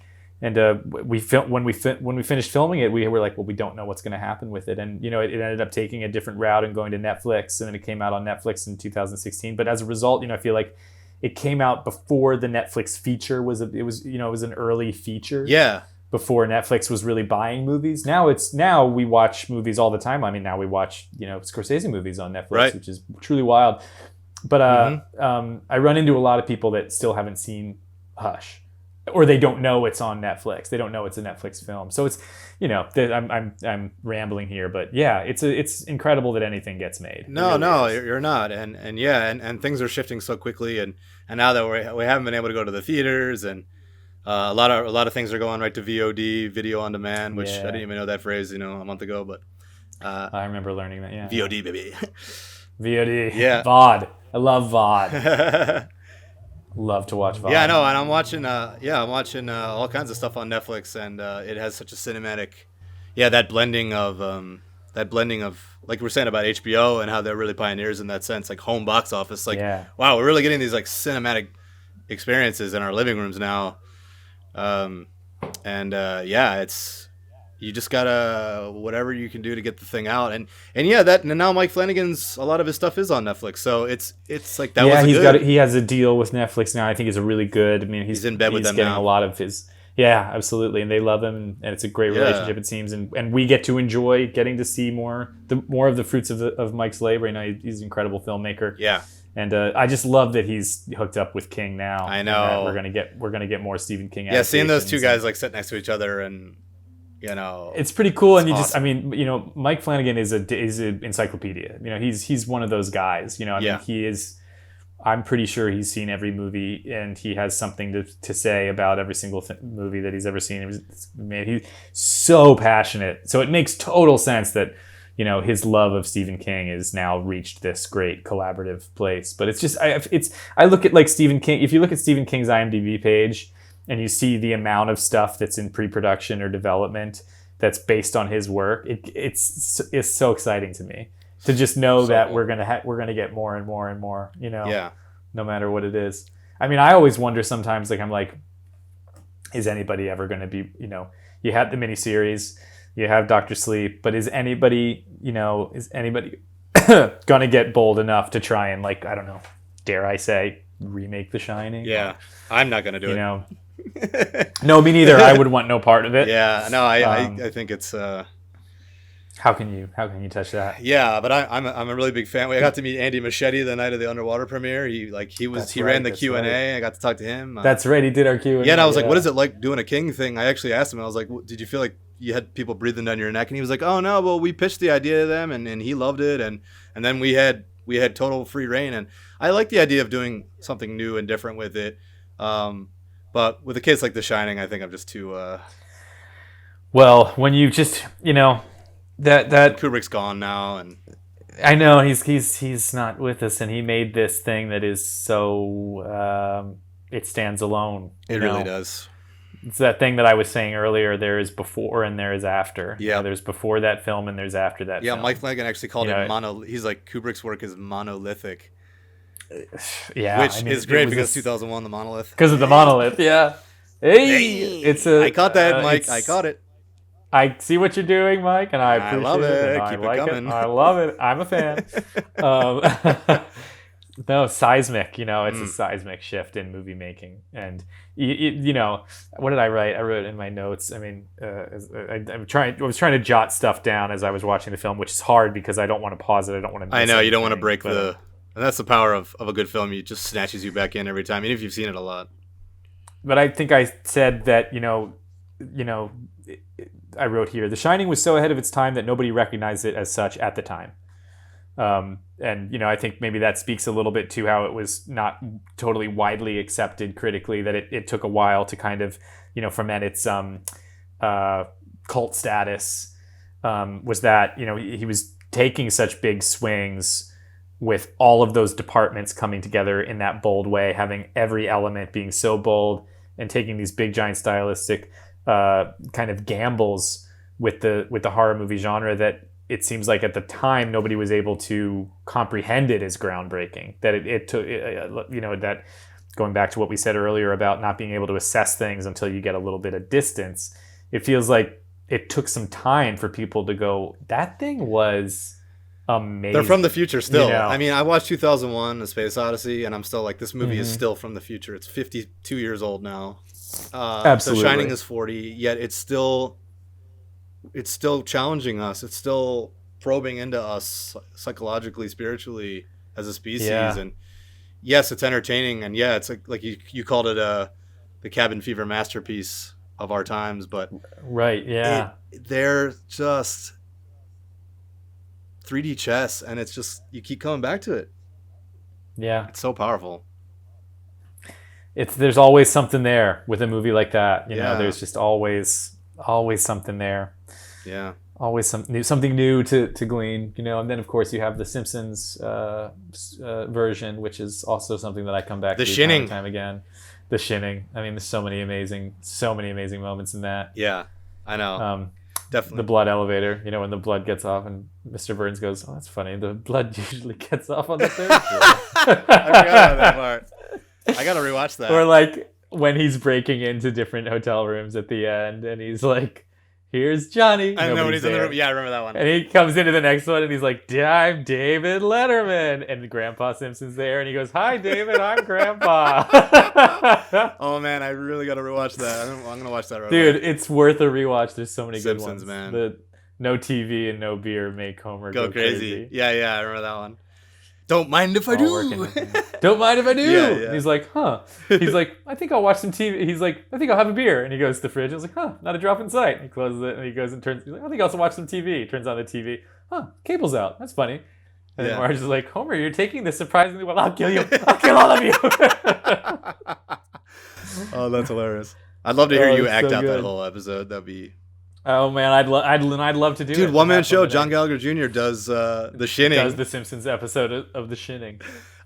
Speaker 2: we when we finished filming it, we were like, well, we don't know what's going to happen with it, and it ended up taking a different route and going to Netflix, and then it came out on Netflix in 2016. But as a result, I feel like it came out before the Netflix feature was an early feature.
Speaker 1: Yeah.
Speaker 2: Before Netflix was really buying movies. Now we watch movies all the time. I mean, now we watch Scorsese movies on Netflix,
Speaker 1: right,
Speaker 2: which is truly wild. But I run into a lot of people that still haven't seen Hush, or they don't know it's on Netflix. They don't know it's a Netflix film. So it's, I'm rambling here, but yeah, it's incredible that anything gets made.
Speaker 1: No, you're not. And things are shifting so quickly, and now that we haven't been able to go to the theaters, and a lot of things are going right to VOD, video on demand, which I didn't even know that phrase, a month ago, but
Speaker 2: I remember learning that. Yeah.
Speaker 1: VOD, baby.
Speaker 2: VOD.
Speaker 1: Yeah.
Speaker 2: VOD. I love VOD. Love to watch VOD.
Speaker 1: Yeah, I know, and I'm watching all kinds of stuff on Netflix, and it has such a cinematic, that blending of like we were saying about HBO and how they're really pioneers in that sense, like home box office, wow, we're really getting these like cinematic experiences in our living rooms now, it's, you just gotta, whatever you can do to get the thing out, and now Mike Flanagan's, a lot of his stuff is on Netflix, so it's like that. Yeah,
Speaker 2: he has a deal with Netflix now. I think it's a really good. I mean, he's
Speaker 1: in bed with them
Speaker 2: getting
Speaker 1: now.
Speaker 2: A lot of his, absolutely, and they love him, and it's a great relationship, it seems, and we get to enjoy getting to see more of the fruits of Mike's labor. He's an incredible filmmaker.
Speaker 1: Yeah.
Speaker 2: And I just love that he's hooked up with King now.
Speaker 1: I know
Speaker 2: we're gonna get more Stephen King.
Speaker 1: Yeah, seeing those two guys like sit next to each other, and
Speaker 2: it's pretty cool. And
Speaker 1: awesome.
Speaker 2: Mike Flanagan is an encyclopedia. He's one of those guys. He is. I'm pretty sure he's seen every movie, and he has something to say about every single movie that he's ever seen. He's so passionate. So it makes total sense that his love of Stephen King is now reached this great collaborative place. But it's just I look at like Stephen King. If you look at Stephen King's IMDb page, and you see the amount of stuff that's in pre-production or development that's based on his work, it's so exciting to me to just know that cool. we're gonna get more and more and more, no matter what it is. I mean, I always wonder sometimes, like I'm like, is anybody ever gonna be, you have the miniseries, you have Dr. Sleep, but is anybody gonna get bold enough to try and, like, I don't know, dare I say, remake The Shining?
Speaker 1: Yeah, I'm not gonna do it.
Speaker 2: No, me neither. I would want no part of it.
Speaker 1: Yeah, no, I think it's.
Speaker 2: How can you touch that?
Speaker 1: Yeah, but I'm a really big fan. I got to meet Andy Maiorano the night of the Underwater premiere. He ran the Q&A. Right. I got to talk to him.
Speaker 2: That's right. He did our Q&A.
Speaker 1: Yeah, and I was like, what is it like doing a King thing? I actually asked him. I was like, did you feel like you had people breathing down your neck? And he was like, oh no, well, we pitched the idea to them, and he loved it, and then we had total free reign, and I like the idea of doing something new and different with it. But with a case like The Shining, I think I'm just too.
Speaker 2: Well, when you just that
Speaker 1: Kubrick's gone now, and
Speaker 2: I know he's not with us, and he made this thing that is so it stands alone.
Speaker 1: It really does.
Speaker 2: It's that thing that I was saying earlier. There is before and there is after.
Speaker 1: Yeah,
Speaker 2: there's before that film and there's after that.
Speaker 1: Yeah,
Speaker 2: film.
Speaker 1: Mike Flanagan actually called it He's like, Kubrick's work is monolithic.
Speaker 2: Yeah,
Speaker 1: which is great because 2001, the monolith.
Speaker 2: Because of the monolith, yeah. Hey, it's a.
Speaker 1: I caught that, Mike. I caught it.
Speaker 2: I see what you're doing, Mike, and I appreciate
Speaker 1: love it.
Speaker 2: And
Speaker 1: Keep
Speaker 2: I like
Speaker 1: it coming.
Speaker 2: I love it. I'm a fan. No, seismic. It's a seismic shift in movie making, and what did I write? I wrote in my notes. I mean, I was trying to jot stuff down as I was watching the film, which is hard because I don't want to pause it. I don't want to.
Speaker 1: I know you don't want to break the. And that's the power of a good film. It just snatches you back in every time, even if you've seen it a lot.
Speaker 2: But I think I said that, I wrote here, The Shining was so ahead of its time that nobody recognized it as such at the time. And I think maybe that speaks a little bit to how it was not totally widely accepted critically, that it took a while to kind of ferment its cult status. Was that he was taking such big swings with all of those departments coming together in that bold way, having every element being so bold and taking these big giant stylistic kind of gambles with the horror movie genre that it seems like at the time nobody was able to comprehend it as groundbreaking. That it took that, going back to what we said earlier about not being able to assess things until you get a little bit of distance, it feels like it took some time for people to go, that thing was amazing.
Speaker 1: They're from the future still. I mean, I watched 2001: A Space Odyssey, and I'm still like, this movie is still from the future. It's 52 years old now.
Speaker 2: Absolutely.
Speaker 1: The Shining is 40, yet it's still challenging us. It's still probing into us psychologically, spiritually as a species.
Speaker 2: Yeah.
Speaker 1: And yes, it's entertaining, and yeah, it's like you called it the cabin fever masterpiece of our times, but
Speaker 2: right, yeah,
Speaker 1: they're just 3D chess, and it's just, you keep coming back to it.
Speaker 2: Yeah,
Speaker 1: it's so powerful.
Speaker 2: There's always something there with a movie like that. There's just always something there.
Speaker 1: Yeah,
Speaker 2: always something new to glean. And then of course you have the Simpsons version, which is also something that I come back to time and time again. The Shining. I mean, there's so many amazing moments in that.
Speaker 1: Yeah, I know. Definitely.
Speaker 2: The blood elevator, when the blood gets off and Mr. Burns goes, "Oh, that's funny. The blood usually gets off on the third floor."
Speaker 1: I forgot about that part. I gotta rewatch that.
Speaker 2: Or like when he's breaking into different hotel rooms at the end, and he's like, "Here's Johnny."
Speaker 1: I know when he's in the room. Yeah, I remember that one.
Speaker 2: And he comes into the next one, and he's like, "I'm David Letterman," and Grandpa Simpson's there, and he goes, "Hi, David. I'm Grandpa."
Speaker 1: Oh man, I really gotta rewatch that. I'm gonna watch that right
Speaker 2: Dude,
Speaker 1: away.
Speaker 2: It's worth a rewatch. There's so many
Speaker 1: Simpsons,
Speaker 2: good ones.
Speaker 1: man.
Speaker 2: The no TV and no beer make Homer go crazy.
Speaker 1: Yeah, I remember that one. Don't mind if I do.
Speaker 2: Don't mind if I do.
Speaker 1: Yeah.
Speaker 2: And he's like, huh. He's like, I think I'll watch some TV. He's like, I think I'll have a beer. And he goes to the fridge. I was like, huh, not a drop in sight. And he closes it and he goes and turns. He's like, I think I'll also watch some TV. He turns on the TV. Huh, cable's out. That's funny. And then Marge is like, Homer, you're taking this surprisingly well. I'll kill you. I'll kill all of you.
Speaker 1: Oh, that's hilarious. I'd love to hear you act
Speaker 2: so
Speaker 1: out
Speaker 2: good.
Speaker 1: that whole episode. That'd be...
Speaker 2: Oh man, I'd love to do it.
Speaker 1: Dude, one man show. John Gallagher Jr. does The Shining.
Speaker 2: Does the Simpsons episode of The Shining.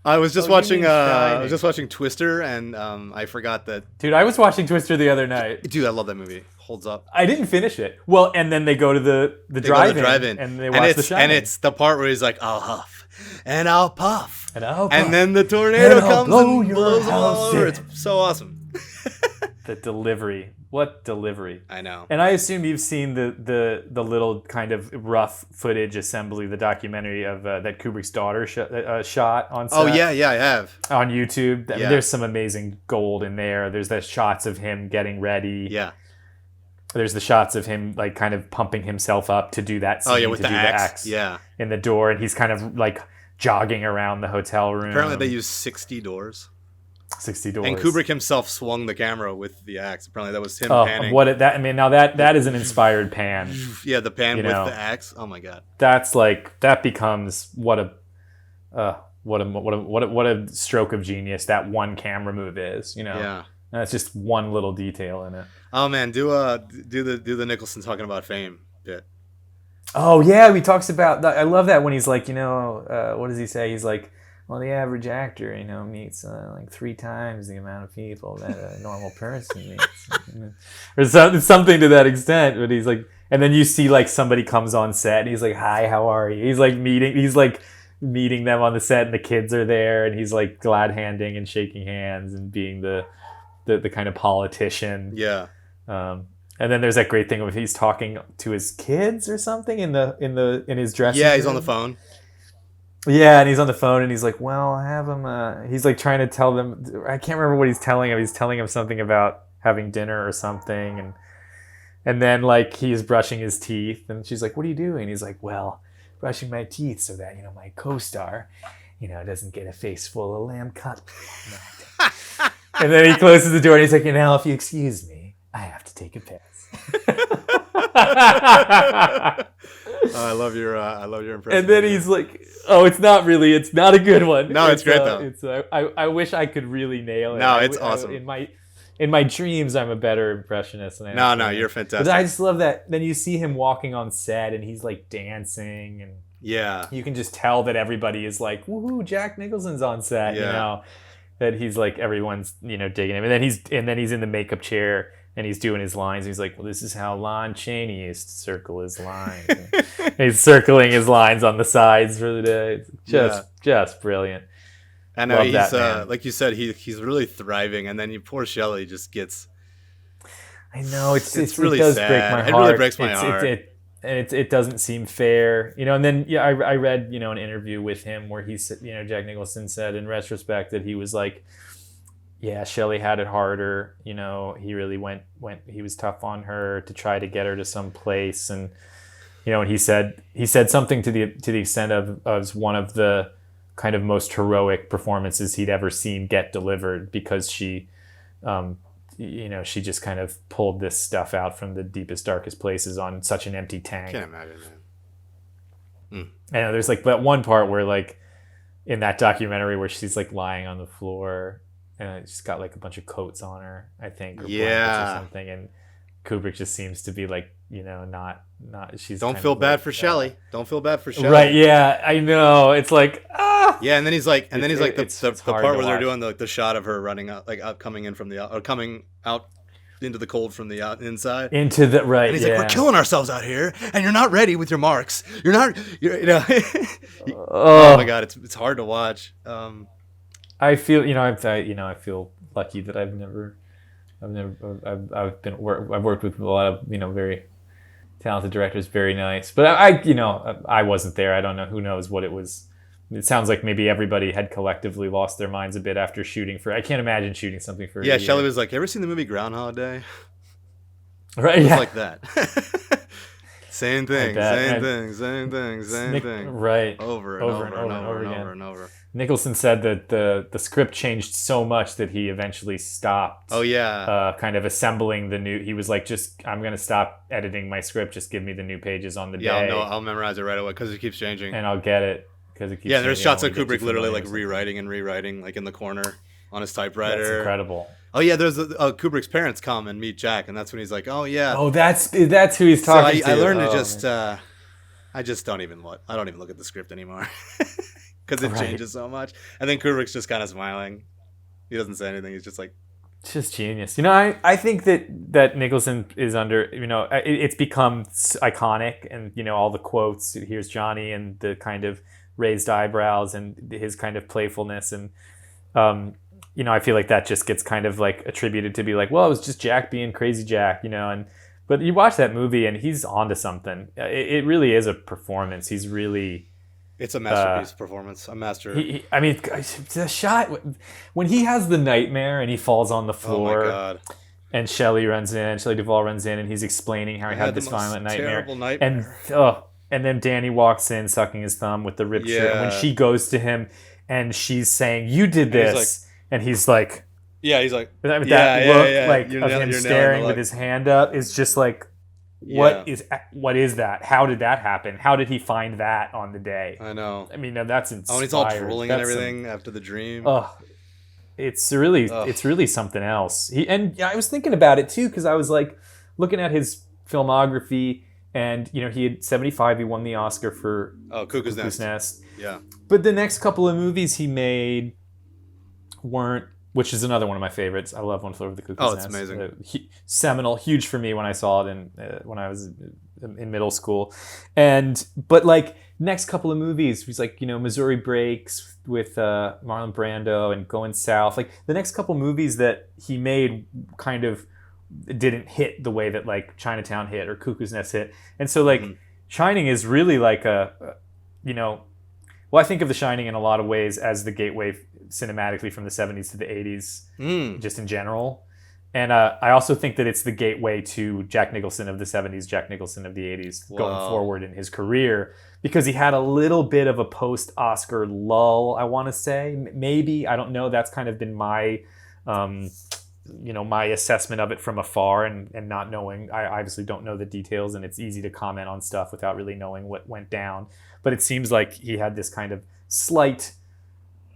Speaker 1: I was just watching. I was just watching Twister, and I forgot that.
Speaker 2: Dude, I was watching Twister the other night.
Speaker 1: Dude, I love that movie. Holds up.
Speaker 2: I didn't finish it. Well, and then they go to the drive-in, and they watch The Shining.
Speaker 1: And it's the part where he's like, "I'll huff, and I'll puff,
Speaker 2: and I'll puff,
Speaker 1: and then the tornado comes and blows them all over."
Speaker 2: In.
Speaker 1: It's so awesome.
Speaker 2: The delivery. What delivery?
Speaker 1: I know.
Speaker 2: And I assume you've seen the little kind of rough footage assembly, the documentary of that Kubrick's daughter shot on set.
Speaker 1: Oh, yeah, I have.
Speaker 2: On YouTube. I mean, there's some amazing gold in there. There's the shots of him getting ready.
Speaker 1: Yeah.
Speaker 2: There's the shots of him like kind of pumping himself up to do that scene.
Speaker 1: Oh, yeah, with
Speaker 2: to
Speaker 1: the axe. Yeah.
Speaker 2: In the door, and he's kind of like jogging around the hotel room.
Speaker 1: Apparently they use 60 doors.
Speaker 2: 60 doors.
Speaker 1: And Kubrick himself swung the camera with the axe. Apparently that was him panning.
Speaker 2: Now that is an inspired pan.
Speaker 1: Yeah, the pan with the axe. Oh my god.
Speaker 2: That's like, that becomes what a stroke of genius that one camera move is,
Speaker 1: Yeah.
Speaker 2: And it's just one little detail in it.
Speaker 1: Oh man, do the Nicholson talking about fame bit.
Speaker 2: Oh yeah, he talks about that. I love that when he's like, what does he say? He's like, well, the average actor, meets like 3 times the amount of people that a normal person meets. Or something to that extent. But he's like, and then you see like somebody comes on set and he's like, hi, how are you? He's like meeting them on the set and the kids are there and he's like glad handing and shaking hands and being the kind of politician.
Speaker 1: Yeah.
Speaker 2: And then there's that great thing of he's talking to his kids or something in his dressing room.
Speaker 1: Yeah, he's on the phone.
Speaker 2: Yeah, and he's on the phone, and he's like, well, I have him, he's like trying to tell them, I can't remember what he's telling him. He's telling him something about having dinner or something, and then, like, he's brushing his teeth, and she's like, what are you doing? He's like, well, brushing my teeth so that, my co-star, doesn't get a face full of lamb cutlets. And then he closes the door, and he's like, now, if you excuse me, I have to take a piss.
Speaker 1: I love your impression.
Speaker 2: And then he's like, "Oh, it's not a good one."
Speaker 1: No, it's great though.
Speaker 2: I wish I could really nail it.
Speaker 1: No, it's awesome.
Speaker 2: In my dreams, I'm a better impressionist than I am.
Speaker 1: No, you're fantastic.
Speaker 2: But I just love that. Then you see him walking on set, and he's like dancing, and you can just tell that everybody is like, "Woohoo, Jack Nicholson's on set."
Speaker 1: Yeah.
Speaker 2: You know, that he's like everyone's digging him, and then he's in the makeup chair. And he's doing his lines. And he's like, "Well, this is how Lon Chaney used to circle his lines." He's circling his lines on the sides for the day. It's just brilliant.
Speaker 1: I know he's like you said, he's really thriving. And then poor Shelley just gets.
Speaker 2: I know it
Speaker 1: really
Speaker 2: does
Speaker 1: sad.
Speaker 2: break my heart.
Speaker 1: It really breaks my heart.
Speaker 2: It doesn't seem fair, And then I read an interview with him where he said, Jack Nicholson said in retrospect that he was like. Yeah, Shelley had it harder. He really went. He was tough on her to try to get her to some place, and and he said something to the extent of one of the kind of most heroic performances he'd ever seen get delivered because she, she just kind of pulled this stuff out from the deepest, darkest places on such an empty tank.
Speaker 1: Can't imagine that.
Speaker 2: I know there's like that one part where like in that documentary where she's like lying on the floor. And she's got like a bunch of coats on her, I think, or blankets or something. And Kubrick just seems to be like, not. She's
Speaker 1: don't feel bad for Shelley. Don't feel bad for Shelley.
Speaker 2: Right? Yeah, I know. It's like
Speaker 1: Yeah, and then he's like, the part where they're doing the shot of her running out, like out coming in from the or coming out into the cold from the inside.
Speaker 2: Into the right.
Speaker 1: And he's like, "We're killing ourselves out here, and you're not ready with your marks. You're not. Oh my God, it's hard to watch.
Speaker 2: I feel, I feel lucky that I've worked with a lot of, very talented directors, very nice. But I wasn't there. I don't know. Who knows what it was. It sounds like maybe everybody had collectively lost their minds a bit after shooting I can't imagine shooting something for a year.
Speaker 1: Shelley was like, "You ever seen the movie Groundhog Day?"
Speaker 2: Right.
Speaker 1: It's like that. Same thing.
Speaker 2: Right.
Speaker 1: Over and over.
Speaker 2: Nicholson said that the script changed so much that he eventually stopped.
Speaker 1: Oh yeah.
Speaker 2: Kind of assembling the new. He was like, I'm gonna stop editing my script. Just give me the new pages on the day.
Speaker 1: Yeah, I'll memorize it right away because it keeps changing.
Speaker 2: And I'll get it because it keeps.
Speaker 1: Yeah, there's shots of Kubrick literally like rewriting, like in the corner on his typewriter.
Speaker 2: That's incredible.
Speaker 1: Oh yeah, there's Kubrick's parents come and meet Jack, and that's when he's like, "Oh yeah."
Speaker 2: Oh, that's who he's talking to.
Speaker 1: I learned to just. I just don't even look at the script anymore. Because it changes so much. And then Kubrick's just kind of smiling. He doesn't say anything. He's just like...
Speaker 2: It's just genius. I think that Nicholson is under... it's become iconic. And, all the quotes. Here's Johnny and the kind of raised eyebrows and his kind of playfulness. And, I feel like that just gets kind of like attributed to be like, well, it was just Jack being crazy Jack, But you watch that movie and he's onto something. It really is a performance. He's really...
Speaker 1: It's a masterpiece performance. A master.
Speaker 2: The shot when he has the nightmare and he falls on the floor.
Speaker 1: Oh my God.
Speaker 2: And Shelley Duvall runs in, and he's explaining how he had this violent nightmare.
Speaker 1: Terrible nightmare.
Speaker 2: And then Danny walks in, sucking his thumb with the ripped shirt. And when she goes to him, and she's saying, "You did this," and he's like,
Speaker 1: "Yeah," he's like,
Speaker 2: that look like of him staring with his hand up is just like. What is that? How did that happen? How did he find that on the day?
Speaker 1: I know.
Speaker 2: That's inspired.
Speaker 1: Oh, and he's all drooling and everything after the dream.
Speaker 2: It's really something else. I was thinking about it too because I was like looking at his filmography, and he had 1975. He won the Oscar for
Speaker 1: Cuckoo's Nest. Yeah.
Speaker 2: But the next couple of movies he made weren't. Which is another one of my favorites. I love One Flew Over the Cuckoo's Nest.
Speaker 1: Oh, it's amazing.
Speaker 2: Seminal, huge for me when I saw it when I was in middle school. But like next couple of movies, he's like, Missouri Breaks with Marlon Brando and Going South. Like the next couple movies that he made kind of didn't hit the way that like Chinatown hit or Cuckoo's Nest hit. And so like Shining is really like I think of The Shining in a lot of ways as the gateway cinematically from the 70s to the 80s, just in general. And I also think that it's the gateway to Jack Nicholson of the 70s, Jack Nicholson of the 80s going forward in his career, because he had a little bit of a post-Oscar lull, I want to say. Maybe, I don't know. That's kind of been my my assessment of it from afar and not knowing. I obviously don't know the details, and it's easy to comment on stuff without really knowing what went down. But it seems like he had this kind of slight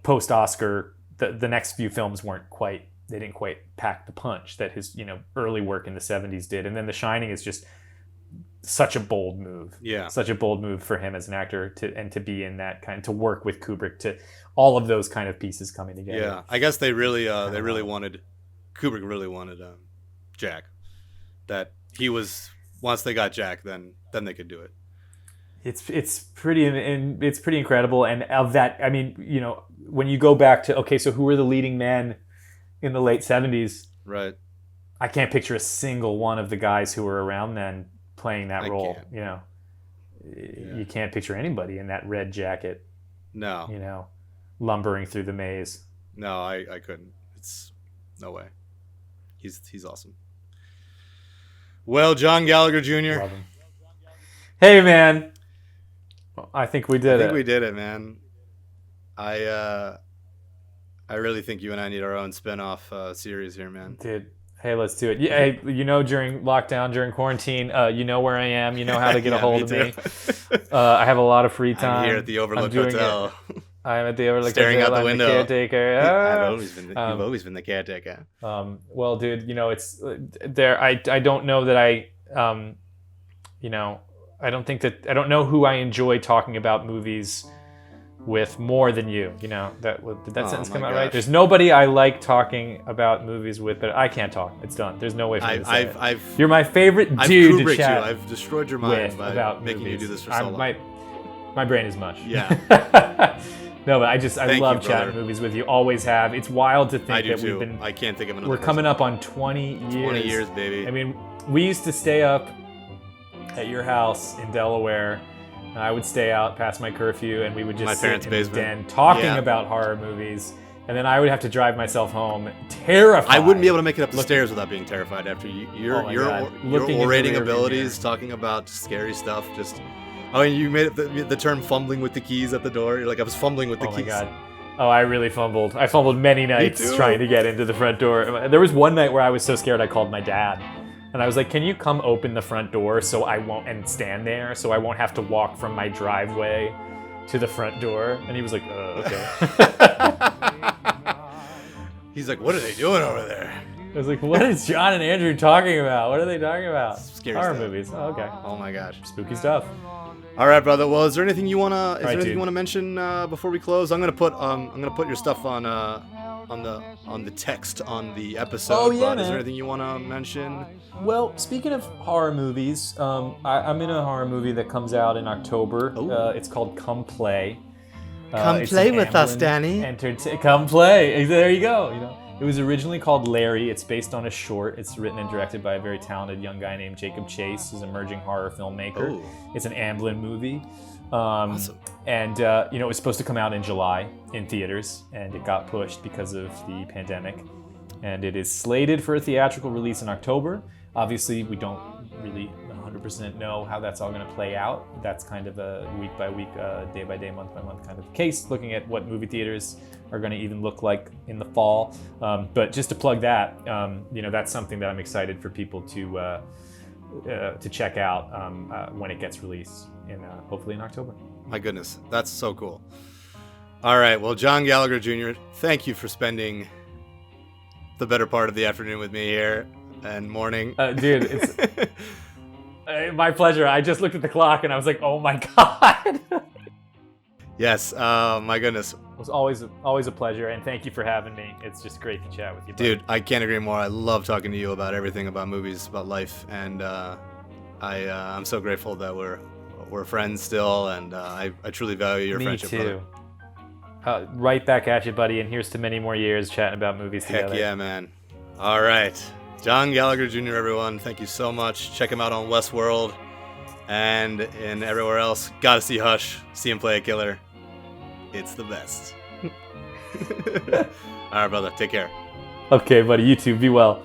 Speaker 2: post-Oscar. The next few films they didn't quite pack the punch that his early work in the 70s did. And then The Shining is just such a bold move.
Speaker 1: Yeah.
Speaker 2: Such a bold move for him as an actor to be in that kind, to work with Kubrick, to all of those kind of pieces coming together.
Speaker 1: Yeah. I guess Kubrick really wanted Jack. That he was, once they got Jack, then they could do it.
Speaker 2: It's pretty incredible. And of that, I mean, when you go back to, okay, so who were the leading men in the late 70s?
Speaker 1: Right.
Speaker 2: I can't picture a single one of the guys who were around then playing that role.
Speaker 1: Yeah.
Speaker 2: You can't picture anybody in that red jacket.
Speaker 1: No.
Speaker 2: Lumbering through the maze.
Speaker 1: No, I couldn't. It's no way. He's awesome. Well, John Gallagher Jr.
Speaker 2: Love him. Hey, man. I think we did it.
Speaker 1: I think we did it, man. I really think you and I need our own spin-off series here, man.
Speaker 2: Dude, hey, let's do it. Yeah, hey, during lockdown, during quarantine, you know where I am. You know how to get a hold of me. I have a lot of free time.
Speaker 1: I'm here at the Overlook Hotel.
Speaker 2: I'm at the Overlook
Speaker 1: Staring
Speaker 2: Hotel.
Speaker 1: out the
Speaker 2: I'm
Speaker 1: window.
Speaker 2: The caretaker.
Speaker 1: You've always been the caretaker.
Speaker 2: Well, dude, it's there. I don't know that I don't know who I enjoy talking about movies with more than you. Did that sentence come out right? There's nobody I like talking about movies with, but I can't talk. It's done. There's no way for me to say it. You're my favorite dude to chat.
Speaker 1: I've destroyed your mind by
Speaker 2: about
Speaker 1: making
Speaker 2: movies.
Speaker 1: you do this for so long.
Speaker 2: My brain is much.
Speaker 1: Yeah.
Speaker 2: No, but I love chatting movies with you. Always have. It's wild to think that we've been.
Speaker 1: I can't think of another.
Speaker 2: We're coming up on 20 years.
Speaker 1: 20 years, baby.
Speaker 2: I mean, we used to stay up at your house in Delaware. And I would stay out past my curfew, and we would just sit in the den talking about horror movies. And then I would have to drive myself home terrified.
Speaker 1: I wouldn't be able to make it up the stairs without being terrified after your orating abilities, talking about scary stuff. You made up the term fumbling with the keys at the door. You're like, I was fumbling with the keys.
Speaker 2: Oh my god. Oh, I really fumbled. I fumbled many nights trying to get into the front door. There was one night where I was so scared I called my dad. And I was like, can you come open the front door so I won't, and stand there so I won't have to walk from my driveway to the front door? And he was like, okay.
Speaker 1: He's like, what are they doing over there?
Speaker 2: I was like, what is John and Andrew talking about? What are they talking about?
Speaker 1: Scary
Speaker 2: horror
Speaker 1: stuff.
Speaker 2: Movies. Oh, okay.
Speaker 1: Oh my gosh.
Speaker 2: Spooky stuff.
Speaker 1: All right, brother. Well, is there anything you wanna mention before we close? I'm gonna put your stuff on the text on the episode.
Speaker 2: Oh, yeah,
Speaker 1: but
Speaker 2: man.
Speaker 1: Is there anything you wanna mention?
Speaker 2: Well, speaking of horror movies, I'm in a horror movie that comes out in October. It's called Come Play.
Speaker 1: Come play with us, Danny.
Speaker 2: Come play. There you go. It was originally called Larry. It's based on a short. It's written and directed by a very talented young guy named Jacob Chase, who's an emerging horror filmmaker.
Speaker 1: Ooh.
Speaker 2: It's an Amblin movie.
Speaker 1: Awesome.
Speaker 2: And, it was supposed to come out in July in theaters, and it got pushed because of the pandemic. And it is slated for a theatrical release in October. Obviously, we don't really 100% know how that's all going to play out. That's kind of a week-by-week, day-by-day, month-by-month kind of case, looking at what movie theaters are going to even look like in the fall. But just to plug that, that's something that I'm excited for people to check out when it gets released, hopefully in October.
Speaker 1: My goodness, that's so cool. All right, well, John Gallagher Jr., thank you for spending the better part of the afternoon with me here and morning.
Speaker 2: Dude, it's my pleasure. I just looked at the clock and I was like, oh my God.
Speaker 1: Yes, my goodness.
Speaker 2: It was always a pleasure, and thank you for having me. It's just great to chat with you, buddy.
Speaker 1: Dude, I can't agree more. I love talking to you about everything, about movies, about life, and I'm so grateful that we're friends still, and I truly value your friendship.
Speaker 2: Me too. Right back at you, buddy, and here's to many more years chatting about movies together.
Speaker 1: Heck yeah, man. All right. John Gallagher Jr., everyone, thank you so much. Check him out on Westworld and in everywhere else. Gotta see Hush. See him play a killer. It's the best. All right, brother. Take care.
Speaker 2: Okay, buddy. You too. Be well.